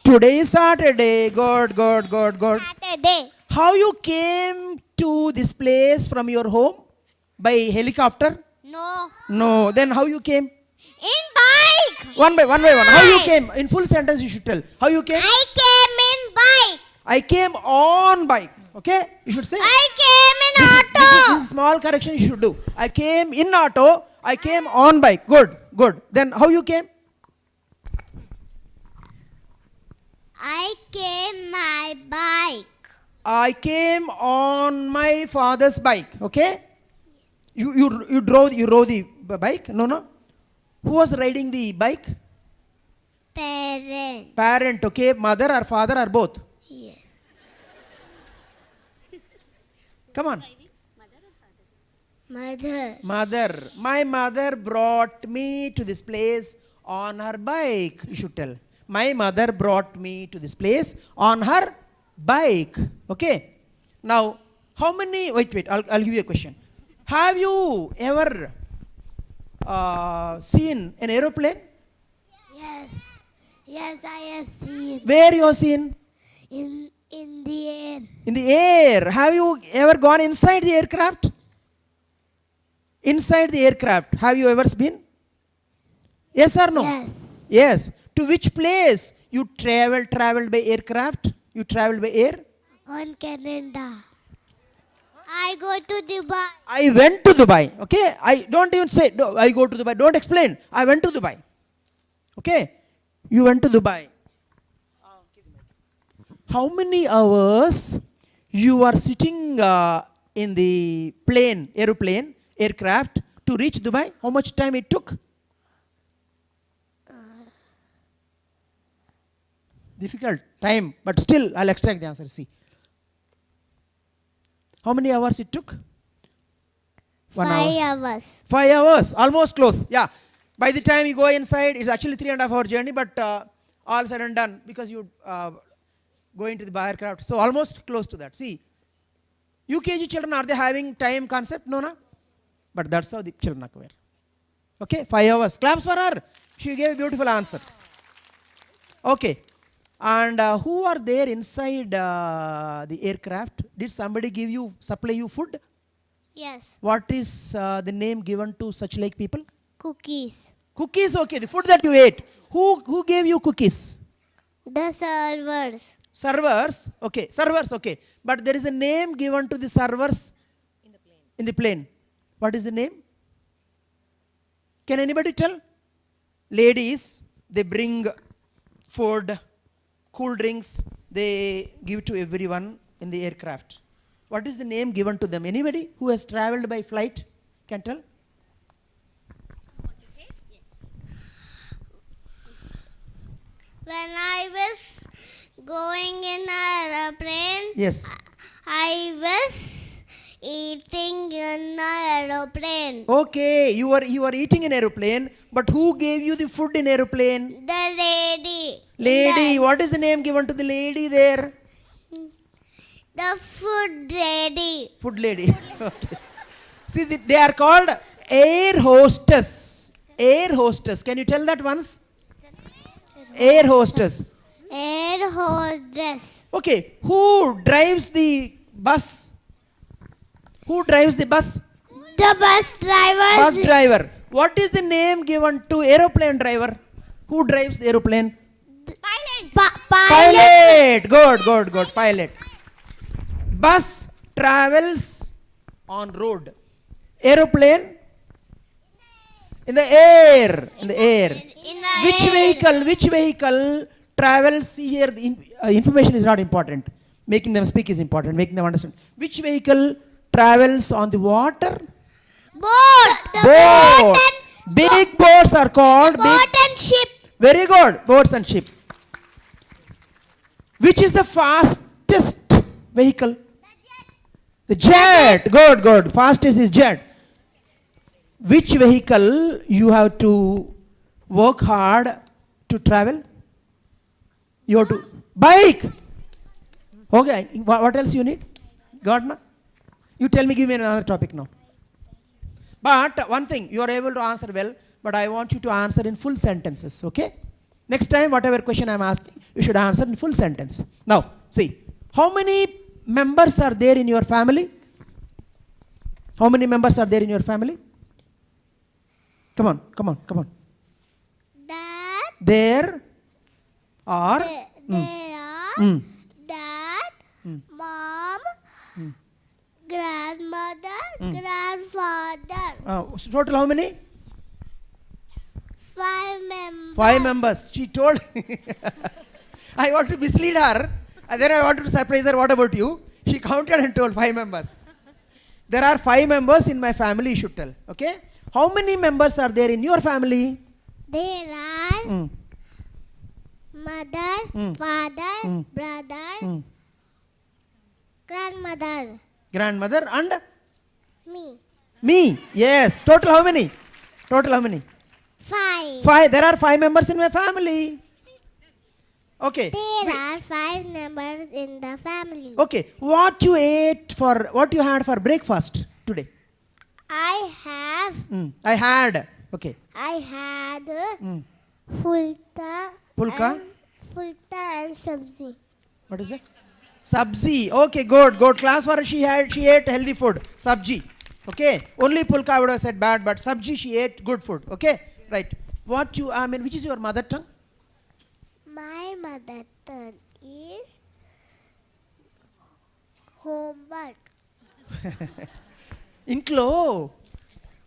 Today is Saturday. Good. Saturday. How you came to this place from your home? By helicopter? No. Then how you came? In bike. One by one. How you came? In full sentence you should tell. How you came? I came in bike. I came on bike. Okay? You should say. I came in auto. This is small correction you should do. I came in auto. I came on bike. Good. Then how you came? I came my bike. I came on my father's bike. Okay? You drove the bike? No. Who was riding the bike? Parent. Okay? Mother or father or both? Yes. Come on. Mother. My mother brought me to this place on her bike. You should tell. My mother brought me to this place on her bike. Okay? Now, how many... Wait. I'll give you a question. Have you ever seen an aeroplane? Yes, I have seen. Where you have seen? In the air. In the air. Have you ever gone inside the aircraft? Inside the aircraft. Have you ever been? Yes or no? Yes. To which place you traveled by aircraft? You traveled by air? On Canada. I go to Dubai. I went to Dubai. Okay? I don't even say, no, I go to Dubai. Don't explain. I went to Dubai. Okay? You went to Dubai. How many hours you are sitting in the aircraft to reach Dubai? How much time it took? Difficult time, but still I'll extract the answer. See. How many hours it took? 5 hours. 5 hours. Almost close. Yeah. By the time you go inside, it's actually 3.5 hour journey, but all said and done because you go into the aircraft. So almost close to that. See, UKG children, are they having time concept? No, no. But that's how the children acquire. Okay, 5 hours. Claps for her. She gave a beautiful answer. Okay. And who are there inside the aircraft? Did somebody supply you food? Yes. What is the name given to such like people? Cookies. Cookies, okay. The food that you ate. Who gave you cookies? The servers. Servers, okay. Servers, okay. But there is a name given to the servers in the plane. What is the name? Can anybody tell? Ladies, they bring food, cool drinks, they give to everyone in the aircraft. What is the name given to them? Anybody who has traveled by flight can tell? When I was going in an aeroplane, Yes. I was eating in an aeroplane. Okay, you are eating in aeroplane, but who gave you the food in aeroplane? The lady. Lady, what is the name given to the lady there? The food lady. Food lady. Okay. See, they are called air hostess. Air hostess. Can you tell that once? Air hostess. Air hostess. Okay, who drives the bus? Who drives the bus? The bus driver. Bus driver. What is the name given to aeroplane driver? Who drives the aeroplane? Pilot. Pilot. Good. Pilot. Bus travels on road. Aeroplane in the air. In the air. In the Which vehicle travels here? The information is not important. Making them speak is important. Making them understand. Which vehicle travels on the water? boat. The Boat. and Big boats are called boat and ship. Very good. Boats and ship. Which is the fastest vehicle? The jet. Good. Fastest is jet. Which vehicle you have to work hard to travel? You have to bike. Okay. What else you need? Got na? You tell me. Give me another topic now. But one thing, you are able to answer well, but I want you to answer in full sentences. Okay? Next time, whatever question I am asking, you should answer in full sentence. Now, see, how many members are there in your family? How many members are there in your family? Come on. Dad. There are. There are Mm. dad, mom, grandmother, grandfather. Total how many? 5 members. 5 members. She told. I want to mislead her. And then I wanted to surprise her. What about you? She counted and told 5 members. There are 5 members in my family, you should tell. Okay? How many members are there in your family? There are mother, father, brother, grandmother, Grandmother and me. me. Yes. Total how many? 5. 5. There are 5 members in my family. Okay. There are 5 members in the family. Okay. What you had for breakfast today? I had. Okay. Fulta. Pulka? Fulta and sabzi. What is that? Sabzi. Okay, good. Class for her, she ate healthy food. Sabji. Okay. Only pulka I would have said bad, but sabji she ate good food. Okay. Right. Which is your mother tongue? My mother tongue is homework. ఇంట్లో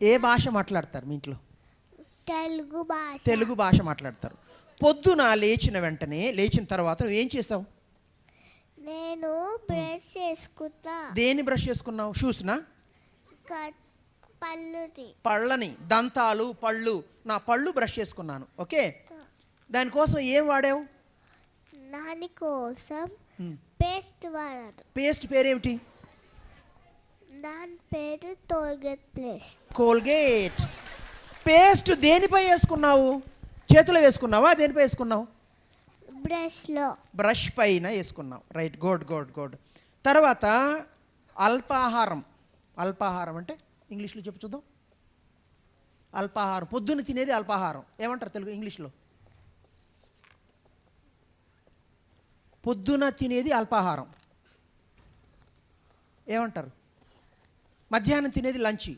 ఏ భాష మాట్లాడతారు మీ ఇంట్లో? తెలుగు భాష మాట్లాడతారు. పొద్దున లేచిన తర్వాత నువ్వు ఏం చేసావు? నేను బ్రష్ చేసుకుంటా. దేన్ని బ్రష్ చేసుకున్నావు? షూస్నా? పళ్ళని, దంతాలు, పళ్ళు. నా పళ్ళు బ్రష్ చేసుకున్నాను. ఓకే. దానికోసం ఏం వాడావు? దానికోసం పేస్ట్ వాడాను. పేస్ట్ పేరేమిటి? దాని పేరు కోల్గేట్ పేస్ట్. కోల్గేట్. పేస్ట్ దేనిపై వేసుకున్నావు? చేతిలో వేసుకున్నావా, దేనిపై వేసుకున్నావు? బ్రష్లో. బ్రష్ పైన వేసుకున్నావు. Right, good good good. తర్వాత అల్పాహారం. అల్పాహారం అంటే ఇంగ్లీష్లో చెప్పు చూద్దాం. అల్పాహారం, పొద్దున్న తినేది అల్పాహారం. ఏమంటారు తెలుగు ఇంగ్లీష్లో? పొద్దున తినేది అల్పాహారం ఏమంటారు? మధ్యాహ్నం తినేది లంచ్,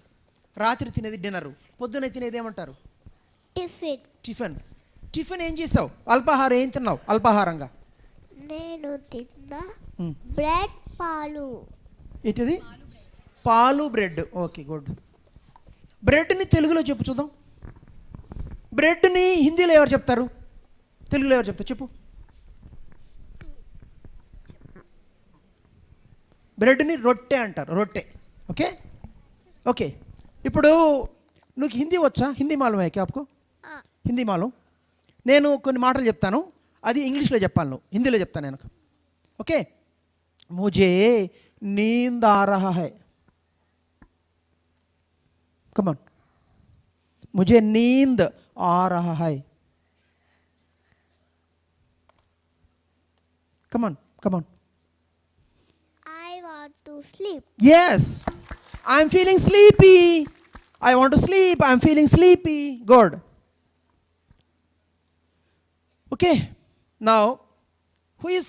రాత్రి తినేది డిన్నరు, పొద్దున తినేది ఏమంటారు? టిఫిన్. టిఫిన్. టిఫిన్ ఏం చేసావు? అల్పాహారం ఏం తిన్నావు అల్పాహారంగా? నేను తిన్నా బ్రెడ్, పాలు. ఏంటిది? పాలు, బ్రెడ్. Okay, good. బ్రెడ్ని తెలుగులో చెప్పు చూద్దాం. బ్రెడ్ని హిందీలో ఎవరు చెప్తారు, తెలుగులో ఎవరు చెప్తారు చెప్పు? బ్రెడ్ని రొట్టె అంటారు, రొట్టె. Okay okay. ఇప్పుడు నువ్వు హిందీ వచ్చా? హిందీ మాలూమ్ హై క్యా ఆప్కో? హిందీ మాలూమ్. నేను కొన్ని మాటలు చెప్తాను, అది ఇంగ్లీష్లో చెప్పాలి, నువ్వు హిందీలో చెప్తాను నేను. ఓకే. ముझे नींद आ रहा है. Come on. मुझे नींद आ रहा है. Come on, come on. I want to sleep. Yes, I'm feeling sleepy. I want to sleep. I'm feeling sleepy. Good. Okay. Now, who is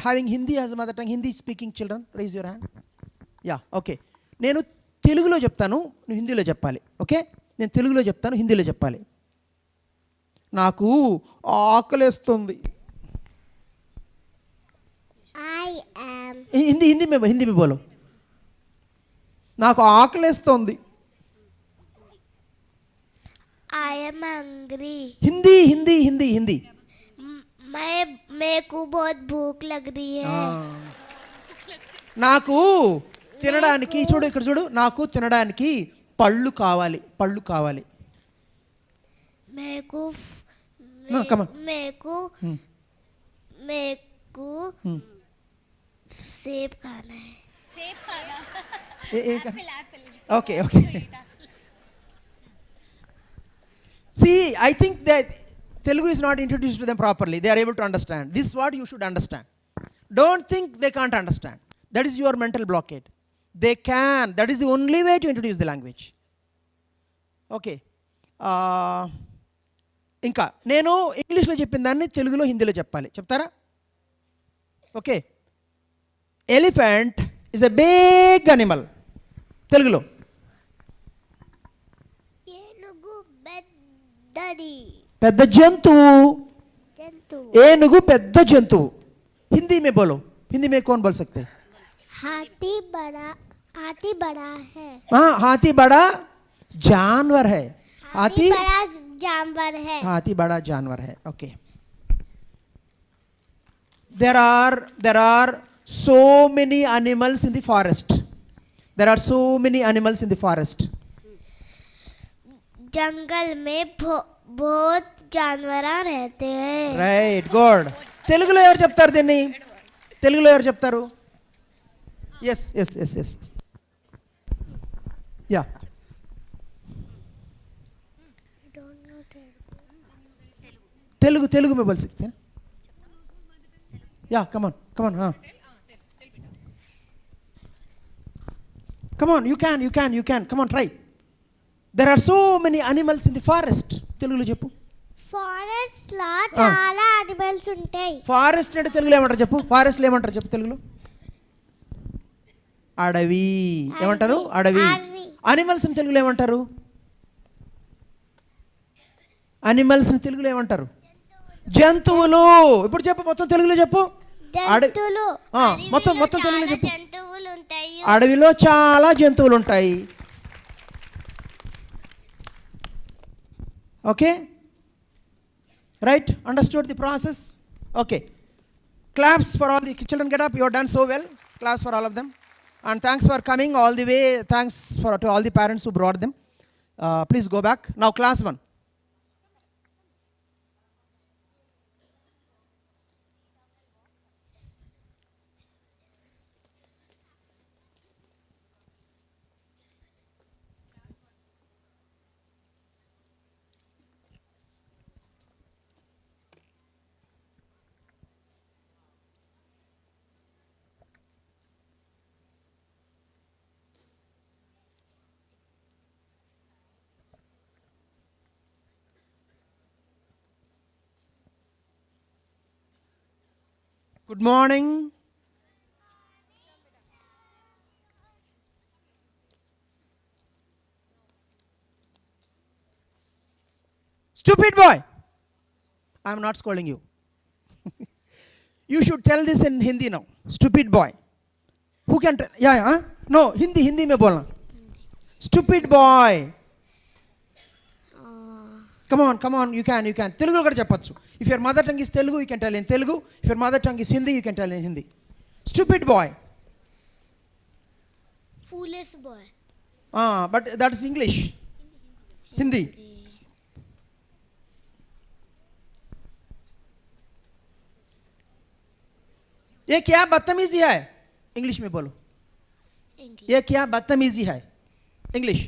having Hindi as a mother tongue? Hindi speaking children, raise your hand. Yeah, okay. నేను తెలుగులో చెప్తాను, నువ్వు హిందీలో చెప్పాలి. Okay, నేను తెలుగులో చెప్తాను, హిందీలో చెప్పాలి. నాకు ఆకలేస్తుంది. I am. हिंदी में बोलो. నాకు ఆకలేస్తుంది. I am hungry. Hindi Hindi Hindi Hindi. मेरे को बहुत भूख लग रही है. నాకు తినడానికి, చూడు ఇక్కడ చూడు, నాకు తినడానికి పళ్ళు కావాలి, పళ్ళు కావాలి. मेरे को सेब खाना है. सेब खाना. Okay okay. See, I think that Telugu is not introduced to them properly. They are able to understand. This is what you should understand. Don't think they can't understand. That is your mental blockade. They can. That is the only way to introduce the language. Okay. ఇంకా నేను ఇంగ్లీష్లో చెప్పిన దాన్ని తెలుగులో హిందీలో చెప్పాలి. చెప్తారా? Okay. Elephant is a big animal. తెలుగులో ఏనుగు పెద్దది. పెద్ద జంతువు. జంతువు. ఏనుగు పెద్ద జంతువు. हिंदी में बोलो. हिंदी में कौन बोल सकते हैं? हाथी बड़ा है. हाँ, हाथी बड़ा जानवर है. हाथी बड़ा जानवर है. हाथी बड़ा जानवर है. Okay. There are so many animals in the forest. There are so many animals in the forest. जंगल में बहुत जानवर रहते हैं. Right, good. తెలుగులో ఎవరు చెప్తారు దీన్ని? తెలుగులో ఎవరు చెప్తారు? Yes yes yes yes yeah. Telugu Telugu में बोल सकते हैं. या come on हाँ. Come on, you can come on, try. There are so many animals in the forest. తెలుగులో చెప్పు. ఫారెస్ట్ లో చాలా అనిమల్స్ ఉంటాయి. ఫారెస్ట్ అంటే తెలుగులో ఏమంటారు చెప్పు? ఫారెస్ట్ లో ఏమంటారు చెప్పు తెలుగులో? అడవి. ఏమంటారు? అడవి. అనిమల్స్ ని తెలుగులో ఏమంటారు? అనిమల్స్ ని తెలుగులో ఏమంటారు? జంతువులు. ఇప్పుడు చెప్పు, మొత్తం తెలుగులో చెప్పు. జంతువులు. మొత్తం తెలుగులో చెప్పు. జంతువులు ఉంటాయి. అడవిలో చాలా జంతువులు ఉంటాయి. Okay, right? Understood the process? Okay. Claps for all the children. Get up. You have done so well. Claps for all of them. And thanks for coming all the way. Thanks to all the parents who brought them. Please go back. Now class 1. Good morning. Stupid boy. I am not scolding you. You should tell this in Hindi now. Stupid boy. Who can tell? Yeah, yeah. Huh? No, Hindi में बोलना. Stupid boy. Come on, you can. Telugu కూడా చెప్పొచ్చు. If your mother tongue is Telugu, you can tell in Telugu. If your mother tongue is Hindi, you can tell in Hindi. Stupid boy. Foolish boy. But that is English. Hindi. ये क्या बदतमीजी है? English में बोलो. ये क्या बदतमीजी है? English.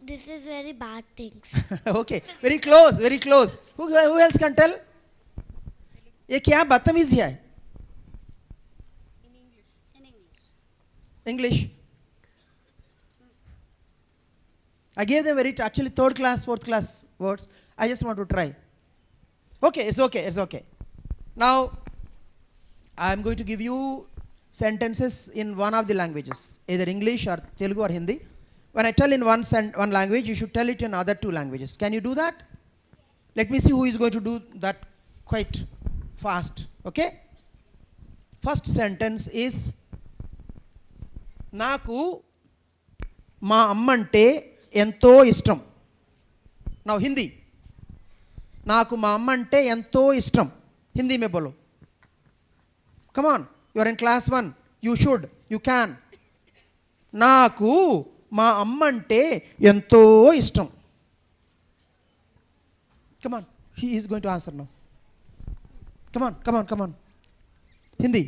This is very bad things. Okay, very close. Who else can tell? ये क्या बदतमीजी है? English. I gave them actually third class, fourth class words. I just want to try. Okay, it's okay. Now, I am going to give you sentences in one of the languages, either English or Telugu or Hindi. When I tell in one language, you should tell it in other two languages. Can you do that? Let me see who is going to do that quite fast. Okay? First sentence is, నాకు మా అమ్మంటే ఎంతో ఇష్టం. Now Hindi. నాకు మా అమ్మంటే ఎంతో ఇష్టం. Hindi में बोलो. Come on. You are in class 1. You should. You can. నాకు మా అమ్మంటే ఎంతో ఇష్టం. Come on. He is going to answer now. Come on. Hindi.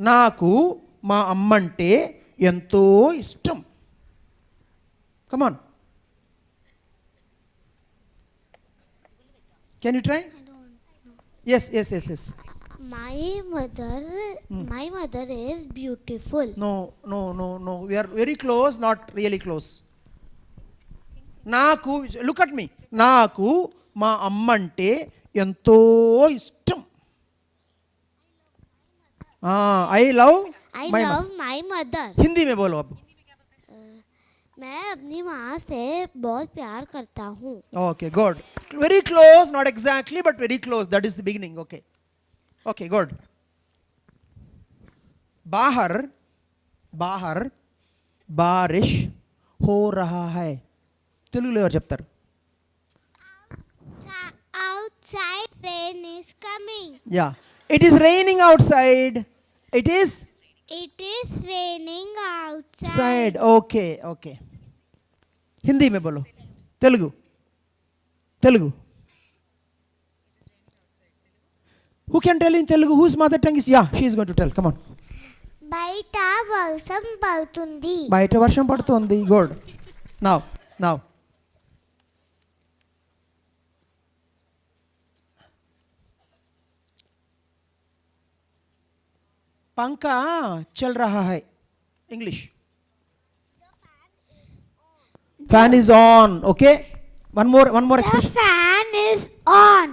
నాకు మా అమ్మంటే ఎంతో ఇష్టం. Come on. Can you try? Yes. My mother is beautiful. No. We are very close, not really close. నాకు, look at me. నాకు మా అమ్మంటే ఎంతో ఇష్టం. I love my mother. Hindi में बोलो अब. मैं अपनी माँ से बहुत प्यार करता हूँ. Okay, good. Very close, not exactly, but very close. That is the beginning. Okay, good. बाहर बारिश हो रहा है. తెలుగులో ఎవరు చెప్తారు? Outside rain is coming. Yeah, it is raining outside. It is raining outside. Okay. Hindi में बोलो. Telugu. Who can tell in Telugu? Whose mother tongue is? Yeah, she is going to tell. Come on. బయట వర్షం పడుతుంది. బయట వర్షం పడుతుంది. Good. Now. पंखा चल रहा है. English. Fan is on. Okay. One more expression. The fan is on.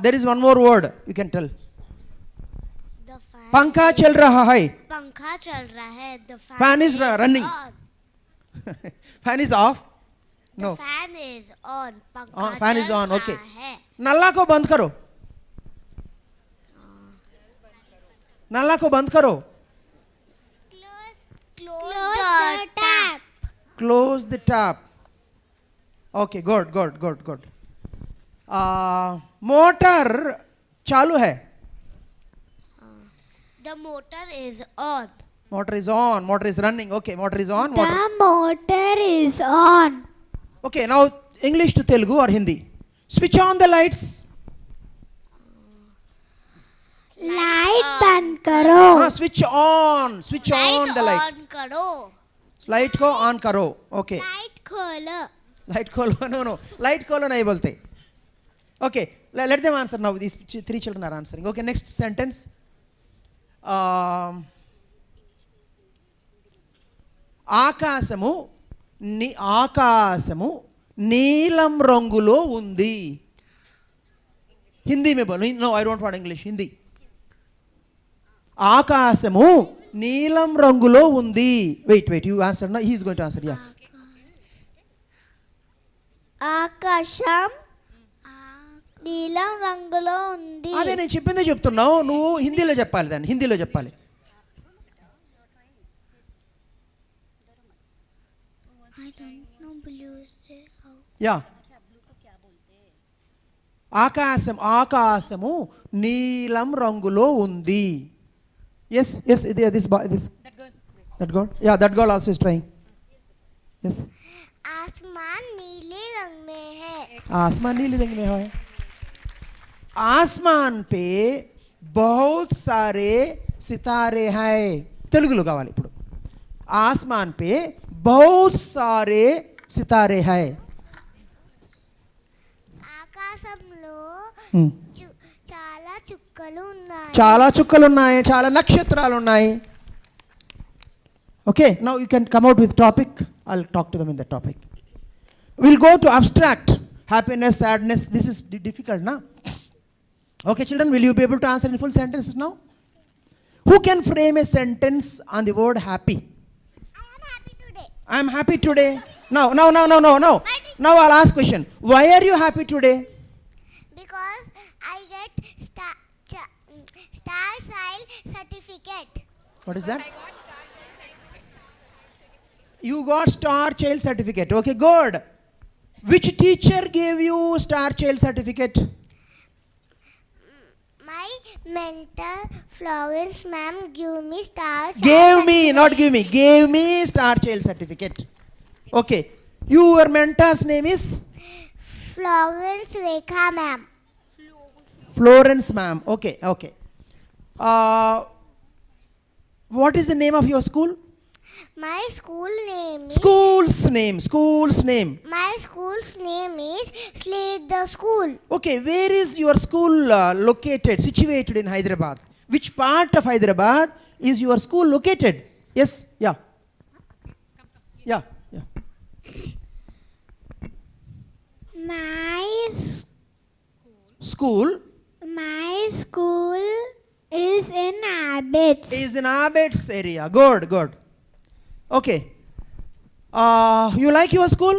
There is one more word you can tell. The fan. पंखा चल रहा है. पंखा चल रहा है. The Fan is running. on. Fan is off. No. The fan is on. पंखा Fan is चल on. रहा Okay. है. नल्ला को बंद करो. नल्ला को बंद करो. Close the tap. Close the tap. Okay, good. Motor चालू है. The motor is on. Motor is on. Motor is running. Okay, motor is on. The motor is on. Okay, now English to Telugu or Hindi. Switch on the lights. Light बंद करो. Switch on the light. on करो. Light को on करो. Okay. Light खोलो. No. Light खोलो नहीं बोलते. Okay, let them answer now. These 3 children are answering. Okay, next sentence. ఆకాశము నీలం రంగులో ఉంది. हिंदी में बोलो. No, I don't want English. Hindi. ఆకాశము నీలం రంగులో ఉంది. Wait, you answer now. He is going to answer. Yeah. ఆకాశం నీలం రంగులో ఉంది. అదే నేను చెప్పిందే చెప్తున్నావు. నువ్వు హిందీలో చెప్పాలి, దాన్ని హిందీలో చెప్పాలి. I don't know blue say how. Yeah. ఆకాశము నీలం రంగులో ఉంది. Yes, this that girl. Yeah, that girl also is trying. Yes. आसमान नीले रंग में है. आसमान नीले रंग में है. आसमान पे बहुत सारे सितारे हैं. తెలుగులో కావాలి ఇప్పుడు. आसमान पे बहुत सारे सितारे हैं. ఆకాశంలో చాలా చుక్కలు ఉన్నాయి. చాలా చుక్కలు ఉన్నాయి, చాలా నక్షత్రాలు ఉన్నాయి. Okay, now you can come out with topic. I'll talk to them in the topic. We'll go to abstract. Happiness, sadness. This is difficult, na? Okay, children, will you be able to answer in full sentences now? Who can frame a sentence on the word happy? I am happy today. I am happy today. No. Now I'll ask question. Why are you happy today? Because I get star child certificate. What is that? You got star child certificate. Okay, good. Which teacher gave you star child certificate? My mentor Florence ma'am gave me star child Gave me, not give me. Gave me star child certificate. Okay. Your mentor's name is? Florence Rekha ma'am. Florence ma'am. Okay. What is the name of your school? My school name is School's name. My school's name is Slate the school. Okay, where is your school located, situated in Hyderabad? Which part of Hyderabad is your school located? Yes, yeah. My School is in Abbots. is in Abbots area. Good. Okay. You like your school?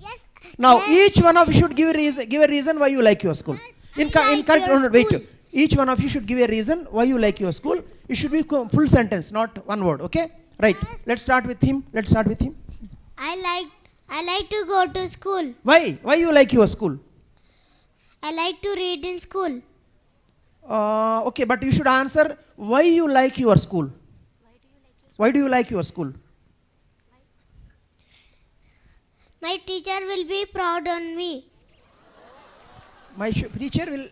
Yes. Now, yes. each one of you should give a reason why you like your school. Wait. Each one of you should give a reason why you like your school. It should be full sentence, not one word. Okay? Right. Yes. Let's start with him. I like to go to school. Why? Why you like your school? I like to read in school. Okay, but you should answer why you like your school. Why do you like your school? My teacher will be proud on me. My teacher will.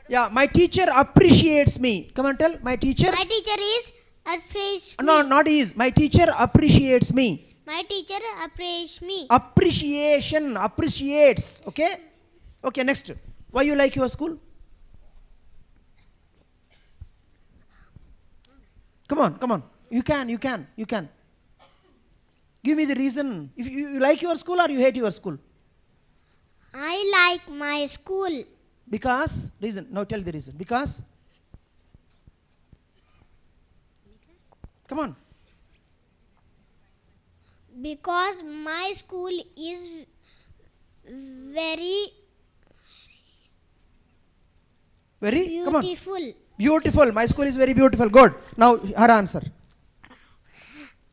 Yeah, my teacher appreciates me. Come on, tell. My teacher. My teacher is appreciates me. No, not is. My teacher appreciates me. My teacher appreciates me. Appreciates. Okay. Okay, next. Why you like your school? Come on. You can. Give me the reason. If you like your school or you hate your school? I like my school Because reason. Now tell the reason. Because. Come on. because my school is very Come on. beautiful. Beautiful. My school is very beautiful. Good. Now her answer.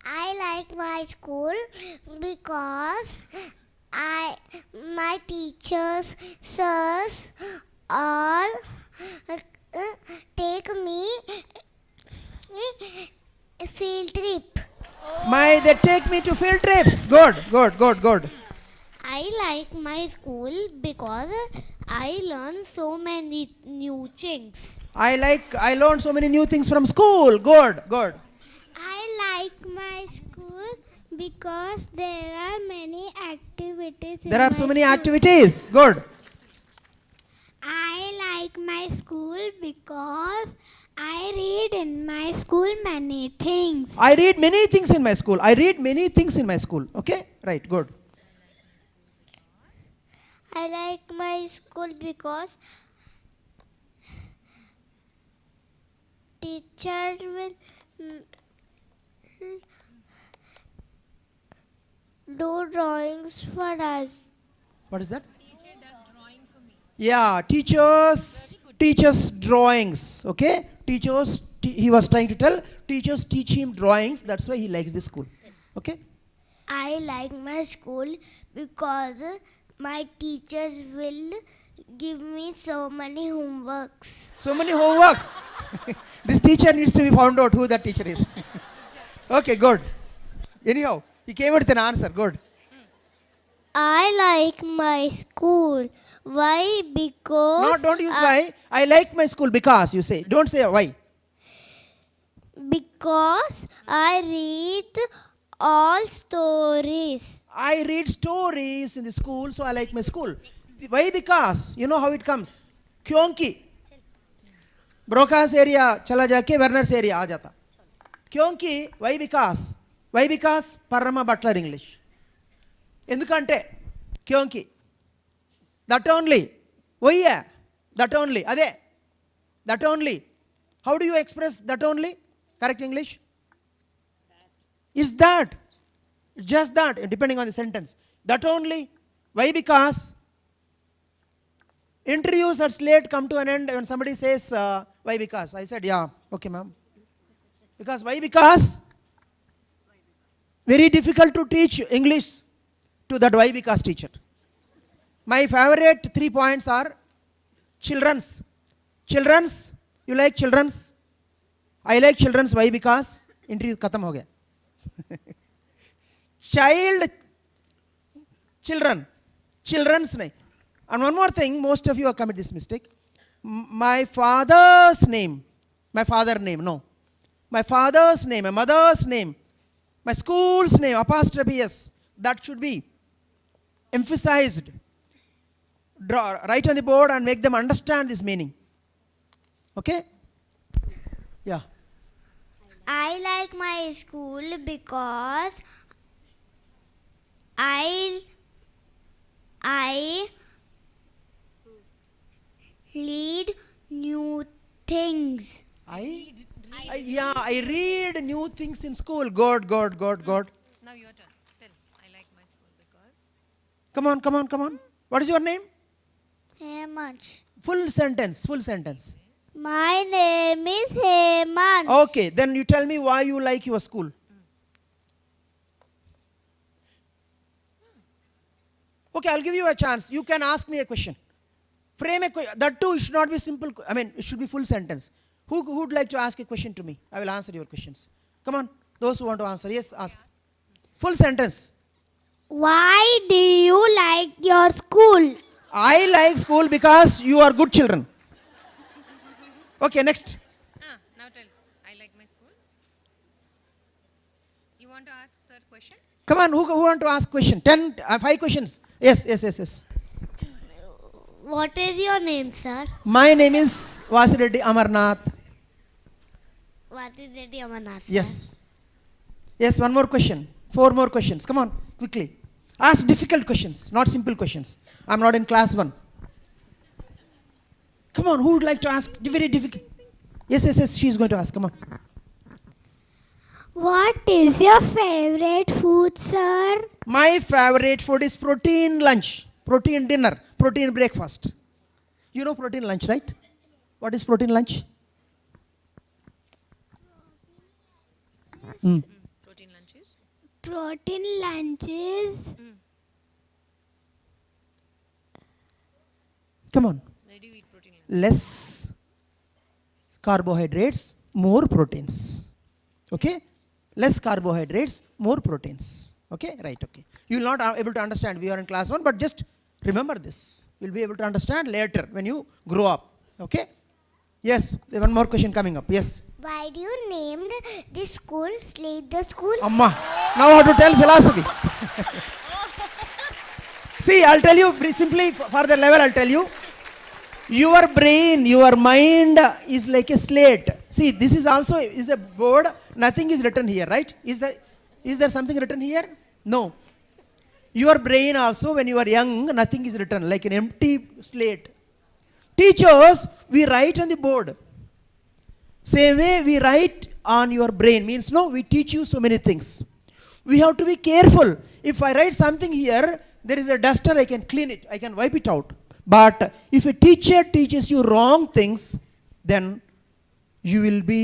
I like my school because my teachers, sirs, all take me a field trip. They take me to field trips. Good. I like my school because I learn so many new things. I learned so many new things from school. Good. I like my school because there are many activities. There are so many activities. Good. I like my school because I read in my school many things. I read many things in my school. Okay? Right, good. I like my school because teacher will do drawings for us. What is that? Yeah, teachers drawings. Okay, he was trying to tell teachers teach him drawings. That's why he likes this school. Okay. I like my school because my teachers will give me so many homeworks. So many homeworks. This teacher needs to be found out who that teacher is. Okay, good. Anyhow, he came out with an answer. Good. I like my school. Why? Because No, don't use why. I like my school because you say. Don't say why. Because I read all stories. I read stories in the school, so I like my school. Why? Because you know how it comes. क्योंकि Broca's area चला जाके Werner's area आ जाता. क्योंकि why? Because Parama Butler English. ఎందుకంటే क्योंकि that only वही है that only అదే that only. How do you express that only? Correct English? Is that just that, depending on the sentence. That only. Why? Because interviews at Slate come to an end when somebody says why? Because I said yeah, okay ma'am. Because why? Because very difficult to teach English to that why? Because teacher. My favorite 3 points are children's. You like children's? I like children's. Why? Because interview khatam ho gaya. Children's nahi. And one more thing, most of you have committed this mistake. My father's name, my father's name, my mother's name, my school's name, apostrophe S, that should be emphasized. Write on the board and make them understand this meaning. Okay? Yeah. I like my school because I read new things. I read new things in school. Good. Now your turn. Tell. I like my school because. Come on. What is your name? Hemant. Full sentence. My name is Hemant. Okay, then you tell me why you like your school. Okay, I'll give you a chance. You can ask me a question. Frame a question. That too, it should not be simple. I mean, it should be full sentence. Who would like to ask a question to me? I will answer your questions. Come on, those who want to answer. Yes, ask. Full sentence. Why do you like your school? I like school because you are good children. Okay, next. Now tell. I like my school. You want to ask sir question? Come on, who want to ask question? 5 questions. Yes. What is your name, sir? My name is Vasireddy Amarnath. What is it, Amarnath? Yes, one more question. 4 more questions. Come on, quickly. Ask difficult questions, not simple questions. I'm not in class 1. Come on, who would like to ask very difficult? Yes, she is going to ask. Come on. What is your favorite food, sir? My favorite food is protein lunch, protein dinner, protein breakfast. You know protein lunch, right? What is protein lunch? Protein lunches. Protein lunches. Come on. Where do you eat protein lunch? Less carbohydrates, more proteins. Okay? Less carbohydrates, more proteins. Okay? Right, okay. You will not be able to understand. We are in class 1, but just remember this. You will be able to understand later when you grow up. Okay? Yes, there one more question coming up. Yes. Why do you named this school Slate the school? Amma. Now how to tell philosophy. See, I'll tell you simply for the level, I'll tell you. Your brain, your mind is like a slate. See, this is also is a board. Nothing is written here, right? Is there something written here? No. Your brain also, when you are young, nothing is written, like an empty slate. Teachers, we write on the board. Same way we write on your brain. Means no, we teach you so many things. We have to be careful. If I write something here, there is a duster, I can clean it, I can wipe it out. But if a teacher teaches you wrong things, then you will be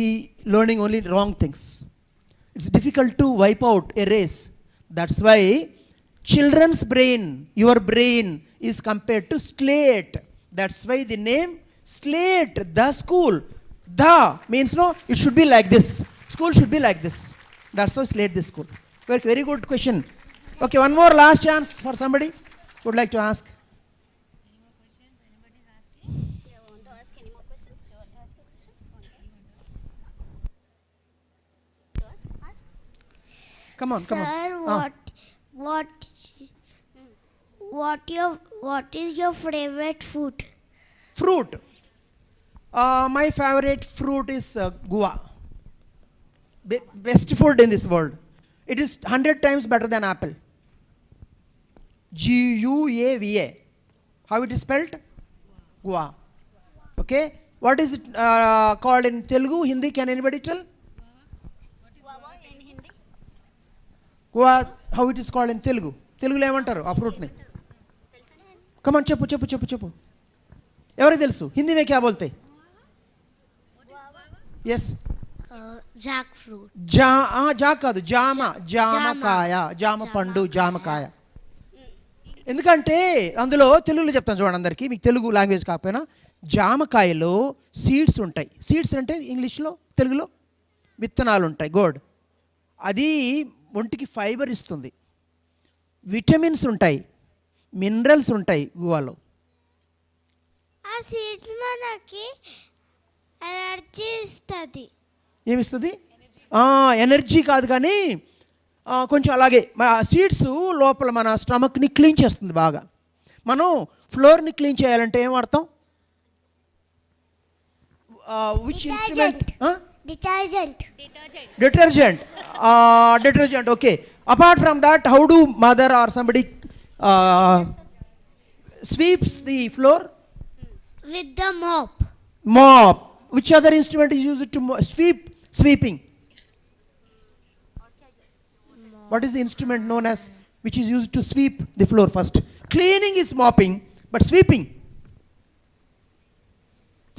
learning only wrong things. It's difficult to wipe out, erase. That's why children's brain, your brain, is compared to slate. That's why the name Slate, the school. The means no, it should be like this. School should be like this. That's why Slate the school. Very good question. Okay, one more last chance for somebody would like to ask. Any more questions? Anybody's asking? Yeah, want to ask any more questions? You want to ask a question? Want to ask? Come on, come on. Sir, what is your favorite food? Fruit. My favorite fruit is guava. Best food in this world. It is 100 times better than apple. Guava. How it is spelled? Guava. Okay. What is it called in Telugu, Hindi? Can anybody tell? Guava in Hindi? Guava. How it is called in Telugu? Telugu ఏమంటారు ఆ fruit ని? Come on, చెప్పు. ఎవరికి తెలుసు? హిందీ में क्या बोलते? Yes. Jackfruit. జా కాదు, జామకాయ, జామ పండు, జామకాయ. ఎందుకంటే అందులో తెలుగులో చెప్తాను చూడండి అందరికీ, మీకు తెలుగు లాంగ్వేజ్ కాకపోయినా. జామకాయలో సీడ్స్ ఉంటాయి. సీడ్స్ అంటే ఇంగ్లీష్లో, తెలుగులో విత్తనాలు ఉంటాయి. గుడ్. అది ఒంటికి ఫైబర్ ఇస్తుంది, విటమిన్స్ ఉంటాయి, మినరల్స్ ఉంటాయి గువాలో. ఆ సీడ్స్ మనకి ఎనర్జీ ఇస్తుంది. ఏమిస్తుంది? ఎనర్జీ కాదు కానీ కొంచెం అలాగే సీడ్స్ లోపల మన స్టమక్ని క్లీన్ చేస్తుంది బాగా. మనం ఫ్లోర్ని క్లీన్ చేయాలంటే ఏం వాడతాం? Which instrument? Detergent. Okay. Apart from that, how do mother are somebody sweeps the floor? With the mop. Mop. Which other instrument is used to sweeping? What is the instrument known as which is used to sweep the floor first? Cleaning is mopping, but sweeping.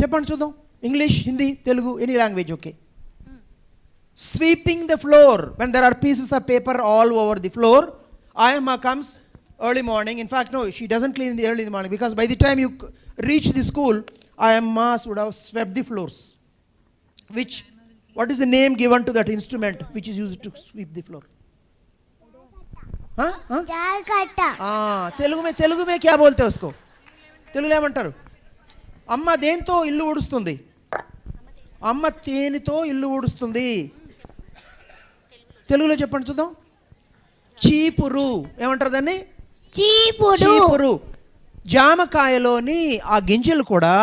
చెప్పండి చూద్దాం. English, Hindi, Telugu, any language, okay. Sweeping the floor. When there are pieces of paper all over the floor, Ayama comes early morning. In fact, no, she doesn't clean in the early morning, because by the time you reach the school, Ayammas would have swept the floors. What is the name given to that instrument which is used to sweep the floor? జాగట. Telugu में क्या बोलते हैं उसको? తెలుగులో ఏమంటారు? అమ్మ దేంతో ఇల్లు ఊడుస్తుంది? అమ్మ తేనెతో ఇల్లు ఊడుస్తుంది. తెలుగులో చెప్పండి చూద్దాం. చీపురు. ఏమంటారు దాన్ని? చీపురు. జామకాయలోని ఆ గింజలు కూడా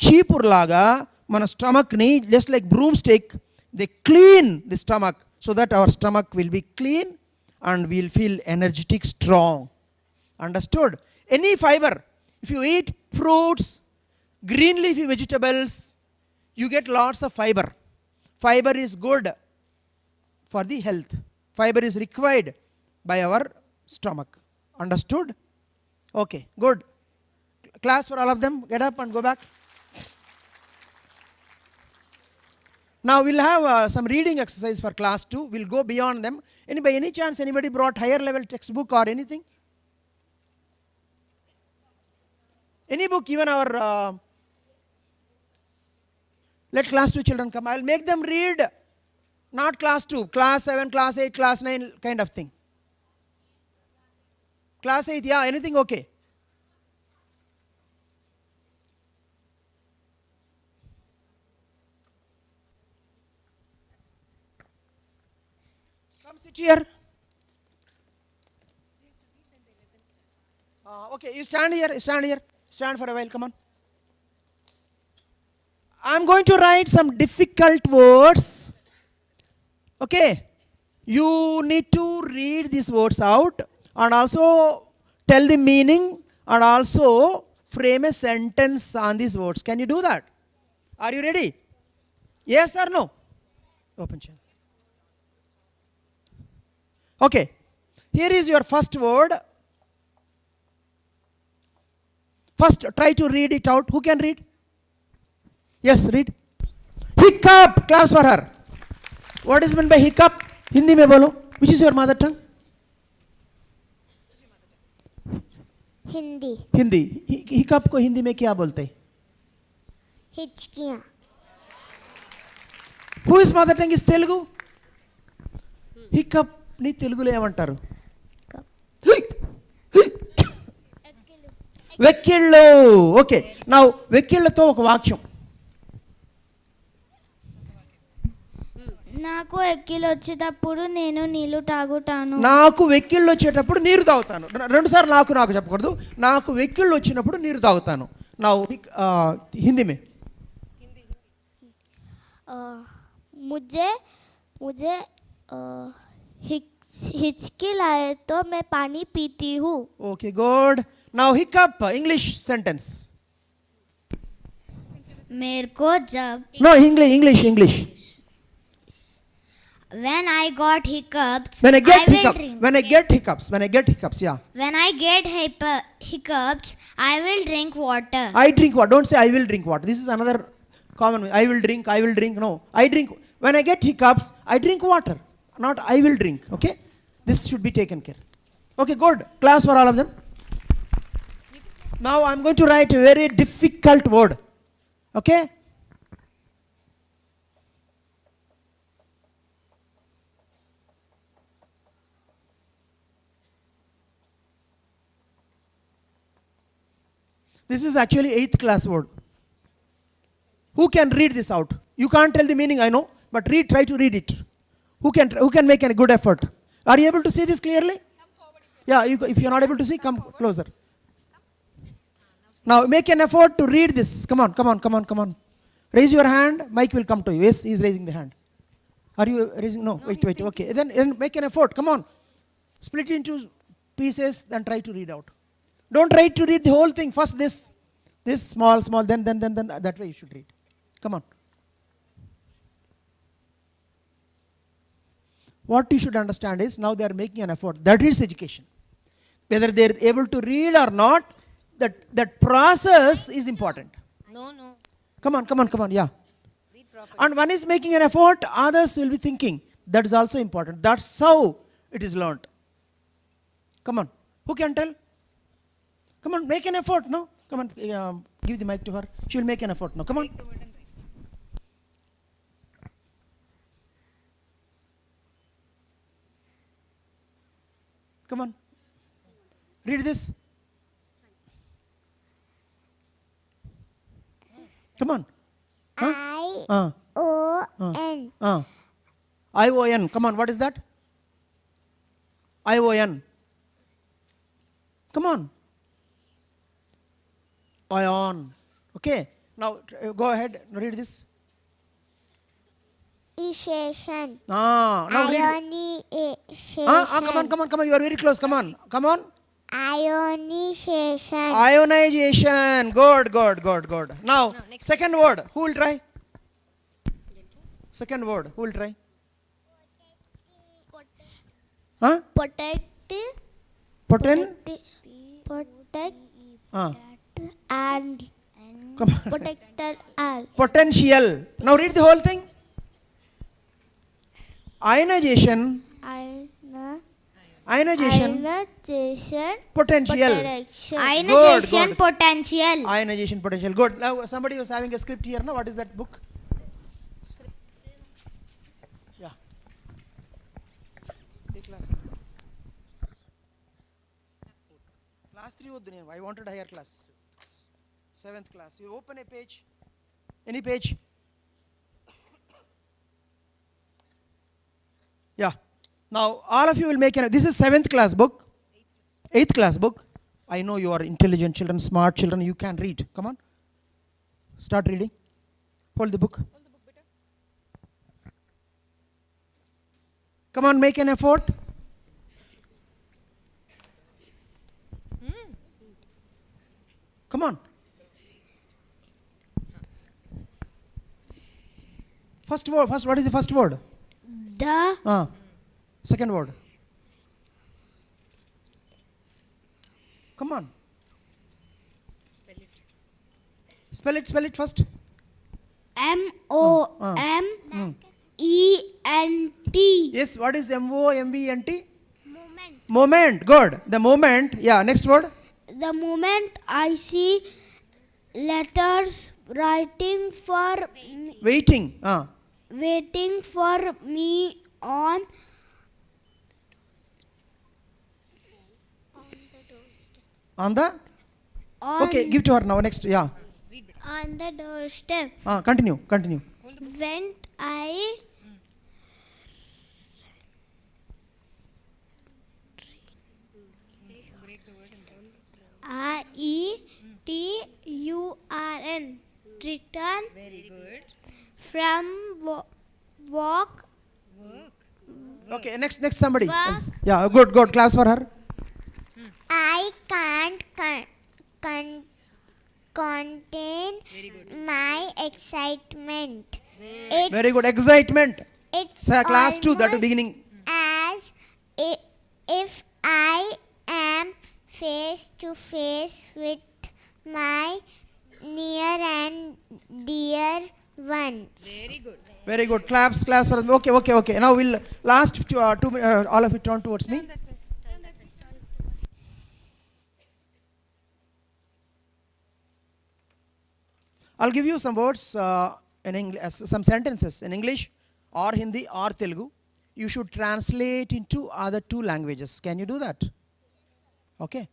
చీపురులాగా మన స్టమక్ని, just like broom stick, they clean the stomach so that our stomach will be clean and we'll feel energetic, strong. Understood? Any fiber, if you eat fruits, green leafy vegetables, you get lots of fiber. Fiber is good for the health. Fiber is required by our stomach. Understood? Okay, good. Class for all of them, get up and go back. Now we'll have some reading exercise for class 2. We'll go beyond them. By any chance, anybody brought higher level textbook or anything? Any book, even our... let class 2 children come. I'll make them read, not class 2, class 7, class 8, class 9 kind of thing. Class 8, yeah, anything okay. Sit here. Okay, you stand here. Stand for a while, come on. I'm going to write some difficult words. Okay, you need to read these words out. and also tell the meaning and also frame a sentence on these words. Can you do that? Are you ready? Yes or no? Open channel. Okay. Here is your first word. First, try to read it out. Who can read? Yes, read. Hiccup. Claps for her. What is meant by hiccup? Hindi mein bolo. Which is your mother tongue? Hindi Hindi. Hiccup को हिंदी में क्या बोलते हैं? हिचकियाँ Who is mother tongue is Telugu? Hiccup ni తెలుగులో ఏమంటారు? వెక్కిళ్ళు. Okay, నా వెక్కిళ్ళతో ఒక వాక్యం. నాకు ఎక్కిలు వచ్చేటప్పుడు నేను నీళ్లు తాగుతాను. నాకు వెక్కిళ్ళు వచ్చేటప్పుడు నీరు తాగుతాను. రెండుసార్లు నాకు చెప్పకూడదు. నాకు వెక్కిళ్ళు వచ్చినప్పుడు నీరు తాగుతాను. నా హిందీ మే मुझे मुझे हिचकी लाए तो मैं पानी पीती हूँ. Okay, good. Now hiccup, English sentence. मेरे को जब No, English. when I got hiccups, When I get will hiccups, drink. when I get hiccups, yeah. When I get hiccups, I will drink water. I drink water. Don't say I will drink water. This is another common way. I will drink. No, I drink. When I get hiccups, I drink water. Not I will drink. Okay? This should be taken care. Okay, good. Class for all of them. Now I'm going to write a very difficult word. Okay? This is actually 8th class word. Who can read this out? You can't tell the meaning, I know, but try to read it. Who can make a good effort? Are you able to see this clearly? Yeah, if you're not able to see, come closer. Now make an effort to read this. Come on. Raise your hand, Mike will come to you. Yes, he's raising the hand. Are you raising? No, wait. Okay, then make an effort. Come on. Split it into pieces, then try to read out. Don't try to read the whole thing. First this small, then that way you should read. Come on. What you should understand is now they are making an effort. That is education. Whether they are able to read or not, that process is important. No. Come on, yeah. Read properly. And one is making an effort, others will be thinking. That is also important. That's how it is learnt. Come on. Who can tell? Come on, make an effort, no? Come on, give the mic to her. She will make an effort, no? Come on. Come on. Read this. Come on. Huh? I-O-N. I-O-N. Come on, what is that? I-O-N. Come on. Ion. Okay. Now go ahead. Read this. Ionization. Now read. Ionization. Come on. You are very close. Come on. Ionization. Ionization. Good. Now, second word. Who will try? Second word. Who will try? Protect. And Come on. protector all. Potential. Now read the whole thing. Ionization. Potential. Ionization potential. Ionization potential. Good. Now somebody was having a script here. Now what is that book? Yeah. Class 3 వద్దు నేను. I wanted higher class. 7th class. You open a page. Any page? Yeah. Now all of you will make this is 7th class book. 8th class book. I know you are intelligent children, smart children. You can read. Come on. Start reading. Hold the book. Come on, make an effort. Come on. First word. What is the first word? The. Second word. Come on. Spell it first. MOMENT. Yes, what is MOMENT? Moment. Moment. Good. The moment. Yeah, next word. The moment I see letters waiting for Waiting. me on On the? Okay, give to her now. Next. Yeah. on the doorstep. Continue. When RETURN. Return. Very good. From walk. Okay, next somebody Work. else. Yeah, good. Claps for her. I can't contain my excitement. Very good. Excitement. It's Class 2, that is almost beginning. as if I am face to face with my near and dear ones. Very good. Claps for them. Okay. Now we'll last 2 minutes. All of it turn towards me. I'll give you some words in English, some sentences in English or Hindi or Telugu. You should translate into other 2 languages. Can you do that? Okay.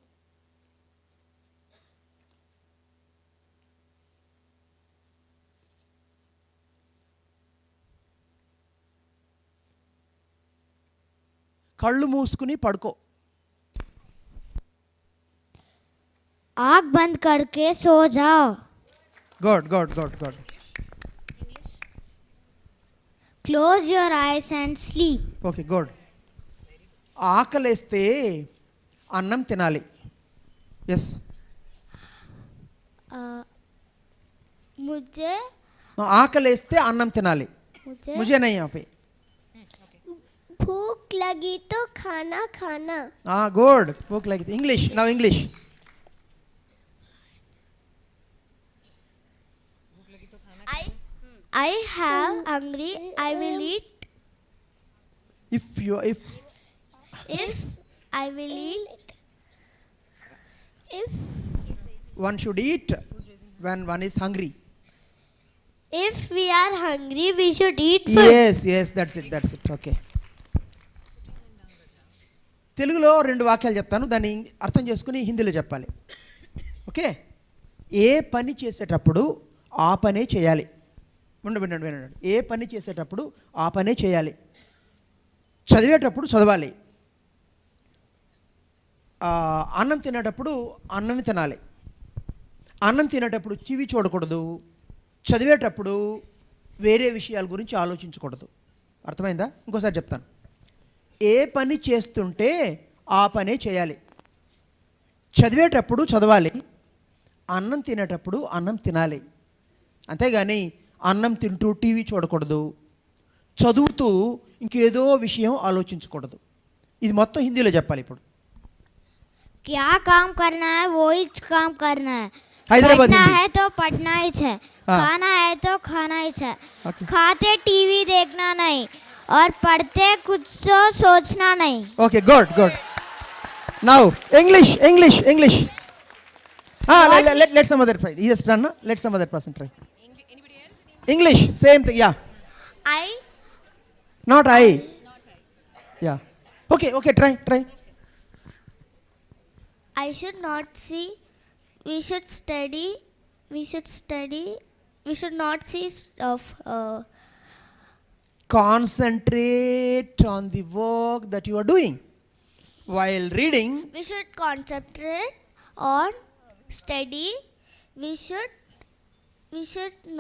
కళ్ళు మూసుకుని పడుకో. आँख बंद करके सो जाओ. Good. Close your eyes and sleep. Okay, good. ఆకలేస్తే అన్నం తినాలి. ఎస్. मुझे ఆకలేస్తే అన్నం తినాలి. मुझे नहीं यहाँ पे. भूख लगी तो खाना खाना. Good. भूख लगी. English. Now English. I have hungry. I will eat. If I will eat. If one should eat when one is hungry. If we are hungry, we should eat food. Yes, that's it. Okay. తెలుగులో 2 వాక్యాలు చెప్తాను, దాన్ని అర్థం చేసుకుని హిందీలో చెప్పాలి. Okay. ఏ పని చేసేటప్పుడు ఆ పనే చేయాలి. వినండి. ఏ పని చేసేటప్పుడు ఆ పనే చేయాలి. చదివేటప్పుడు చదవాలి. అన్నం తినేటప్పుడు అన్నం తినాలి. అన్నం తినేటప్పుడు టీవీ చూడకూడదు. చదివేటప్పుడు వేరే విషయాల గురించి ఆలోచించకూడదు. అర్థమైందా? ఇంకోసారి చెప్తాను. ఏ పని చేస్తుంటే ఆ పనే చేయాలి. చదివేటప్పుడు చదవాలి. అన్నం తినేటప్పుడు అన్నం తినాలి. అంతేగాని అన్నం తింటూ టీవీ చూడకూడదు. చదువుతూ ఇంకేదో విషయం ఆలోచించకూడదు. ఇది మొత్తం హిందీలో చెప్పాలి. ఇప్పుడు क्या काम करना है वो ही काम करना है. हैदराबाद पढ़ना हिंदी. है तो पढ़ना ही है. खाना है तो खाना ही है. Okay. खाते टीवी देखना नहीं और पढ़ते कुछ सोचना नहीं. Okay, good. Now English. Let some other try. Yes, done. Let some other person try. Anybody else? English, same thing. Yeah. Not I. Yeah. Okay, try. I should not see. We should study. We should not see of. Concentrate on the work that you are doing. While reading, We should concentrate on study. We should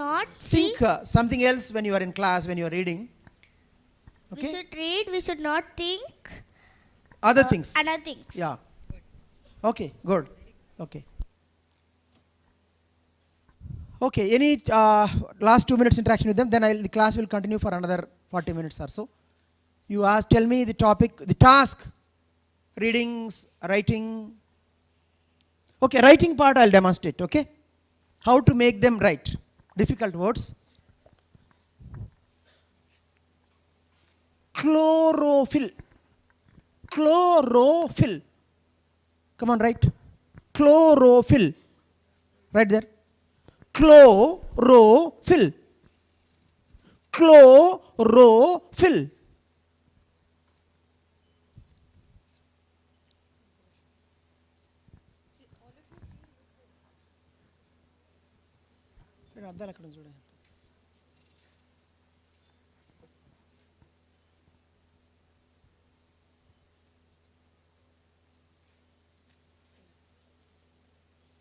not see. think something else when you are in class, when you are reading. We Okay. should read. We should not think Other things. other things. Yeah. Okay, good. Okay. Okay, any last 2 minutes interaction with them, then the class will continue for another 40 minutes or so. You tell me the topic, the task, readings, writing. Okay, writing part I'll demonstrate, okay? How to make them write difficult words. Chlorophyll. Chlorophyll. Come on, write. Chlorophyll. Right there. Chlorophyll. Chlorophyll.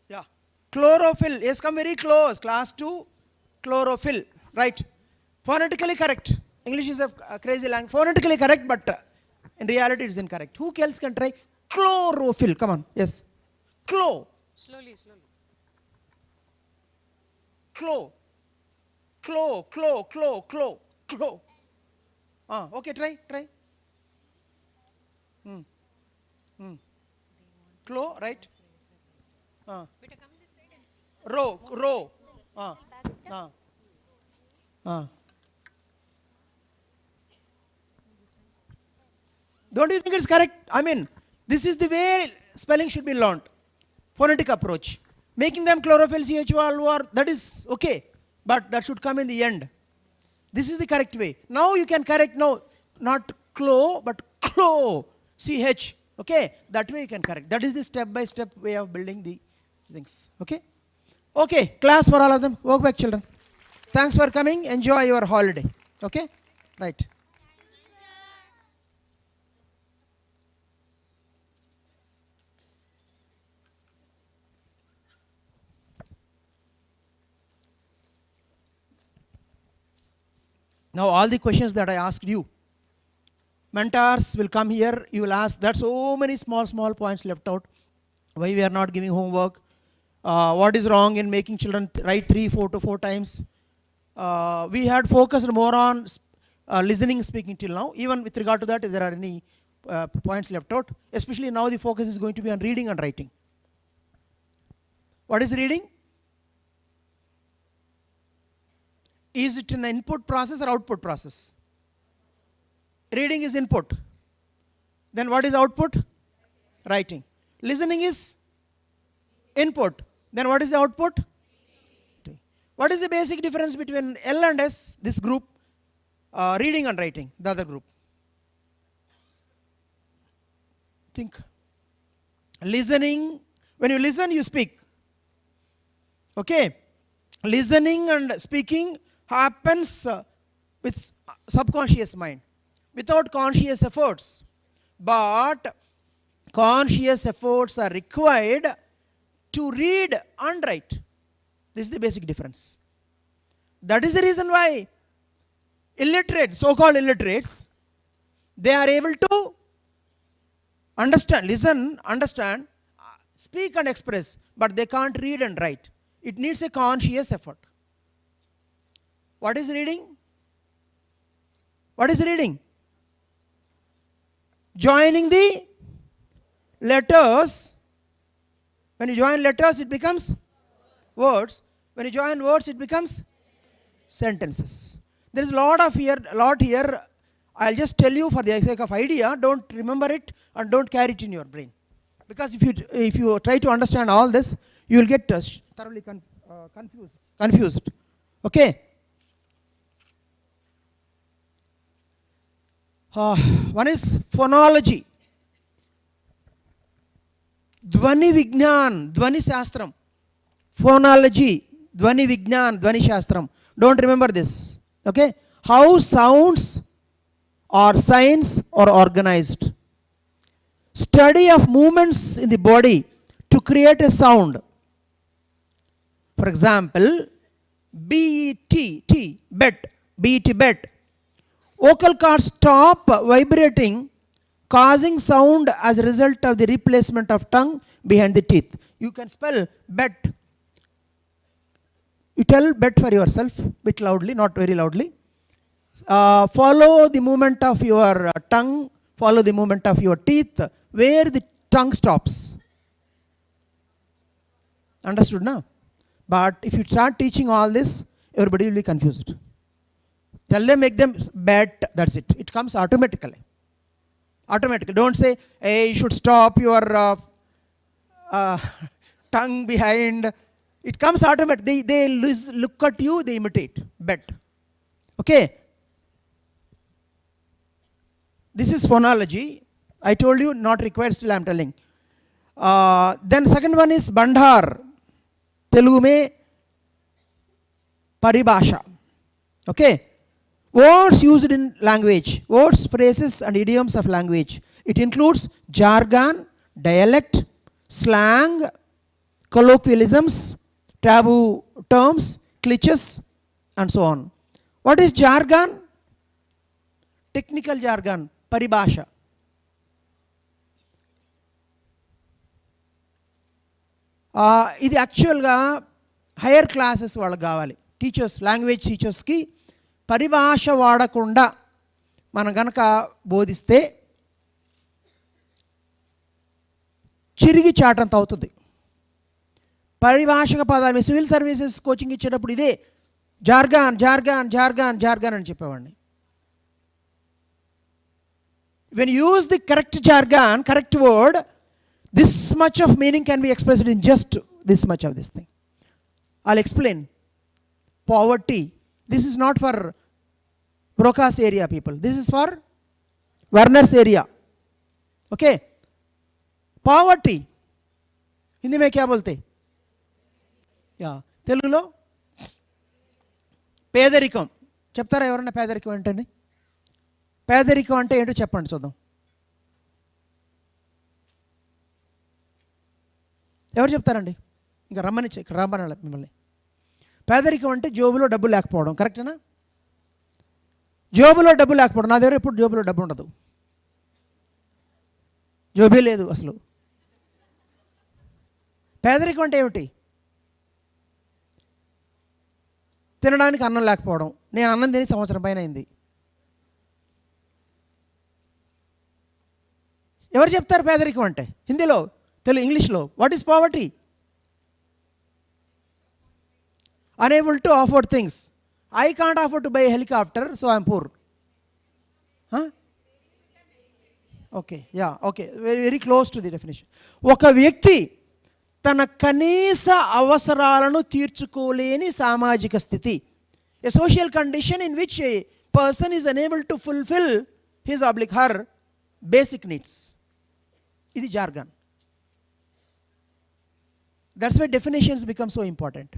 Yeah. Chlorophyll. Yes, come very close. Class 2. Chlorophyll. Right. Phonetically correct. English is a crazy language. Phonetically correct, but in reality it is incorrect. Who else can try? Chlorophyll. Come on. Yes. Chlo. Slowly, slowly. Clo. Clo. Clo. Clo. Clo. Clo. Okay, try. Clo, right? Better come this side and see. Row. Don't you think it's correct? I mean, this is the way spelling should be learned. Phonetic approach. Making them chlorophyll, CHOR, that is okay. But that should come in the end. This is the correct way. Now you can correct, no, not clo, but clo, CH. Okay, that way you can correct. That is the step-by-step way of building the things. Okay? Okay, class for all of them. Work back, children. Thanks for coming. Enjoy your holiday. Okay? Right. Now all the questions that I asked you, mentors will come here, you will ask, that's so many small points left out. Why we are not giving homework? What is wrong in making children write 3, 4 to 4 times? We had focused more on listening, speaking till now. Even with regard to that, if there are any points left out, especially now the focus is going to be on reading and writing. What is reading? Is it an input process or output process? Reading is input. Then what is output? Writing. Listening is input. Then what is the output? What is the basic difference between L and S, this group, reading and writing, the other group? Think. Listening, when you listen, you speak. Okay? Listening and speaking happens with subconscious mind, without conscious efforts. But conscious efforts are required to read and write. This is the basic difference. That is the reason why illiterates, so-called illiterates, they are able to understand, listen, understand, speak and express, but they can't read and write. It needs a conscious effort. What is reading? What is reading? Joining the letters. When you join letters, it becomes words. When you join words, it becomes sentences. There is a lot here. I'll just tell you for the sake of idea. Don't remember it and don't carry it in your brain. Because if you try to understand all this, you will get thoroughly confused. Okay. One is phonology. Dhvani Vignan, Dhvani Shastram. Phonology, Dhvani Vignan, Dhvani Shastram. Don't remember this. Okay? How sounds or signs are organized. Study of movements in the body to create a sound. For example, B-E-T, bet, B-E-T, bet. Vocal cords stop vibrating, causing sound as a result of the replacement of tongue behind the teeth. You can spell bet. You tell bet for yourself, bit loudly, not very loudly. Follow the movement of your tongue, follow the movement of your teeth, where the tongue stops. Understood now? But if you start teaching all this, everybody will be confused. Tell them, make them bet, that's it. It comes automatically. Automatically. Don't say, hey, you should stop your tongue behind. It comes automatically. They look at you, they imitate. Bet. Okay? This is phonology. I told you, not required, still I am telling. Then second one is Bandhar. Telugu mein paribhasha. Okay? Words used in language. Words, phrases and idioms of language. It includes jargon, dialect, slang, colloquialisms, taboo terms, cliches, and so on. What is jargon? Technical jargon, paribhasha. ఇది యాక్చువల్గా higher classes వాళ్ళకి కావాలి. Teachers, language టీచర్స్కి పరిభాష వాడకుండా మనం కనుక బోధిస్తే చిరిగి చాటంత అవుతుంది. పరిభాషక పదాలు సివిల్ సర్వీసెస్ కోచింగ్ ఇచ్చేటప్పుడు ఇదే జార్గాన్ జార్గాన్ జార్గాన్ జార్గాన్ అని చెప్పేవాడిని. When you use the correct jargon, correct word, this much of meaning can be expressed in just this much of this thing. I'll explain. Poverty. This is not for Broca's area people. This is for Werner's area. Okay? Poverty. Hindi में क्या बोलते? या తెలుగులో పేదరికం చెప్తారా ఎవరన్నా? పేదరికం ఏంటండి? పేదరికం అంటే ఏంటో చెప్పండి చూద్దాం. ఎవరు చెప్తారండి? ఇంకా రమ్మని ఇక్కడ రమ్మని మిమ్మల్ని. పేదరికం అంటే జోబులో డబ్బు లేకపోవడం. కరెక్టేనా? జోబులో డబ్బు లేకపోవడం. నా దగ్గర ఎప్పుడు జోబులో డబ్బు ఉండదు. జోబే లేదు అసలు. పేదరికం అంటే ఏమిటి? తినడానికి అన్నం లేకపోవడం. నేను అన్నం తిని సంవత్సరం పైన అయింది. ఎవరు చెప్తారు పేదరికం అంటే? హిందీలో, తెలుగు, ఇంగ్లీష్లో. What is poverty? Unable to afford things. I can't afford to buy a helicopter, so I am poor. Huh? Okay, yeah, okay. Very, very close to the definition. ఒక వ్యక్తి తన కనీస అవసరాలను తీర్చుకోలేని సామాజిక స్థితి. A social condition in which a person is unable to fulfill his or her basic needs. ఇది jargon. That's why definitions become so important.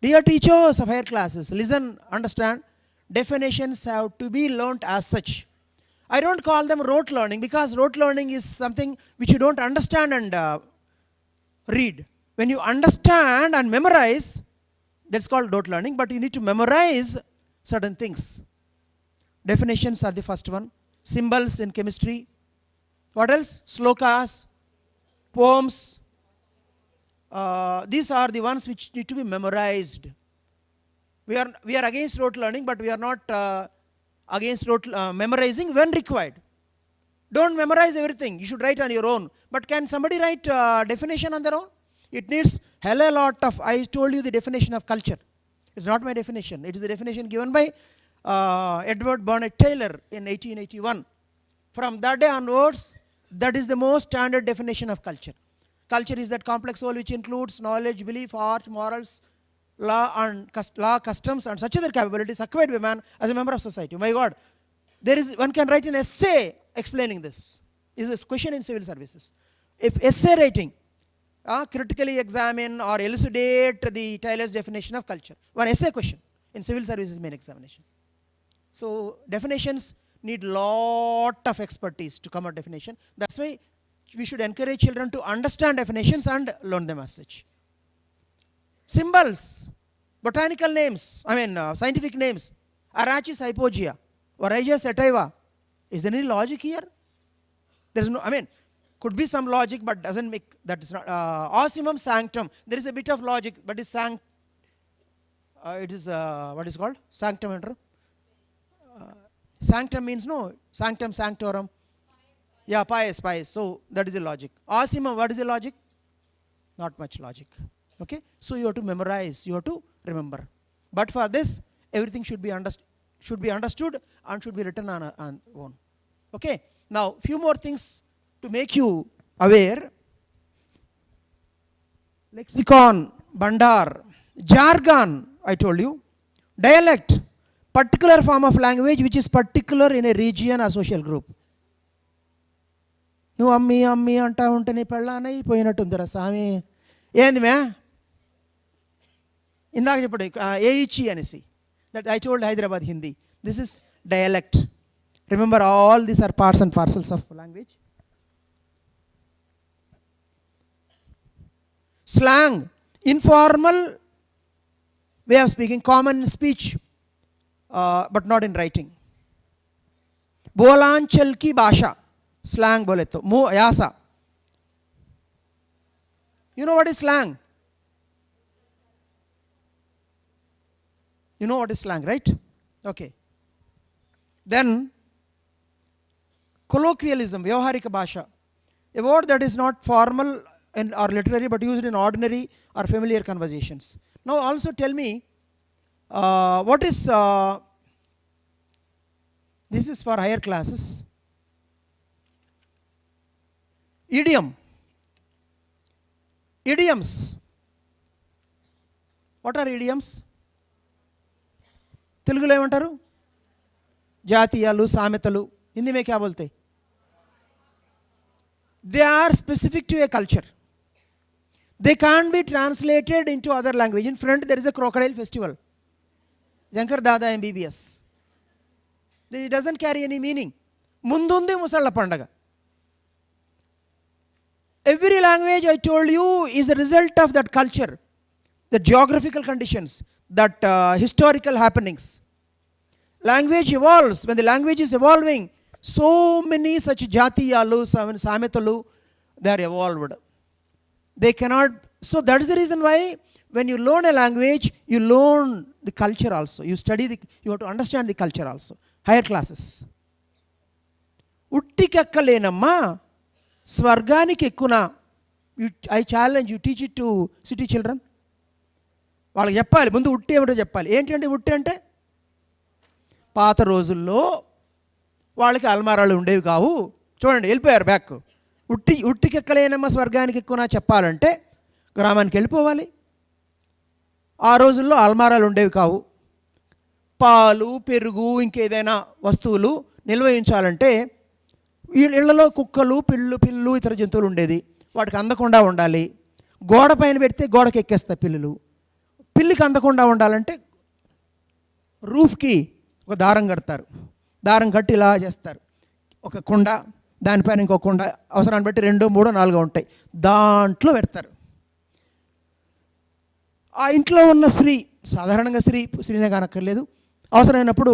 Dear teachers of higher classes, listen, understand, definitions have to be learnt as such. I don't call them rote learning, because rote learning is something which you don't understand and read. When you understand and memorize, that's called rote learning, but you need to memorize certain things. Definitions are the first one. Symbols in chemistry. What else? Slokas, poems. These are the ones which need to be memorized. We are against rote learning, but we are not against rote memorizing when required. Don't memorize everything. You should write on your own. But can somebody write definition on their own? It needs hell a lot of. I told you the definition of culture. It's not my definition. It is the definition given by Edward Burnett Taylor in 1881. From that day onwards, that is the most standard definition of culture. Culture is that complex whole which includes knowledge, belief, art, morals, law, customs, and such other capabilities acquired by man as a member of society. My God, one can write an essay explaining this. This is a question in civil services. If essay writing, critically examine or elucidate the Taylor's definition of culture. One essay question in civil services main examination. So definitions need lot of expertise to come out definition. That's why we should encourage children to understand definitions and learn them as such. Symbols, botanical names, scientific names. Arachis hypogaea, Orygia sativa. Is there any logic here? There is no, could be some logic, but doesn't make, that is not. Ossimum sanctum, there is a bit of logic, but is it is what is called sanctum enter. Sanctum means no, sanctum, sanctorum. Yeah, pious. So that is the logic. Asima, what is the logic? Not much logic. Okay, so you have to memorize, you have to remember. But for this, everything should be understood and should be written on own. Okay, now few more things to make you aware. Lexicon, bandar, jargon, I told you. Dialect, particular form of language which is particular in a region or social group. నువ్వు అమ్మి అంటా ఉంటే నీ పెళ్ళానై పోయినట్టుందిరా స్వామి. ఏంది మే ఇందాక చెప్పాడు ఏయిచి అనేసి. That I told Hyderabad Hindi. This is dialect. Remember all these are parts and parcels of language. Slang, informal way of speaking, common speech, but not in writing. बोलांचल की भाषा, slang बोले तो यासा. You know what is slang? You know what is slang, right? Okay. Then colloquialism, vyavaharika bhasha, a word that is not formal or literary but used in ordinary or familiar conversations. Now also tell me what is this is for higher classes. Idioms. What are idioms? తెలుగులో ఏమంటారు? జాతీయాలు, సామెతలు. హిందీ में क्या बोलते? They are specific to a culture. They can't be translated into other language. In front there is a crocodile festival, Jankar Dada MBBS. It doesn't carry any meaning. Mundundi Musalla Pandaga. Every language, I told you, is a result of that culture, the geographical conditions, that historical happenings. Language evolves. When the language is evolving, so many such jatiyalu, sametalu, they are evolved. They cannot. So that is the reason why when you learn a language, you learn the culture also. You study you have to understand the culture also. Higher classes. Uttikakkalenamma swarganiki ekkuna. I challenge you, teach it to city children. వాళ్ళకి చెప్పాలి ముందు ఉట్టి ఏమిటో చెప్పాలి. ఏంటంటే ఉట్టి అంటే పాత రోజుల్లో వాళ్ళకి అల్మారాలు ఉండేవి కావు. చూడండి వెళ్ళిపోయారు బ్యాక్. ఉట్టికెక్కలేనమ్మ స్వర్గానికి ఎక్కువ చెప్పాలంటే గ్రామానికి వెళ్ళిపోవాలి. ఆ రోజుల్లో అల్మారాలు ఉండేవి కావు. పాలు, పెరుగు, ఇంకేదైనా వస్తువులు నిల్వయించాలంటే ఇళ్లలో కుక్కలు, పిల్లు ఇతర జంతువులు ఉండేది. వాటికి అందకుండా ఉండాలి. గోడ పైన పెడితే గోడకి ఎక్కేస్తాయి పిల్లులు. పిల్లికి అందకుండా ఉండాలంటే రూఫ్కి ఒక దారం కడతారు. దారం కట్టి ఇలా చేస్తారు. ఒక కుండ, దానిపైన ఇంకో కుండ, అవసరాన్ని బట్టి 2, 3, 4 ఉంటాయి. దాంట్లో పెడతారు. ఆ ఇంట్లో ఉన్న స్త్రీ, సాధారణంగా స్త్రీనే కానక్కర్లేదు, అవసరమైనప్పుడు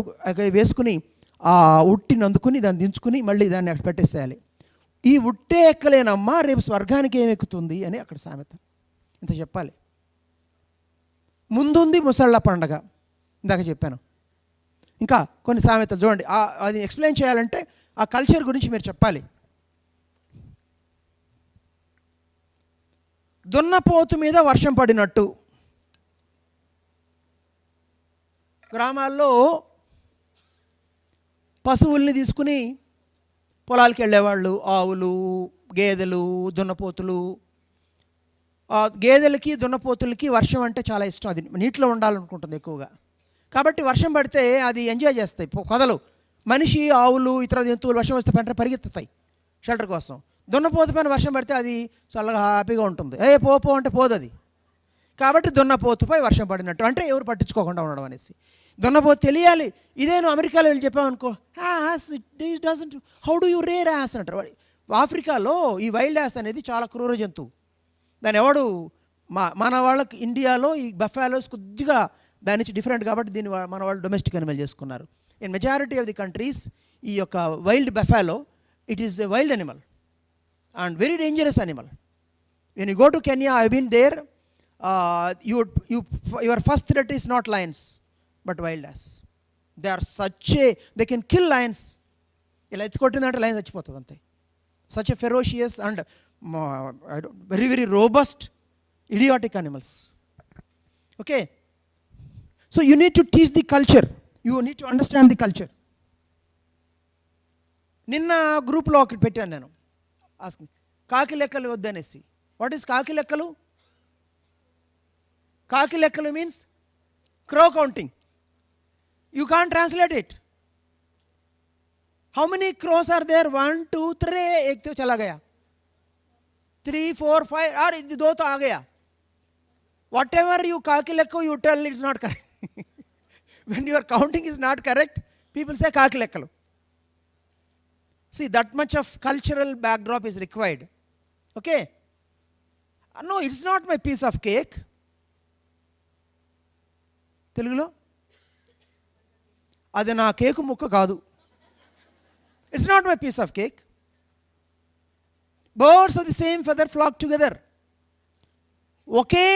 వేసుకుని ఆ ఉట్టిని అందుకుని దాన్ని దించుకుని మళ్ళీ దాన్ని అక్కడ పెట్టేసేయాలి. ఈ ఉట్టే ఎక్కలేనమ్మా రేపు స్వర్గానికి ఏమి ఎక్కుతుంది అని అక్కడ సామెత. ఇంత చెప్పాలి. ముందుంది ముసళ్ళ పండగ, ఇందాక చెప్పాను. ఇంకా కొన్ని సామెతలు చూడండి. అది ఎక్స్ప్లెయిన్ చేయాలంటే ఆ కల్చర్ గురించి మీరు చెప్పాలి. దున్నపోతు మీద వర్షం పడినట్టు. గ్రామాల్లో పశువుల్ని తీసుకుని పొలాలకు వెళ్ళేవాళ్ళు. ఆవులు, గేదెలు, దున్నపోతులు. గేదెలకి, దున్నపోతులకి వర్షం అంటే చాలా ఇష్టం. అది నీటిలో ఉండాలనుకుంటుంది ఎక్కువగా. కాబట్టి వర్షం పడితే అది ఎంజాయ్ చేస్తాయి. కొదలు, మనిషి, ఆవులు, ఇతర జంతువులు వర్షం వస్తే వెంటనే పరిగెత్తుతాయి షెల్టర్ కోసం. దున్నపోతు పైన వర్షం పడితే అది చల్లగా హ్యాపీగా ఉంటుంది. పో అంటే పోదు అది. కాబట్టి దున్నపోతుపై వర్షం పడినట్టు అంటే ఎవరు పట్టించుకోకుండా ఉండడం అనేసి. దున్నపోతు తెలియాలి. ఇదే నువ్వు అమెరికాలో వెళ్ళి చెప్పావనుకో, how do you rear ass అంటారు. ఆఫ్రికాలో ఈ వైల్డ్ యాస్ అనేది చాలా క్రూర జంతువు. దాన్ని ఎవడు మన వాళ్ళకి ఇండియాలో ఈ బఫాలోస్ కొద్దిగా దాని నుంచి డిఫరెంట్ కాబట్టి దీన్ని మన వాళ్ళు డొమెస్టిక్ అనిమల్ చేసుకున్నారు. In majority of the countries ఈ యొక్క wild buffalo it is a wild animal and very dangerous animal. When you go to Kenya, I been there, your first threat is not lions, but wild ass. They are they can kill lions. ఇలా ఎత్తి కొట్టిందంటే line చచ్చిపోతుంది అంతే. Such a ferocious and very, very robust, idiotic animals. Okay. So you need to teach the culture. You need to understand the culture. నిన్న గ్రూప్లో ఒకటి పెట్టాను నేను, కాకి లెక్కలు వద్దనేసి. వాట్ ఈస్ కాకి లెక్కలు? కాకి లెక్కలు means crow counting. You can't translate it. How many crows are there? 1 2 3, एक तो चला गया, 3 4 5 और 2 तो आ गया. Whatever you काकी lekku you tell it's not correct. When your counting is not correct, people say काकी lekkalu. See, that much of cultural backdrop is required. Okay. No, it's not my piece of cake. తెలుగులో అది నా cake ముక్క కాదు. It's not my piece of cake. Birds of the same feather flock together. ఒకే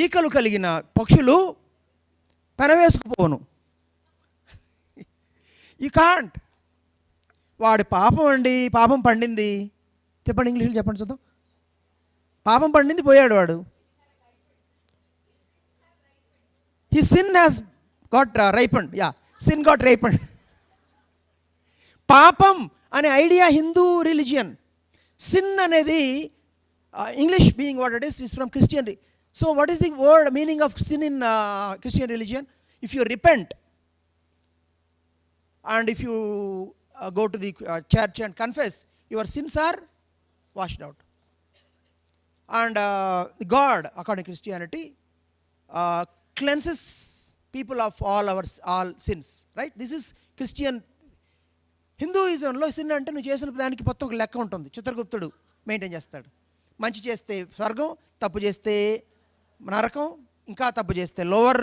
ఈకలు కలిగిన పక్షులు పెనవేసుకుపోను. You can't. వాడి పాపం అండి, పాపం పండింది. చెప్పండి, ఇంగ్లీష్లో చెప్పండి చూద్దాం. పాపం పండింది, పోయాడు వాడు. His sin has got ripened. Yeah, sin got ripened. పాపం అనే ఐడియా హిందూ రిలిజియన్. సిన్ అనేది English being what it is from Christian. So what is the word meaning of sin in Christian religion? If you repent and if you go to the church and confess, your sins are washed out. And God, according to Christianity, cleanses people of all sins, right? This is Christian. హిందూయిజంలో sin అంటే నువ్వు చేసిన దానికి మొత్తం ఒక లెక్క ఉంటుంది. చిత్రగుప్తుడు maintain చేస్తాడు. మంచి చేస్తే స్వర్గం, తప్పు చేస్తే నరకం, ఇంకా తప్పు చేస్తే లోవర్.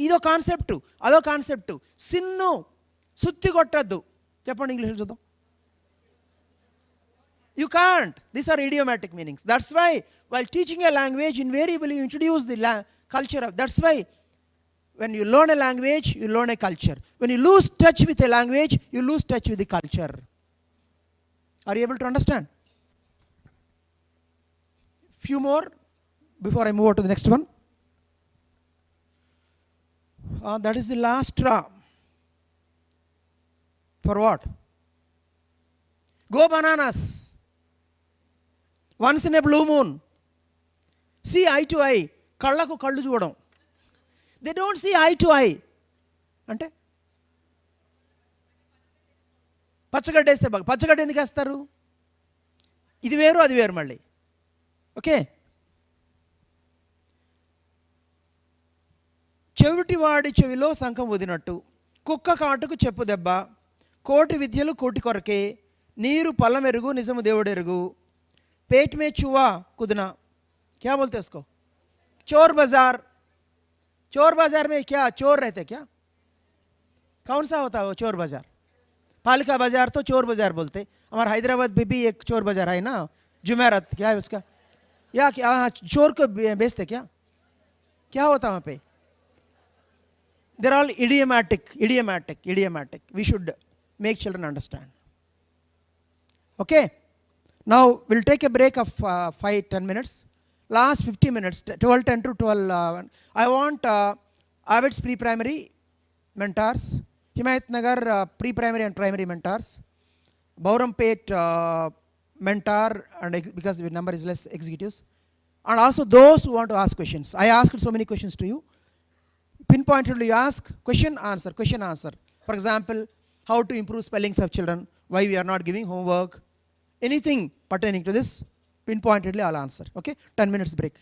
ఇదో కాన్సెప్టు, అదో కాన్సెప్టు. సిన్ను సుత్తి కొట్టద్దు. చెప్పండి, ఇంగ్లీష్లో చూద్దాం. You can't. These are idiomatic meanings. That's why while teaching a language, invariably you introduce the culture of. That's why when you learn a language, you learn a culture. When you lose touch with a language, you lose touch with the culture. Are you able to understand? Few more before I move on to the next one. That is the last straw. For what? Go bananas. Once in a blue moon. See eye to eye. కళ్ళకు కళ్ళు చూడడం. They don't see eye to eye. అంటే పచ్చగడ్డ వేస్తే బాగా. పచ్చగడ్డ ఎందుకు వేస్తారు? ఇది వేరు, అది వేరు మళ్ళీ. ఓకే. చెవిటివాడి చెవిలో శంఖం ఊదినట్టు, కుక్క కాటుకు చెప్పు దెబ్బ, కోటి విద్యలు కోటి కొరకే, నీరు పల్లమెరుగు నిజము దేవుడెరుగు, पेट में चूहा कूदना. क्या बोलते हैं उसको? चोर बाजार. चोर बाजार में क्या चोर रहते क्या? कौन सा होता है वो चोर बाजार? पालिका बाजार तो चोर बाजार बोलते. हमारे हैदराबाद में भी एक चोर बाजार है ना, जुमेरात. क्या है उसका? या क्या चोर को बेचते क्या? क्या होता वहाँ पे? They're all idiomatic. We should make children understand. Okay. Now we'll take a break of 5-10 minutes. Last 50 minutes, 12:10 to 12. I want Avid's pre-primary mentors, Himayat Nagar pre-primary and primary mentors, Baurampet mentor, and because the number is less, executives, and also those who want to ask questions. I asked so many questions to you. Pinpointedly you ask, question answer. For example, how to improve spellings of children, why we are not giving homework, anything pertaining to this, pinpointedly I'll answer. Okay, 10 minutes break.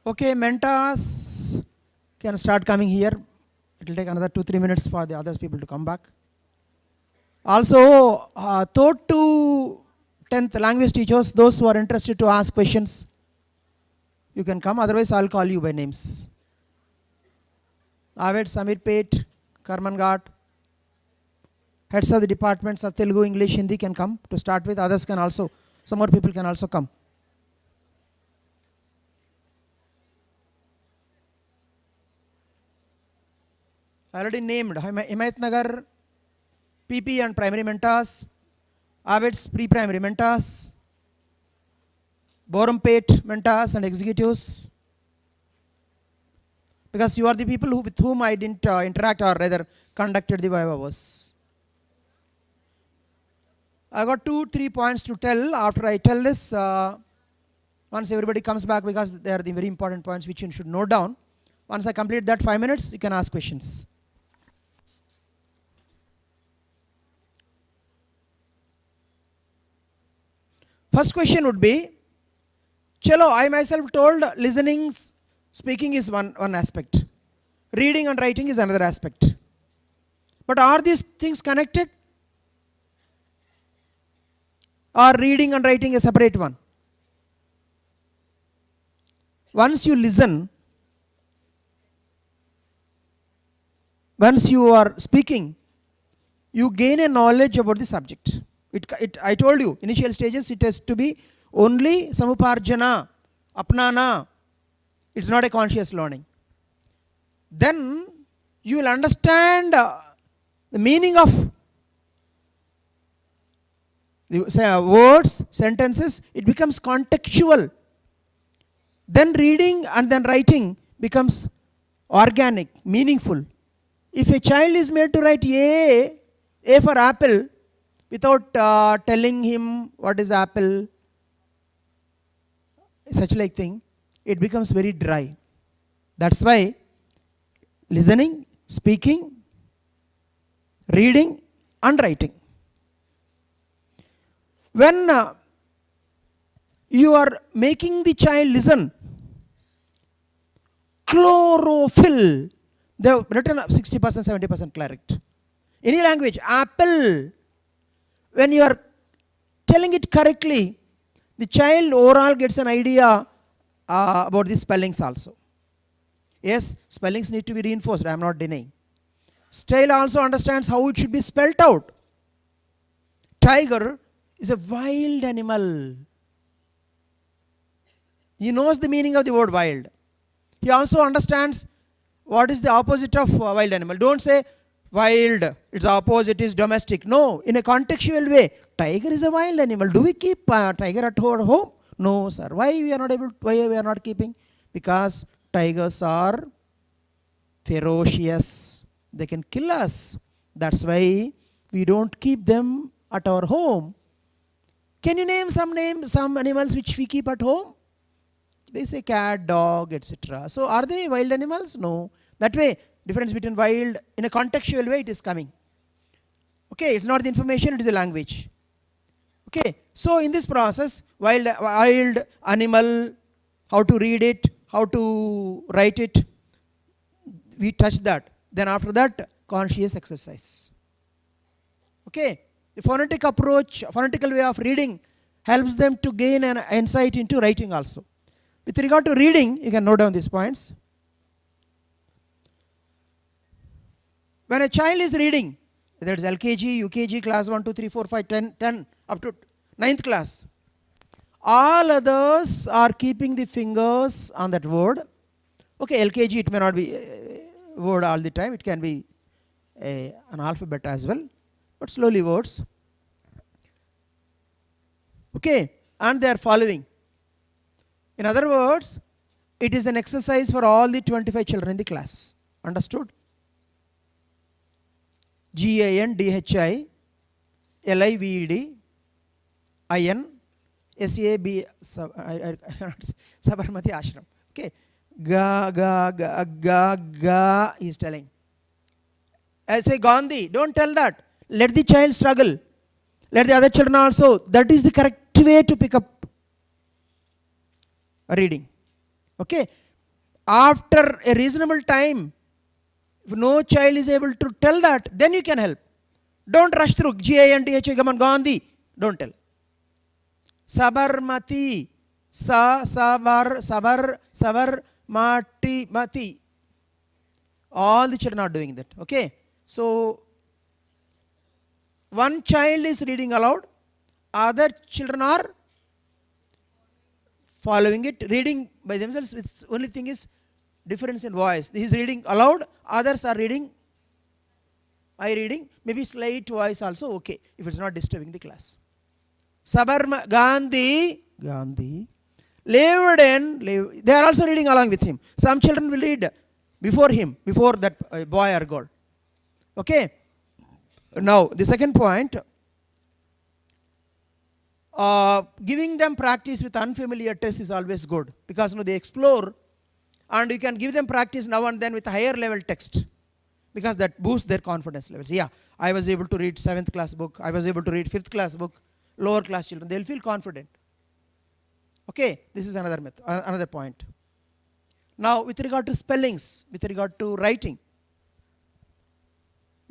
Okay, mentors can start coming here. It will take another 2-3 minutes for the other people to come back. Also, 3rd to 10th language teachers, those who are interested to ask questions, you can come. Otherwise, I'll call you by names. Avid, Samir Pate, Karman Ghat, heads of the departments of Telugu, English, Hindi can come to start with. Others can also, some more people can also come. I already named Himayat Nagar, PP and primary mentors, Avid's pre-primary mentors, Borumpet mentors and executives. Because you are the people with whom I didn't interact, or rather conducted the Vivavas. I got 2-3 points to tell. After I tell this, once everybody comes back, because they are the very important points which you should note down. Once I complete that 5 minutes, you can ask questions. First question would be, chalo, I myself told listening, speaking is one aspect. Reading and writing is another aspect. But are these things connected? Or reading and writing a separate one? Once you listen, once you are speaking, you gain a knowledge about the subject. I told you, initial stages, it has to be only samuparjana, apnana. It's not a conscious learning. Then you will understand the meaning of the words, sentences. It becomes contextual. Then reading and then writing becomes organic, meaningful. If a child is made to write A for apple, without telling him what is apple, such like thing, it becomes very dry. That's why listening, speaking, reading and writing. When you are making the child listen, chlorophyll, they have written 60%, 70% correct. Any language, apple, when you are telling it correctly, the child overall gets an idea about the spellings also. Yes, spellings need to be reinforced, I am not denying. Child also understands how it should be spelled out. Tiger is a wild animal. He knows the meaning of the word wild. He also understands what is the opposite of wild animal. Don't say wild, its opposite is domestic. No, in a contextual way, tiger is a wild animal. Do we keep tiger at home? No, sir. Why we are not keeping? Because tigers are ferocious. They can kill us. That's why we don't keep them at our home. Can you name some animals which we keep at home? They say cat, dog, etc. So are they wild animals? No. That way, difference between wild, in a contextual way it is coming. Okay, it's not the information, it is a language. Okay, so in this process, wild animal, how to read it, how to write it, we touch that. Then after that, conscious exercise. Okay, the phonetic approach, phonetical way of reading helps them to gain an insight into writing also. With regard to reading, you can note down these points. When a child is reading, whether it's LKG, UKG, class 1, 2, 3, 4, 5, 10, up to 9th class, all others are keeping the fingers on that word. Okay, LKG, it may not be a word all the time. It can be an alphabet as well, but slowly words. Okay, and they are following. In other words, it is an exercise for all the 25 children in the class. Understood? GANDHI LIVED IN SAB Sabarmati Ashram. Okay. Ga he is telling. I say Gandhi, don't tell that. Let the child struggle. Let the other children also. That is the correct way to pick up a reading. Okay. After a reasonable time, if no child is able to tell that, then you can help. Don't rush through Gandhi, Gandhi. Don't tell. Sabarmati, sabar, mati. All the children are doing that. Okay. So one child is reading aloud, other children are following it, reading by themselves. Its only thing is difference in voice. He is reading aloud, others are reading, reading, maybe slight voice also okay, if it's not disturbing the class. Sabarma Gandhi, Levden, they are also reading along with him. Some children will read before him, before that boy or girl. Okay. Now the second point, giving them practice with unfamiliar tests is always good, because they explore, and you can give them practice now and then with higher level text, because that boosts their confidence levels. Yeah, I was able to read 7th class book, I was able to read 5th class book. Lower class children, they will feel confident. Okay, this is another point. Now with regard to spellings, with regard to writing,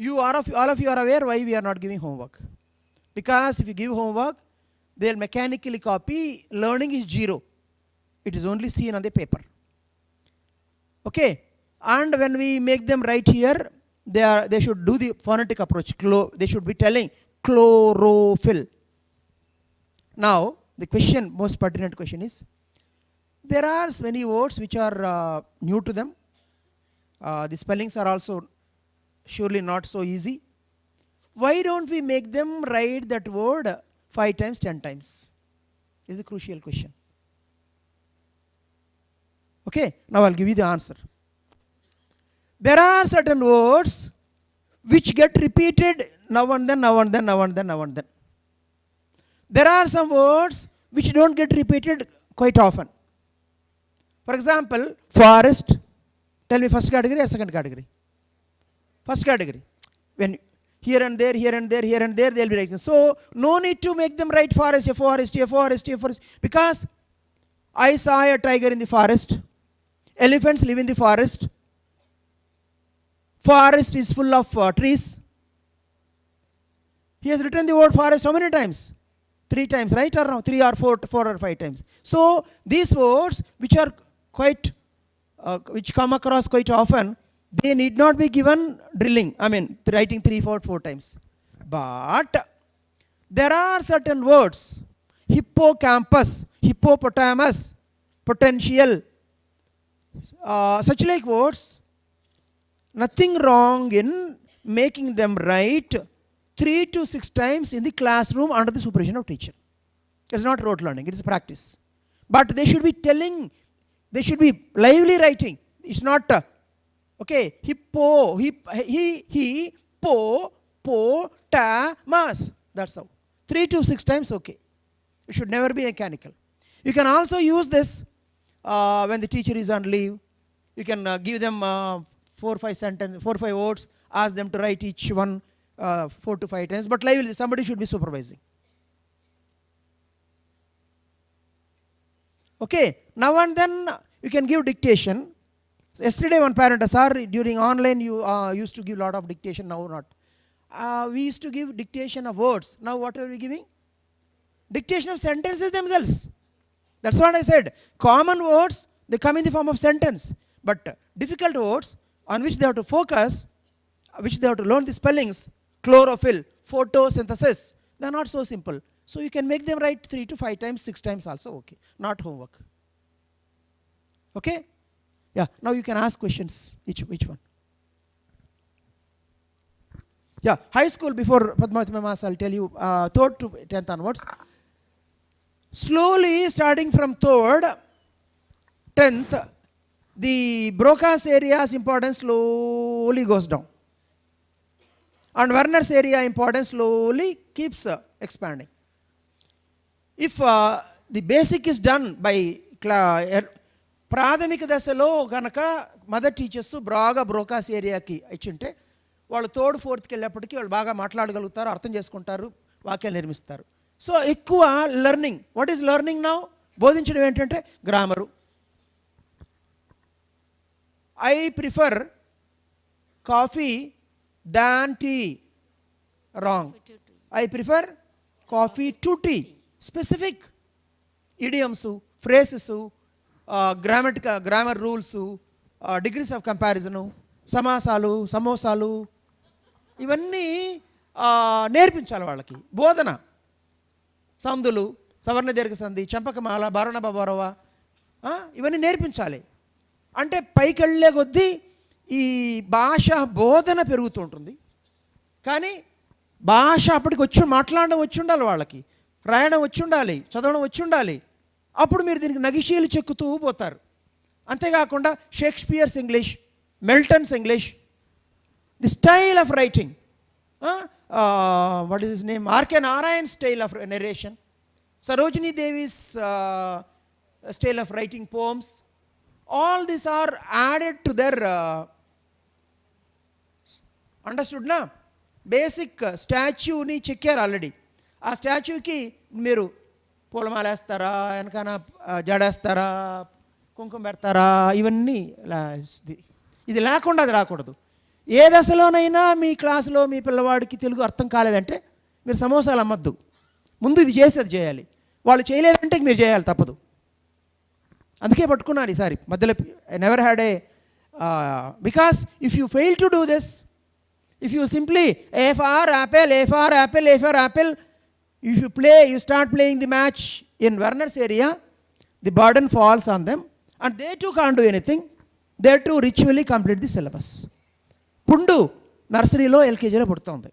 all of you are aware why we are not giving homework. Because if you give homework, they will mechanically copy. Learning is zero. It is only seen on the paper. Okay. And when we make them write here, they should do the phonetic approach. They should be telling chlorophyll. Now the question, most pertinent question is, there are many words which are new to them. The spellings are also surely not so easy. Why don't we make them write that word 5 times, 10 times? This is a crucial question. Okay, now I'll give you the answer. There are certain words which get repeated now and then. There are some words which don't get repeated quite often. For example, forest. Tell me, first category or second category? First category. When here and there, they'll be writing. So no need to make them write forest, a forest, because I saw a tiger in the forest. Elephants live in the forest. Forest is full of trees. He has written the word forest how many times? 3 times, right or no? 3 or 4 or 5 times. So these words which are quite, which come across quite often, they need not be given drilling. I mean, writing 3, 4 times. But there are certain words, hippocampus, hippopotamus, potential, such like words, nothing wrong in making them write 3 to 6 times in the classroom under the supervision of teacher. It's not rote learning, it is practice. But they should be telling, they should be lively writing. It's not, okay, hippopotamus. That's how. 3 to 6 times, okay. It should never be mechanical. You can also use this when the teacher is on leave. You can give them 4 or 5 words, ask them to write each one 4 to 5 times, but lively, somebody should be supervising. Okay, now and then you can give dictation. So yesterday one parent asked, sir, during online you used to give a lot of dictation, now not. We used to give dictation of words. Now what are we giving? Dictation of sentences themselves. That's what I said. Common words, they come in the form of sentence. But difficult words on which they have to focus, which they have to learn the spellings, chlorophyll, photosynthesis, they are not so simple. So you can make them write 3 to 5 times, 6 times also, okay. Not homework. Okay? Yeah, now you can ask questions, each one. Yeah, high school, before Padmavati Mamas, I'll tell you, 3rd to 10th onwards. Slowly, starting from 3rd, 10th, the Broca's area's importance slowly goes down. And Werner's area importance slowly keeps expanding. If the basic is done by ప్రాథమిక దశలో కనుక mother teachers బాగా Broca's ఏరియాకి ఇచ్చింటే వాళ్ళు 3rd 4th వెళ్ళేప్పటికీ వాళ్ళు బాగా మాట్లాడగలుగుతారు, అర్థం చేసుకుంటారు, వాక్యాలు నిర్మిస్తారు. సో ఎక్కువ learning. What is learning now? బోధించడం ఏంటంటే grammar, I prefer coffee than tea. Wrong. I prefer coffee to tea. Specific idioms, phrases, grammar rules, degrees of comparison, సమాసాలు సమోసాలు ఇవన్నీ నేర్పించాలి వాళ్ళకి. బోధన, సందులు, సవర్ణ దీర్ఘ సంధి, చంపకమాల, బారణ బబారవ, ఇవన్నీ నేర్పించాలి. అంటే పైకి వెళ్ళే కొద్దీ ఈ భాష బోధన పెరుగుతూ ఉంటుంది. కానీ భాష అప్పటికి వచ్చి మాట్లాడడం వచ్చి ఉండాలి, వాళ్ళకి రాయడం వచ్చి ఉండాలి, చదవడం వచ్చి ఉండాలి. అప్పుడు మీరు దీనికి నగిషీలు చెక్కుతూ పోతారు. అంతేకాకుండా Shakespeare's English, Milton's English, the style of writing, what is his name, R K Narayan style of narration, Sarojini Devi's style of writing poems, all these are added to their understood నా. బేసిక్ స్టాచ్యూని చెక్కారు ఆల్రెడీ. ఆ స్టాచ్యూకి మీరు పూలమాల వేస్తారా, వెనకాన జడేస్తారా, కుంకుమ పెడతారా, ఇవన్నీ ఇది లేకుండా అది రాకూడదు. ఏ దశలోనైనా మీ క్లాసులో మీ పిల్లవాడికి తెలుగు అర్థం కాలేదంటే మీరు సమోసాలు అమ్మద్దు, ముందు ఇది చేసేది చేయాలి. వాళ్ళు చేయలేదంటే మీరు చేయాలి, తప్పదు. అందుకే పట్టుకున్నాను ఈసారి మధ్యలో. I never had a because if you fail to do this, if you simply A for apple, A for apple, A for apple, if you start playing the match in Werner's area, the burden falls on them and they too can't do anything. They too ritually complete the syllabus. Pundu nurseryలో ఎల్కేజీలో పుడుతుంది.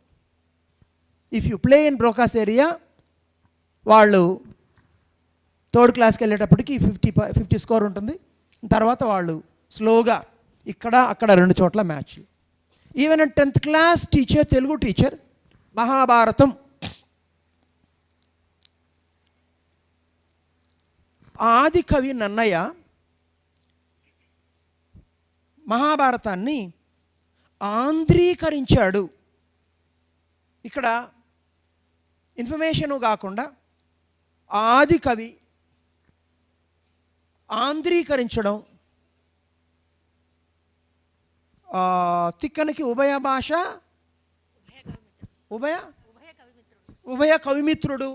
If you play in Broca's area, వాళ్ళు third క్లాస్కి వెళ్ళేటప్పటికి 50 score ఉంటుంది. తర్వాత వాళ్ళు స్లోగా ఇక్కడ అక్కడ 2 చోట్ల match. Even 10th class teacher, Telugu teacher, Mahabharatam ఆది కవి నన్నయ్య మహాభారతాన్ని ఆంధ్రీకరించాడు. ఇక్కడ ఇన్ఫర్మేషను కాకుండా ఆది కవి ఆంధ్రీకరించడం, తిక్కనికి ఉభయ భాష, ఉభయ కవిమిత్రుడు.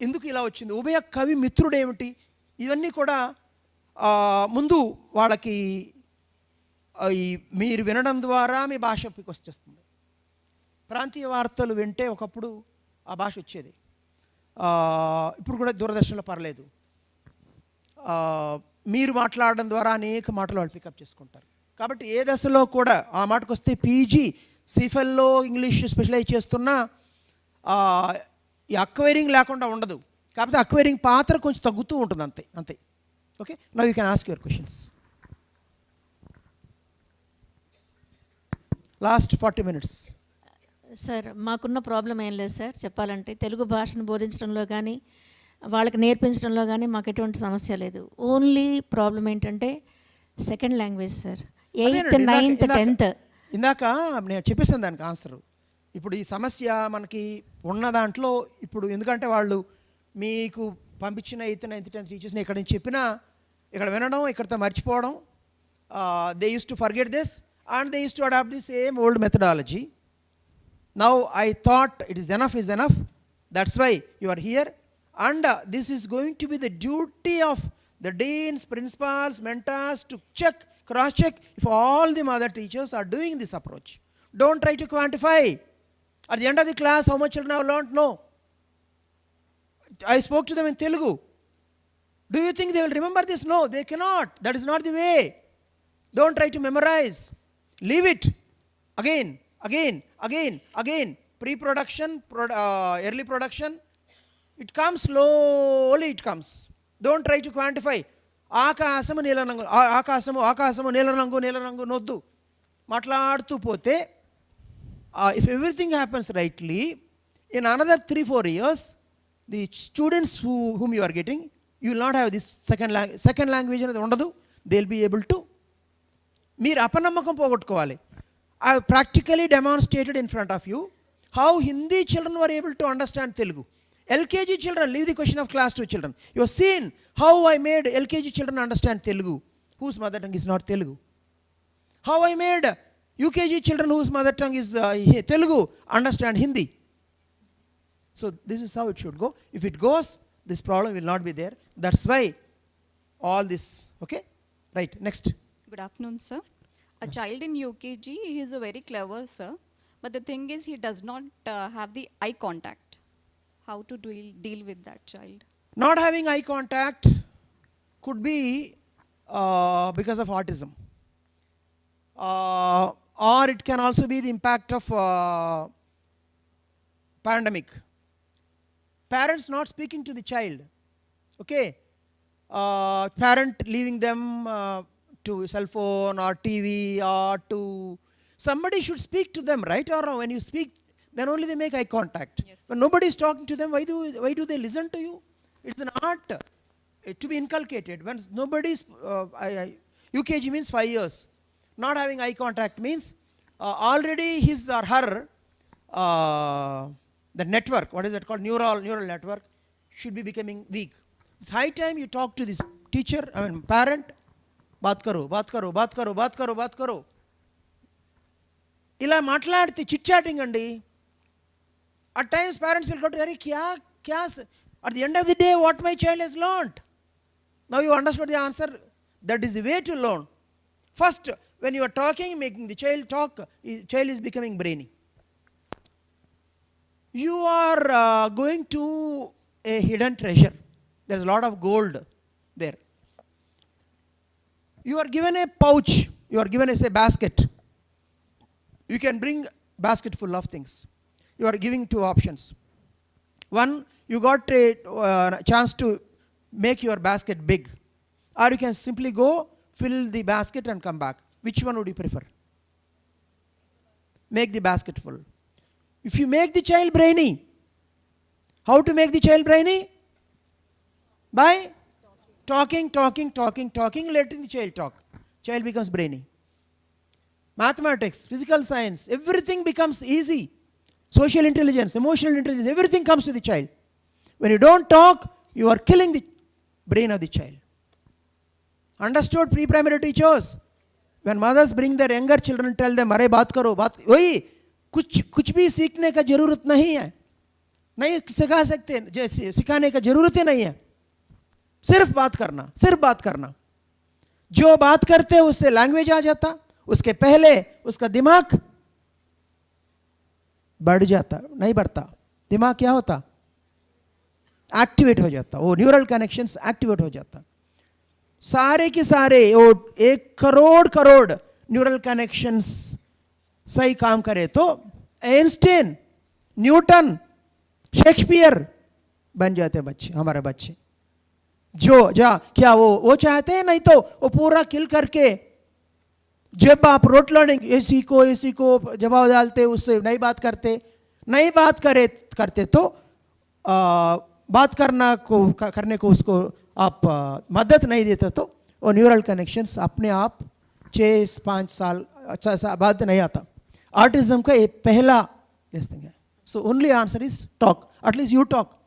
ఎందుకు ఇలా వచ్చింది, ఉభయ కవి మిత్రుడు ఏమిటి, ఇవన్నీ కూడా ముందు వాళ్ళకి ఈ మీరు వినడం ద్వారా మీ భాష వచ్చేస్తుంది. ప్రాంతీయ వార్తలు వింటే ఒకప్పుడు ఆ భాష వచ్చేది, ఇప్పుడు కూడా దూరదర్శన్లో పర్లేదు. మీరు మాట్లాడడం ద్వారా అనేక మాటలు వాళ్ళు పికప్ చేసుకుంటారు. కాబట్టి ఏ దశలో కూడా ఆ మాటకు వస్తే పీజీ సిఫెల్లో ఇంగ్లీష్ స్పెషలైజ్ చేస్తున్నా ఈ అక్వైరింగ్ లేకుండా ఉండదు. కాకపోతే అక్వైరింగ్ పాత్ర కొంచెం తగ్గుతూ ఉంటుంది, అంతే అంతే. Okay, now you can ask your questions. Last 40 minutes. Sir, మాకున్న ప్రాబ్లం ఏం లేదు సార్. చెప్పాలంటే తెలుగు భాషను బోధించడంలో కానీ వాళ్ళకి నేర్పించడంలో కానీ మాకు ఎటువంటి సమస్య లేదు. ఓన్లీ ప్రాబ్లం ఏంటంటే second language sir. 8th, 9th, 10th. ఇందాక నేను చెప్పేసాను దానికి ఆన్సర్. ఇప్పుడు ఈ సమస్య మనకి ఉన్న దాంట్లో ఇప్పుడు ఎందుకంటే వాళ్ళు మీకు పంపించిన 8th, 9th, 10th టీచర్స్ని ఇక్కడ నుంచి చెప్పినా ఇక్కడ వినడం, ఇక్కడతో మర్చిపోవడం, they use to forget this and they used to adopt the same old methodology. Now I thought it is enough. That's why you are here, and this is going to be the duty of the deans, principals, mentors to check, cross check if all the other teachers are doing this approach. Don't try to quantify at the end of the class how much children have learned. No, I spoke to them in Telugu. Do you think they will remember this? No, they cannot. That is not the way. Don't try to memorize. Leave it. Again. Pre-production, early production. It comes slowly, it comes. Don't try to quantify. Akasamu neelarangu noddu. Matladutu pote, if everything happens rightly, in another 3-4 years, the students whom you are getting, you will not have this second language anadi undadu. They will be able to. మీరు అపనమ్మకం పోగొట్టుకోవాలి. I practically demonstrated in front of you how Hindi children were able to understand Telugu. LKG children, leave the question of class 2 children. You have seen how I made LKG children understand Telugu, whose mother tongue is not Telugu. How I made UKG children whose mother tongue is Telugu understand Hindi. So this is how it should go. If it goes, this problem will not be there. That's why all this, okay? Right, next. Good afternoon, sir. A child in UKG, he is a very clever, sir. But the thing is, he does not have the eye contact. How to deal with that child? Not having eye contact could be because of autism. Or it can also be the impact of pandemic. Parents not speaking to the child. Okay. Parent leaving them to cell phone or TV or to somebody should speak to them, right? Or when you speak, then only they make eye contact. Yes. When nobody is talking to them, why do they listen to you? It's an art to be inculcated. When nobody's UKG means 5 years. Not having eye contact means already his or her the network, what is that called, neural network, should be becoming weak. It's high time you talk to this teacher, parent. बात करो ఇలా మాట్లాడితే chit chatting అండి. At times parents will go to అరే క్యా at the end of the day what my child has learned. Now you understood the answer. That is the way to learn. First, when you are talking, making the child talk, child is becoming brainy. You are going to a hidden treasure. There is a lot of gold there. You are given a pouch, you are given a basket. You can bring basket full of things. You are giving two options. One, you got a chance to make your basket big, or you can simply go fill the basket and come back. Which one would you prefer? Make the basket full. If you make the child brainy, how to make the child brainy? By talking, letting the child talk. Child becomes brainy. Mathematics, physical science, everything becomes easy. Social intelligence, emotional intelligence, everything comes to the child. When you don't talk, you are killing the brain of the child. Understood, pre-primary teachers? When mothers bring their younger children, tell them, अरे बात करो, वही कुछ भी सीखने का जरूरत नहीं है, नहीं सिखा सकते, सिखाने का जरूरत ही नहीं है. सिर्फ बात करना. जो बात करते हैं उससे लैंग्वेज आ जाता, उसके पहले उसका दिमाग बढ़ जाता, नहीं बढ़ता. दिमाग क्या होता? एक्टिवेट हो जाता. वो न्यूरल कनेक्शंस एक्टिवेट हो जाता. सारे के सारे वो 1 करोड़ न्यूरल कनेक्शंस सही काम करे तो आइंस्टाइन, न्यूटन, शेक्सपियर बन जाते बच्चे, हमारे बच्चे. क्या वो चाहते हैं? नहीं तो वो पूरा किल करके जब आप रोट लर्निंग एसी को जवाब डालते, उससे नहीं बात करते तो बात करने को उसको आप मदद नहीं देते तो वो न्यूरल कनेक्शंस अपने आप 6-5 साल बाद नहीं आता. ऑटिज्म का ये पहला थिंग है. So only answer is talk. At least you talk.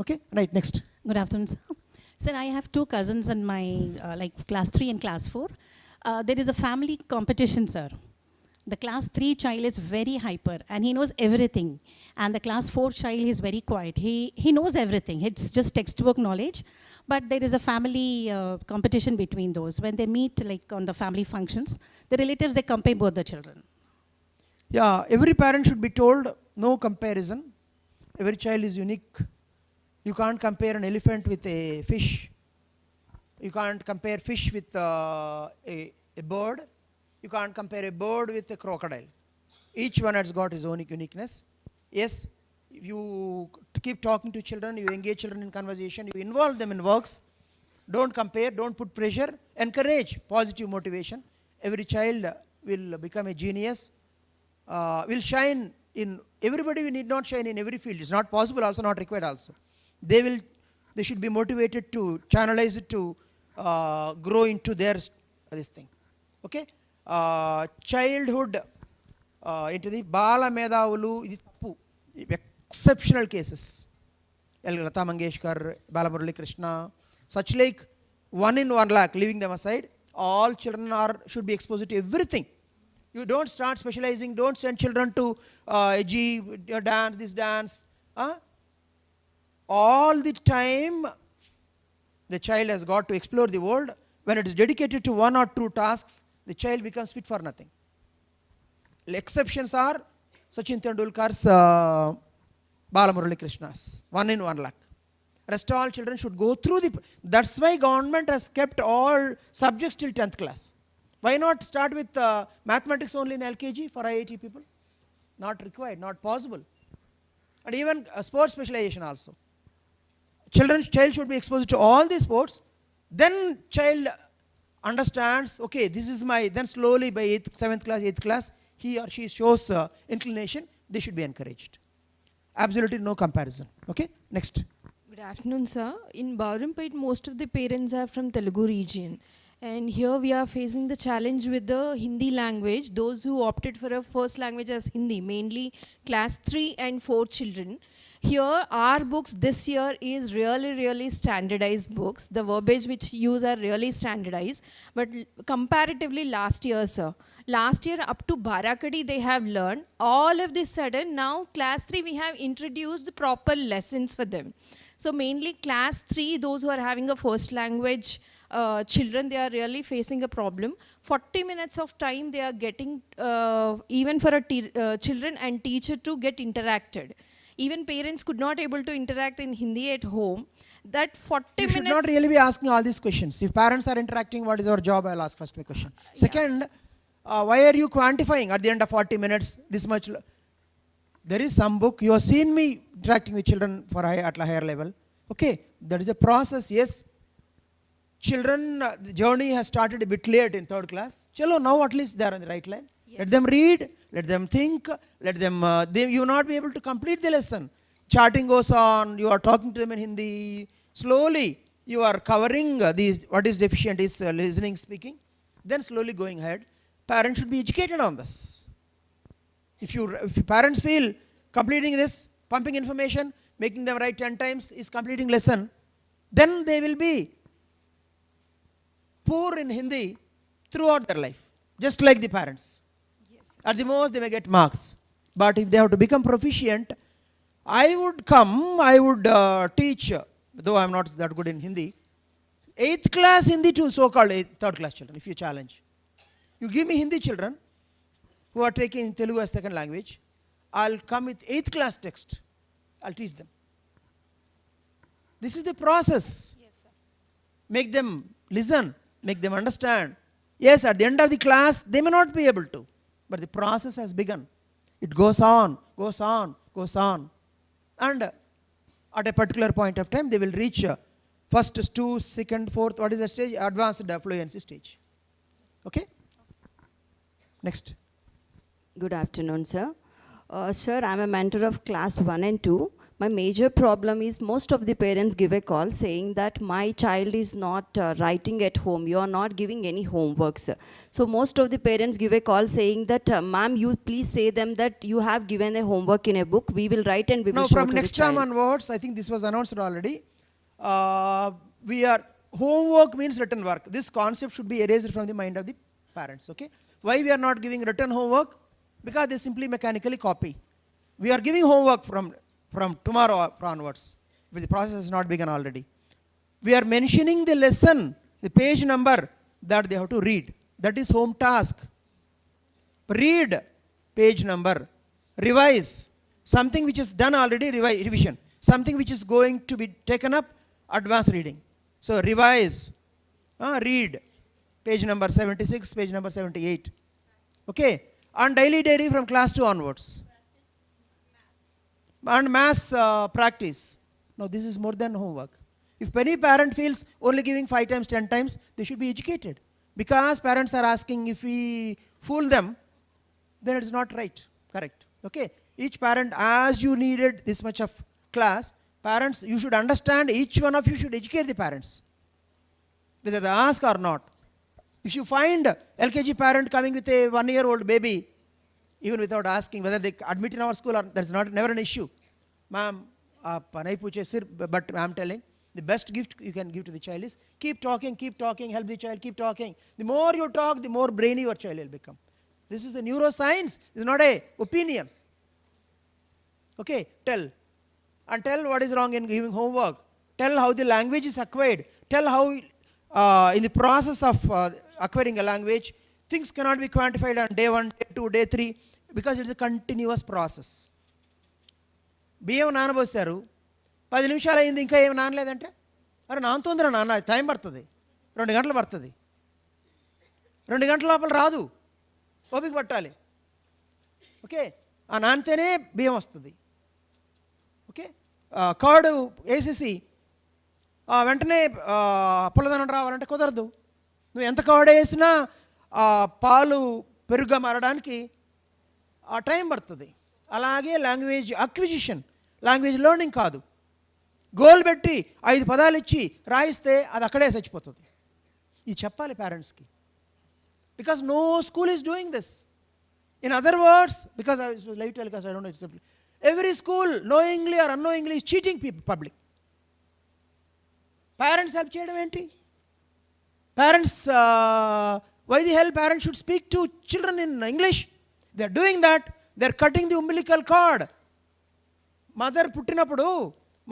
Okay, right, next. Good afternoon, sir. Sir, I have 2 cousins in my class 3 and class 4. There is a family competition, sir. The class 3 child is very hyper and he knows everything. And the class 4 child is very quiet. He knows everything. It's just textbook knowledge. But there is a family competition between those. When they meet on the family functions, the relatives, they compare both the children. Yeah, every parent should be told no comparison. Every child is unique. You can't compare an elephant with a fish. You can't compare fish with a bird. You can't compare a bird with a crocodile. Each one has got his own uniqueness. Yes, if you keep talking to children, you engage children in conversation, you involve them in works. Don't compare, don't put pressure. Encourage positive motivation. Every child will become a genius. Will shine in everybody. We need not shine in every field. It's not possible, also not required also. They should be motivated to channelize it to grow into their this thing. Okay, childhood into the bala medavulu, ఇది తప్పు. Exceptional cases. Lata Mangeshkar, Balamurali Krishna, such like 1 in 1 lakh, leaving them aside. all children should be exposed to everything. You don't start specializing. Don't send children to dance, this dance. All the time, the child has got to explore the world. When it is dedicated to one or two tasks, the child becomes fit for nothing. Exceptions are Sachin Tendulkar's Balamurali Krishna's, 1 in 1 lakh. Rest all children should go through that's why government has kept all subjects till 10th class. Why not start with mathematics only in LKG for IIT people? Not required, not possible. And even sports specialization also. Child should be exposed to all these sports. Then child understands, okay, this is then slowly by 8th, 7th class, 8th class, he or she shows inclination, they should be encouraged. Absolutely no comparison. Okay, next. Good afternoon, sir. In Baurampet, most of the parents are from Telugu region. And here we are facing the challenge with the Hindi language. Those who opted for a first language as Hindi, mainly class 3 and 4 children. Here, our books this year is really standardized books. The verbiage which use are really standardized. But comparatively last year, sir. Last year up to Barakadi they have learned. All of this sudden, now class 3 we have introduced proper lessons for them. So mainly class 3, those who are having a first language children, they are really facing a problem. 40 minutes of time they are getting even for a children and teacher to get interacted. Even parents could not able to interact in Hindi at home. That 40 minutes... You should not really be asking all these questions. If parents are interacting, what is our job? I'll ask first my question. Second, why are you quantifying at the end of 40 minutes this much? There is some book. You have seen me interacting with children at a higher level. Okay, that is a process, yes. Children, the journey has started a bit late in 3rd class. Chalo, now at least they are on the right line. Yes. Let them read, let them think, let them, you will not be able to complete the lesson. Charting goes on, you are talking to them in Hindi. Slowly, you are covering what is deficient is listening, speaking. Then slowly going ahead. Parents should be educated on this. If parents feel completing this, pumping information, making them write 10 times is completing lesson, then they will be poor in Hindi throughout their life, just like the parents. Yes. At the most, they may get marks. But if they have to become proficient, I would teach, though I am not that good in Hindi, 8th class Hindi to so-called 3rd class children, if you challenge. You give me Hindi children who are taking Telugu as second language, I'll come with 8th class text. I'll teach them. This is the process. Yes, sir. Make them listen, make them understand. Yes, at the end of the class, they may not be able to, but the process has begun. It goes on, goes on, goes on. And at a particular point of time, they will reach first, 2, second, 4th, what is the stage? Advanced fluency stage. Okay? Next. Good afternoon, sir. Sir, I'm a mentor of class 1 and 2. My major problem is most of the parents give a call saying that my child is not writing at home. You are not giving any homework, sir. So most of the parents give a call saying that, ma'am, you please say them that you have given a homework in a book. We will write and we will show to the child. Now, from next term onwards, I think this was announced already. Homework means written work. This concept should be erased from the mind of the parents, okay? Why we are not giving written homework? Because they simply mechanically copy. We are giving homework from tomorrow onwards, but the process has not begun already. We are mentioning the lesson, the page number that they have to read. That is home task. Read page number. Revise. Something which is done already, revision. Something which is going to be taken up, advanced reading. So revise. Read. Page number 76, page number 78. Okay. And daily diary from class 2 onwards. And mass practice. Now this is more than homework. If any parent feels only giving 5 times, 10 times, they should be educated. Because parents are asking, if we fool them, then it is not right, correct. Okay. Each parent, as you needed this much of class, parents, you should understand, each one of you should educate the parents. Whether they ask or not. If you find LKG parent coming with a 1-year-old baby, even without asking whether they admit in our school, or that's never an issue. Ma'am, but I am telling, The best gift you can give to the child is keep talking, help the child, keep talking. The more you talk, the more brainy your child will become. This is a neuroscience, this is not a opinion. Okay, tell. And tell what is wrong in giving homework. Tell how the language is acquired. Tell how in the process of acquiring a language, things cannot be quantified on day 1, day 2, day 3, because it's a continuous process. బియ్యం నానబోసారు, 10 నిమిషాలు అయింది, ఇంకా ఏమి నానలేదంటే, అరే నానుతోందిరా నాన్న, time పడుతుంది, 2 గంటలు పడుతుంది, 2 గంటల లోపల రాదు, ఓపిక పట్టాలి. ఓకే, ఆ నానితేనే బియ్యం వస్తుంది. ఓకే, కర్డ్ వేసేసి వెంటనే పుల్లదనం రావాలంటే కుదరదు. నువ్వు ఎంత కర్డ్ వేసినా పాలు పెరుగుగా మారడానికి టైం పడుతుంది. అలాగే లాంగ్వేజ్ అక్విజిషన్, లాంగ్వేజ్ లెర్నింగ్ కాదు. గోల్ పెట్టి 5 పదాలు ఇచ్చి రాయిస్తే అది అక్కడే చచ్చిపోతుంది. ఇది చెప్పాలి పేరెంట్స్కి, because no school is doing this. In other words, because I live tell, because I don't know it's simple, every school knowingly or unknowingly is cheating people, public. Parents help చేయడం ఏంటి? Parents, why the hell parents should speak to children in English? They are doing that, they are cutting the umbilical cord. Mother పుట్టినప్పుడు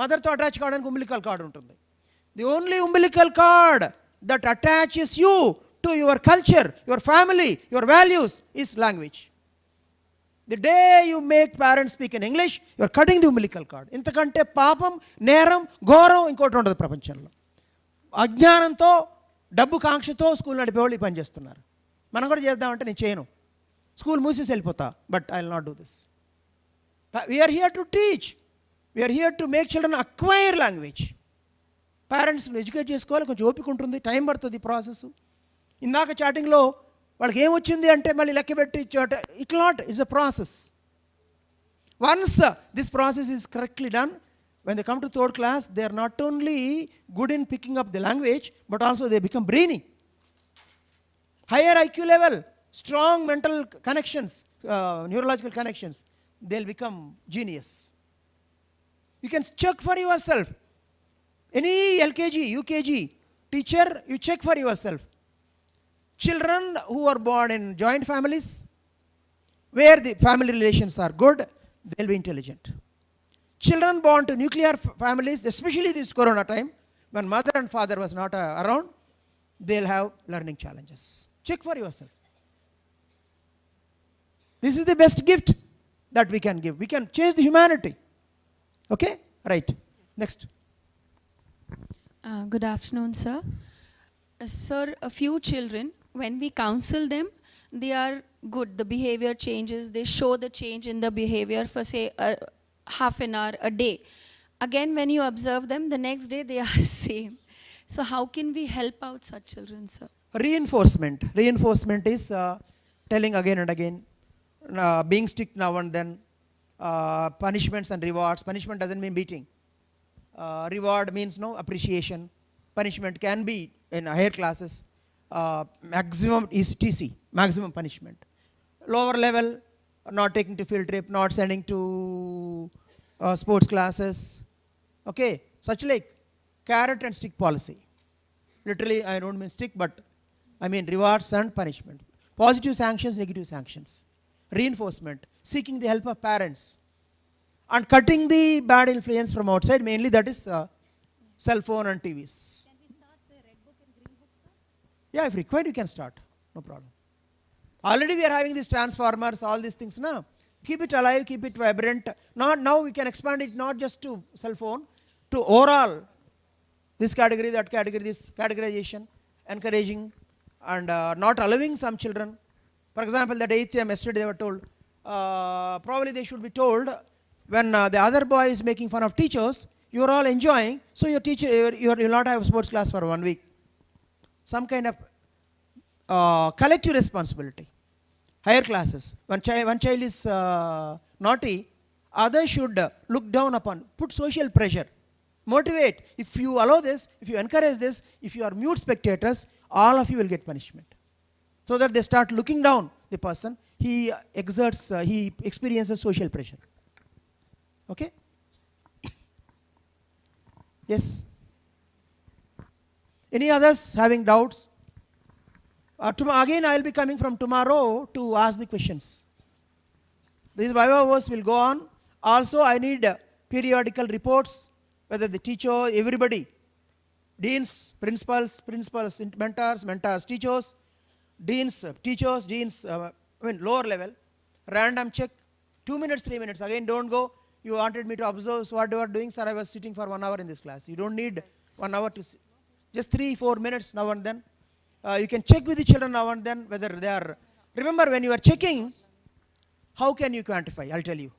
మదర్తో attach కావడానికి umbilical cord ఉంటుంది. The only umbilical cord that attaches you to your culture, your family, your values is language. The day you make parents speak in English, you are cutting the umbilical cord. ఇంతకంటే పాపం, నేరం, ఘోరం ఇంకోటి ఉండదు ప్రపంచంలో. అజ్ఞానంతో, డబ్బు కాంక్షతో స్కూల్ నడిపే వాళ్ళు ఈ పని చేస్తున్నారు. మనం కూడా చేద్దామంటే నేను చేయను, స్కూల్ మూసేసి వెళ్ళిపోతా, but I will not do this. We are here to teach, we are here to make children acquire language. పేరెంట్స్ని ఎడ్యుకేట్ చేసుకోవాలి, కొంచెం ఓపిక ఉంటుంది, టైం పడుతుంది ప్రాసెస్. ఇందాక చాటింగ్లో వాళ్ళకి ఏమొచ్చింది అంటే మళ్ళీ లెక్క పెట్టి it not, it's a process. Once this process is correctly done, when they come to third class, they are not only good in picking up the language, but also they become brainy. Higher IQ level, strong mental connections, neurological connections, they'll become genius. You can check for yourself. Any LKG, UKG teacher, you check for yourself. Children who are born in joint families, where the family relations are good, they'll be intelligent. Children born to nuclear families, especially this corona time, when mother and father was not around, they'll have learning challenges. Check for yourself. This is the best gift that we can give. We can change the humanity. Okay? Right. Next. Good afternoon, sir. Sir, a few children, when we counsel them, they are good. The behavior changes. They show the change in the behavior for, say, half an hour a day. Again, when you observe them, the next day they are same. So how can we help out such children, sir? Reinforcement. Reinforcement is telling again and again, being strict now and then, punishments and rewards. Punishment doesn't mean beating. Reward means no appreciation. Punishment can be in higher classes. Maximum is TC, maximum punishment. Lower level, not taking to field trip, not sending to sports classes. Okay, such like carrot and stick policy. Literally, I don't mean stick, but I mean rewards and punishment. Positive sanctions, negative sanctions. Reinforcement, seeking the help of parents, and cutting the bad influence from outside, mainly that is cell phone and TVs. Can we start the red book and green book, sir? Yeah, if required, you can start. No problem. Already we are having these transformers, all these things now. Keep it alive, keep it vibrant. Not now we can expand it not just to cell phone, to overall this category, that category, this categorization, encouraging and not allowing some children. For example, that 8th year yesterday they were told, probably they should be told when the other boy is making fun of teachers, you are all enjoying, so your teacher, you will not have sports class for 1 week. Some kind of collective responsibility. Higher classes, one child is naughty, others should look down upon, put social pressure, motivate. If you allow this, if you encourage this, if you are mute spectators, all of you will get punishment. So that they start looking down the person, he exerts, he experiences social pressure. Okay? Yes? Any others having doubts? Again, I will be coming from tomorrow to ask the questions. These Viva Voice will go on. Also, I need periodical reports, whether the teacher, everybody, deans, principals, mentors, teachers, deans, lower level, random check, 2 minutes, 3 minutes. Again, don't go. You wanted me to observe what you are doing, sir. I was sitting for 1 hour in this class. You don't need 1 hour to sit. Just 3-4 minutes now and then. You can check with the children now and then whether they are. Remember, when you are checking, how can you quantify? I'll tell you.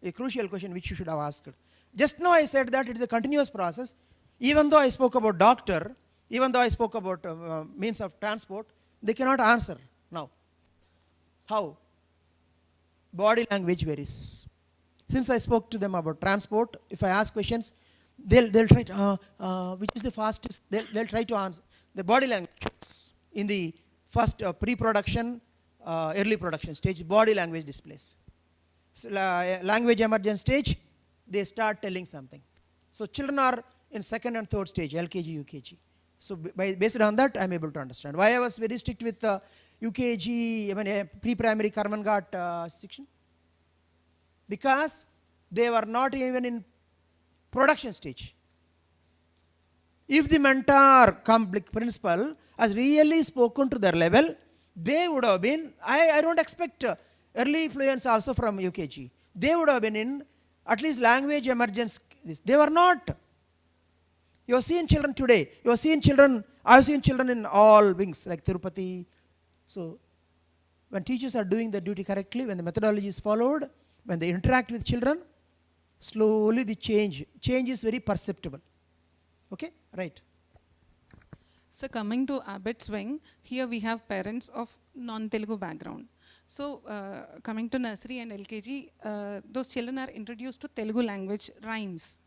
A crucial question which you should have asked. Just now I said that it is a continuous process. Even though I spoke about doctor, even though I spoke about means of transport, they cannot answer now. How? Body language varies. Since I spoke to them about transport, if I ask questions, they'll try to, which is the fastest, they'll try to answer. The body language in the first pre-production, early production stage, body language displays. So, language emergence stage, they start telling something. So children are in second and third stage, LKG, UKG. So based on that, I'm able to understand. Why I was very strict with UKG, even pre-primary Karmanghat section? Because they were not even in production stage. If the mentor, principal, has really spoken to their level, they would have been, I don't expect early fluency also from UKG. They would have been in at least language emergence. They were not. You have seen children today. You have seen children, I have seen children in all wings, like Tirupati. So, when teachers are doing their duty correctly, when the methodology is followed, when they interact with children, slowly the change is very perceptible. Okay, right. So coming to Abbott's wing, here we have parents of non-Telugu background. So coming to nursery and LKG, those children are introduced to Telugu language rhymes.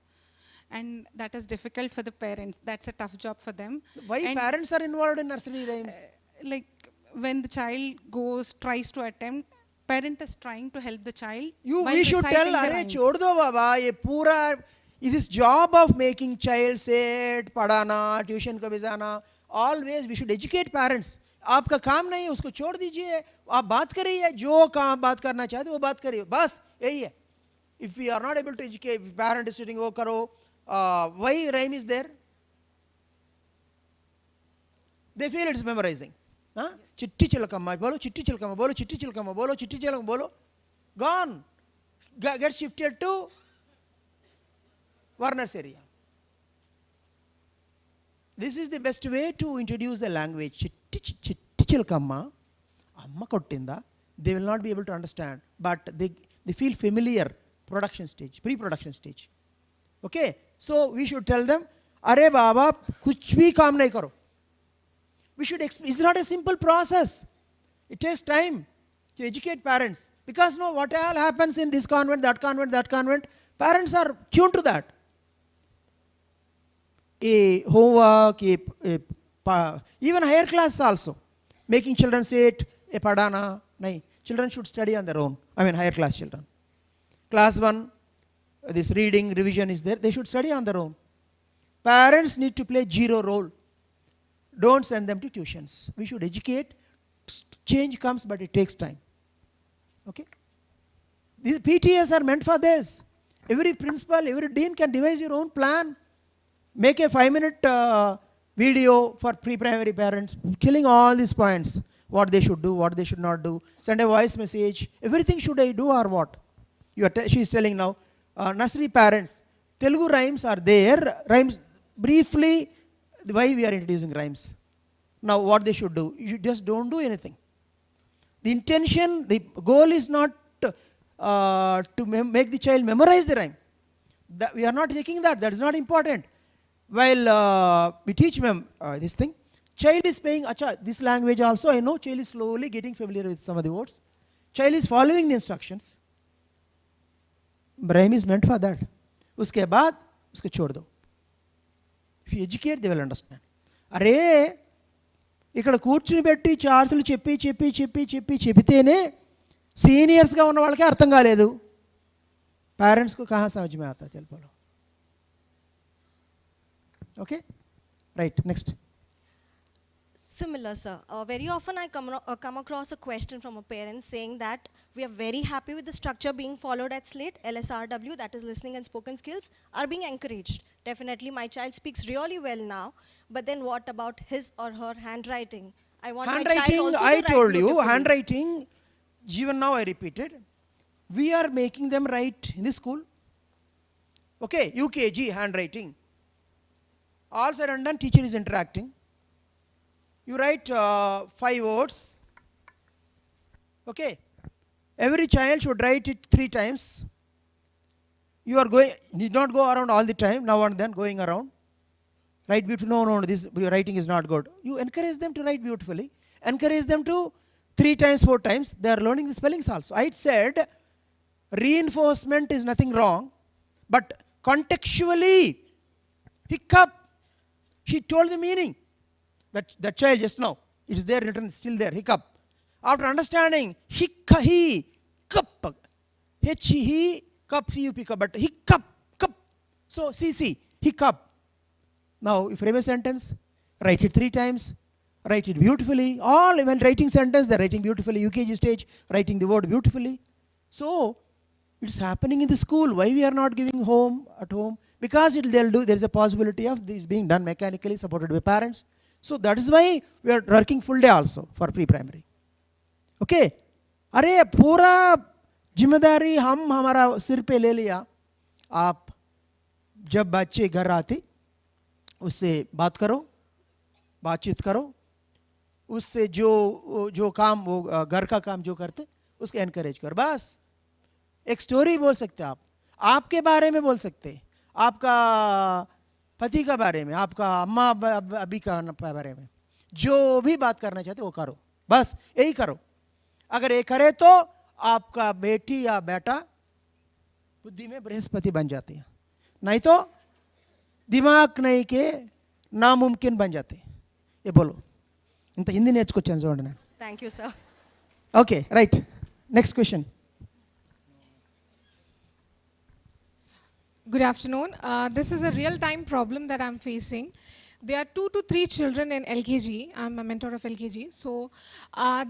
And that is difficult for the parents. That's a tough job for them. Why parents are involved in nursery rhymes? Like when the child tries to attempt, parent is trying to help the child. We should tell, "Arey chhod do baba, ye pura, this job of making child set, padana, tuition ka bhejana, always we should educate parents. आपका काम नहीं है, उसको छोड़ दीजिए. आप बात करिए, जो काम बात करना चाहते वो बात करिए. बस यही है. If we are not able to educate, parent is sitting, वो करो. Why rhyme is there? They feel it's memorizing. चिट्ठी चिलकम्मा बोलो, चिट्ठी चिलकम्मा बोलो, चिट्ठी चिलकम्मा बोलो, चिट्ठी चिलकम्मा बोलो. Gone. Get shifted to Warner's area. This is the best way to introduce the language. Chitti chilkamma, amma kottinda. They will not be able to understand, but they feel familiar. Production stage, pre-production stage. Okay, so we should tell them, "Arey baba, kuch bhi kaam nahi karo." We should explain. It's not a simple process. It takes time to educate parents, because what all happens in this convent, that convent, that convent. Parents are tuned to that. A homework, even higher class also, making children sit, a padana, nahi. Children should study on their own. I mean higher class children. Class 1, this reading, revision is there. They should study on their own. Parents need to play zero role. Don't send them to tuitions. We should educate. Change comes, but it takes time. Okay? These PTAs are meant for this. Every principal, every dean can devise your own plan. Make a 5-minute video for pre-primary parents, killing all these points. What they should do, what they should not do. Send a voice message. Everything should I do or what? She is telling now. Nursery parents, Telugu rhymes are there. Rhymes, briefly, why we are introducing rhymes. Now what they should do? You just don't do anything. The intention, the goal is not to make the child memorize the rhyme. We are not taking that. That is not important. While we teach them this thing, child is paying, this language also, I know, child is slowly getting familiar with some of the words. Child is following the instructions. Rhyme is meant for that. Uske baad, usko chhod do. If you educate, they will understand. అరే ఇక్కడ కూర్చుని పెట్టి చార్టులు చెప్పితేనే సీనియర్స్గా ఉన్న వాళ్ళకి అర్థం కాలేదు. పేరెంట్స్కు కహా సమజ్ మే ఆతా తెలుపులో. Okay, right, next. Similar, sir. Very often I come across a question from a parent saying that we are very happy with the structure being followed at Slate. LSRW, that is listening and spoken skills, are being encouraged. Definitely my child speaks really well now, but then what about his or her handwriting? I want my child Handwriting, also I to told write you, beautifully. handwriting, even now I repeated, we are making them write in the school. Okay, UKG handwriting. All said and done, teacher is interacting. You write 5 words. Okay. Every child should write it 3 times. You are going, need not go around all the time, now and then going around. Write beautifully. No, this your writing is not good. You encourage them to write beautifully. Encourage them to 3 times, 4 times. They are learning the spellings also. I said reinforcement is nothing wrong, but contextually, hiccup. She told the meaning. That child just now, it is there written, still there, hiccup. After understanding, hiccup, he, cup, cup, but hiccup, cup. So, CC, hiccup. Now, if you have a sentence, write it 3 times, write it beautifully. All, when writing sentence, they're writing beautifully. UKG stage, writing the word beautifully. So, it's happening in the school. Why we are not giving at home? Because there is a possibility of this being done mechanically, supported by parents. So that is why we are working full day also for pre-primary. Okay? अरे पूरा जिम्मेदारी हम हमारा सिर पे ले लिया. आप जब बच्चे घर आते उससे बात करो, बातचीत करो, उससे जो काम वो घर का काम जो करते उसको एनकरेज करो. बस एक स्टोरी बोल सकते आप, आपके बारे में बोल सकते, आपका पति का बारे में, आपका अम्मा अभी का बारे में, जो भी बात करना चाहते वो करो. बस यही करो. अगर ये करे तो आपका बेटी या बेटा बुद्धि में बृहस्पति बन जाती है, नहीं तो दिमाग नहीं के नामुमकिन बन जाते. ये बोलो. ఇంత హిందీ నేర్చుకొచ్చాను చూడండి నేను. Thank you, sir. Okay, right. Next question. Good afternoon. This is a real-time problem that I'm facing. There are 2 to 3 children in LKG. I'm a mentor of LKG. So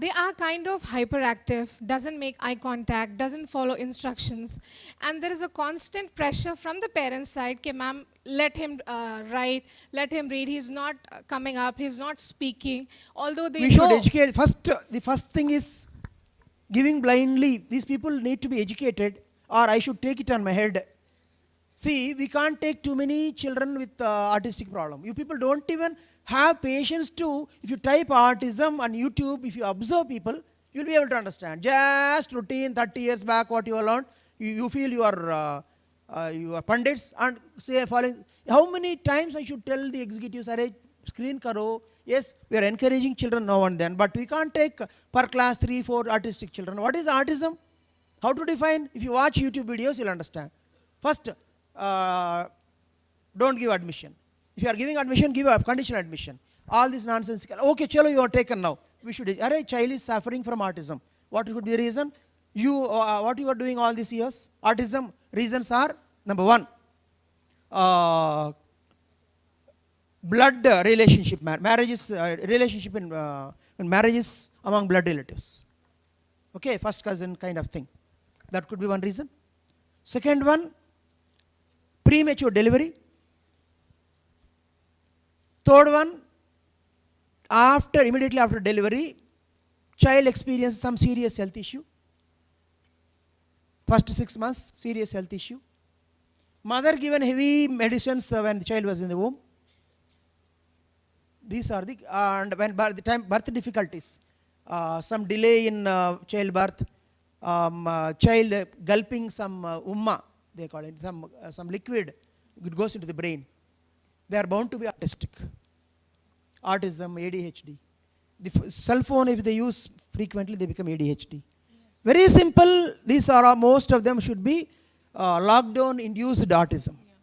they are kind of hyperactive, doesn't make eye contact, doesn't follow instructions. And there is a constant pressure from the parents' side, okay, ma'am, let him write, let him read. He's not coming up, he's not speaking. Although they we should educate. The first thing is giving blindly. These people need to be educated, or I should take it on my head. See, we can't take too many children with autistic problem. You people don't even have patience to, if you type autism on YouTube, if you observe people, you'll be able to understand. Just routine, 30 years back, what you have learned, you feel you are pundits and say following. How many times I should tell the executives, array, screen karo. Yes, we are encouraging children now and then, but we can't take per class 3, 4 autistic children. What is autism? How to define? If you watch YouTube videos, you'll understand. First, don't give admission. If you are giving admission, give a conditional admission. All this nonsense. Okay, chalo, you are taken now. We should. Array, child is suffering from autism. What could be the reason? What you are doing all these years? Autism reasons are, number 1, blood relationship, marriages, relationship in marriages among blood relatives. Okay, first cousin kind of thing. That could be one reason. Second one, premature delivery. Third one, immediately after delivery, child experiences some serious health issue. First 6 months, serious health issue. Mother given heavy medicines when the child was in the womb. These are and when by the time birth difficulties, some delay in childbirth, child gulping some umma, they call it, some liquid, it goes into the brain. They are bound to be autistic. Autism, ADHD. The cell phone, if they use frequently, they become ADHD. Yes. Very simple. These are most of them should be lockdown-induced autism. Yeah.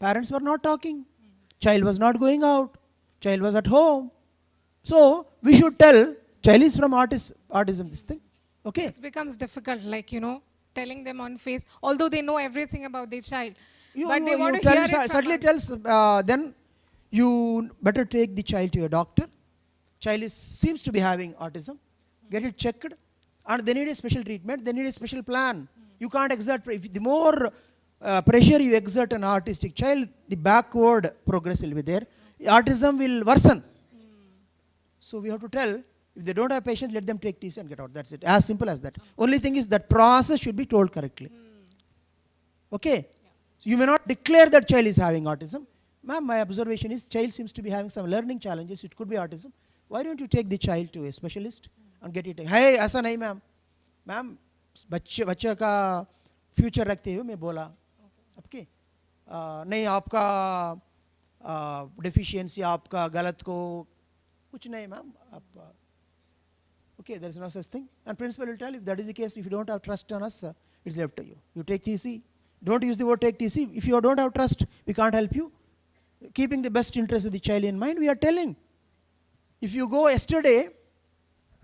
Parents were not talking. Child was not going out. Child was at home. So we should tell child is from autism. This thing. Okay. It becomes difficult, like telling them on face, although they know everything about their child, but they want to hear it from certainly tells. Then you better take the child to a doctor. child seems to be having autism, get it checked, and they need a special treatment, they need a special plan. You can't exert, if the more pressure you exert an autistic child, the backward progress will be there. Autism will worsen. So we have to tell, if they don't have patience, let them take TC and get out. That's it. As simple as that. Only thing is that process should be told correctly. Okay? So you may not declare that child is having autism. Ma'am, my observation is child seems to be having some learning challenges. It could be autism. Why don't you take the child to a specialist and get it? Hey, ऐसा नहीं ma'am. Ma'am, बच्चे का future रखते हुए मैं बोला. Okay. नहीं आपका deficiency आपका गलत को कुछ नहीं ma'am. Okay, there is no such thing. And principal will tell, if that is the case, if you don't have trust on us, it's left to you. You take TC. Don't use the word take TC. If you don't have trust, we can't help you. Keeping the best interest of the child in mind, we are telling. If you go yesterday,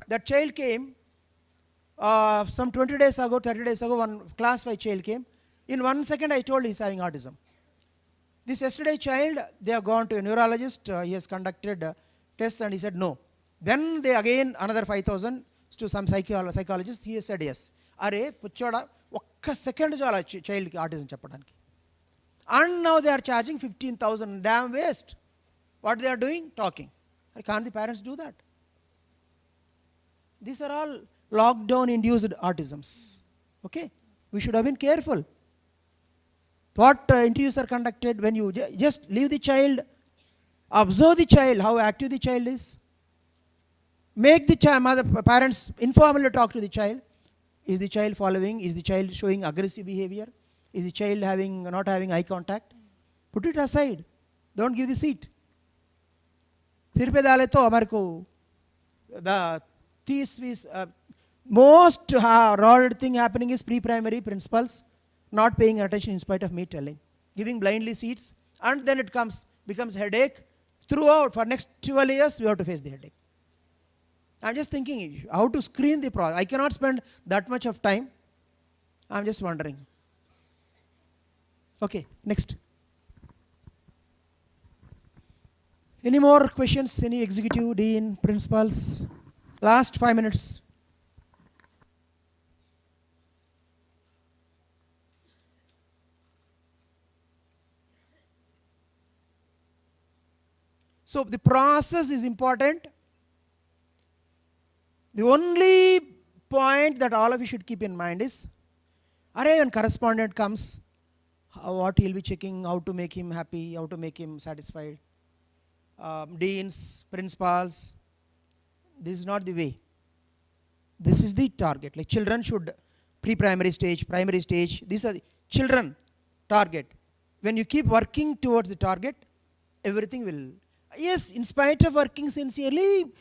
that child came, some 20 days ago, 30 days ago, one class 5 child came. In 1 second, I told he's having autism. This yesterday child, they have gone to a neurologist. He has conducted tests and he said no. Then they again, another 5,000 to some psychologist. He said yes. Are, puchoda, ఒక్క second చాలా చైల్డ్కి autism చెప్పడానికి. And now they are charging 15,000. Damn waste. What they are doing? Talking. Can't the parents do that? These are all lockdown induced autisms. Okay? We should have been careful. What interviews are conducted when you just leave the child, observe the child, how active the child is. Make the parents informally talk to the child. Is the child following? Is the child showing aggressive behavior? Is the child not having eye contact? Put it aside. Don't give the seat. सिर पे डाले तो हमारे को the most wrong thing happening is pre-primary principals not paying attention in spite of me telling, giving blindly seats, and then it becomes headache throughout. For next 12 years we have to face the headache. I'm just thinking how to screen the process. I cannot spend that much of time. I'm just wondering. Okay, next. Any more questions? Any executive, dean, principals? Last 5 minutes. So the process is important. The only point that all of you should keep in mind is, when correspondent comes, what he'll be checking, how to make him happy, how to make him satisfied. Deans, principals, this is not the way. This is the target. Like children should, pre-primary stage, primary stage, these are the children target. When you keep working towards the target, everything will, yes, in spite of working sincerely,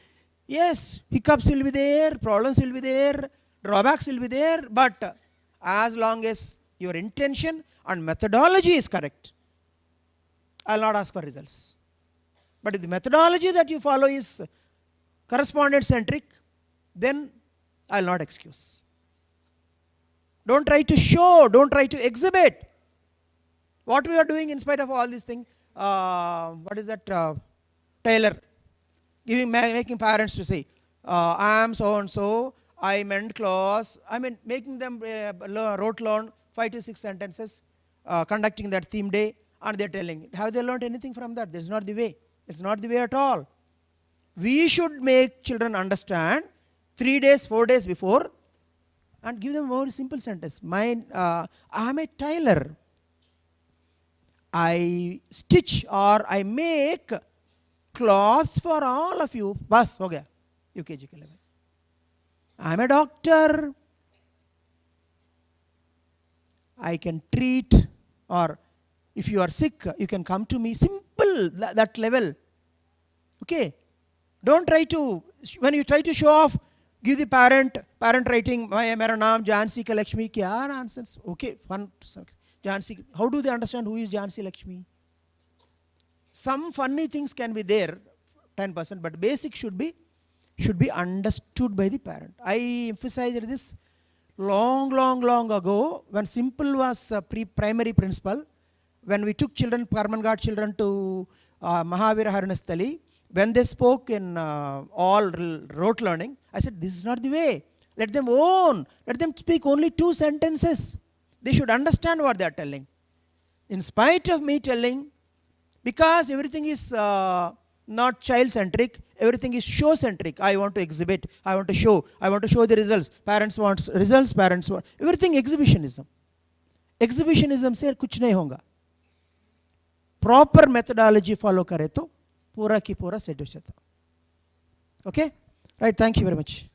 yes, hiccups will be there, problems will be there, drawbacks will be there, but as long as your intention and methodology is correct, I will not ask for results. But if the methodology that you follow is correspondent centric, then I will not excuse. Don't try to show, don't try to exhibit. What we are doing in spite of all these things, what is that, Taylor, making parents to say, I am so and so, I meant clause, making them rote learn 5 to 6 sentences, conducting that theme day, and they are telling, have they learned anything from that? This is not the way. It's not the way at all. We should make children understand 3 days, 4 days before, and give them a very simple sentence. I am a tailor. I stitch or I make cloths for all of you. Bas, ho gaya. UKG ke level. I am a doctor. I can treat, or if you are sick, you can come to me. Simple, that level. Okay. Don't try to, when you try to show off, give the parent writing, mera naam Jansi Ka Lakshmi, kya nonsense. Okay, fun. Jansi, how do they understand who is Jansi Lakshmi? Some funny things can be there, 10%, but basic should be understood by the parent. I emphasized this long ago when Simple was primary principal. When we took children, Parman got children to Mahavira Haranasthali, when they spoke in all rote learning, I said, this is not the way. Let them own. Let them speak only 2 sentences. They should understand what they are telling. In spite of me telling, because everything is not child-centric, everything is show-centric. I want to exhibit, I want to show, I want to show the results. Parents want results, parents want, everything exhibitionism. Exhibitionism से कुछ नहीं होगा. Proper methodology follow करे तो पूरा की पूरा set हो जाता. Okay? Right, thank you very much.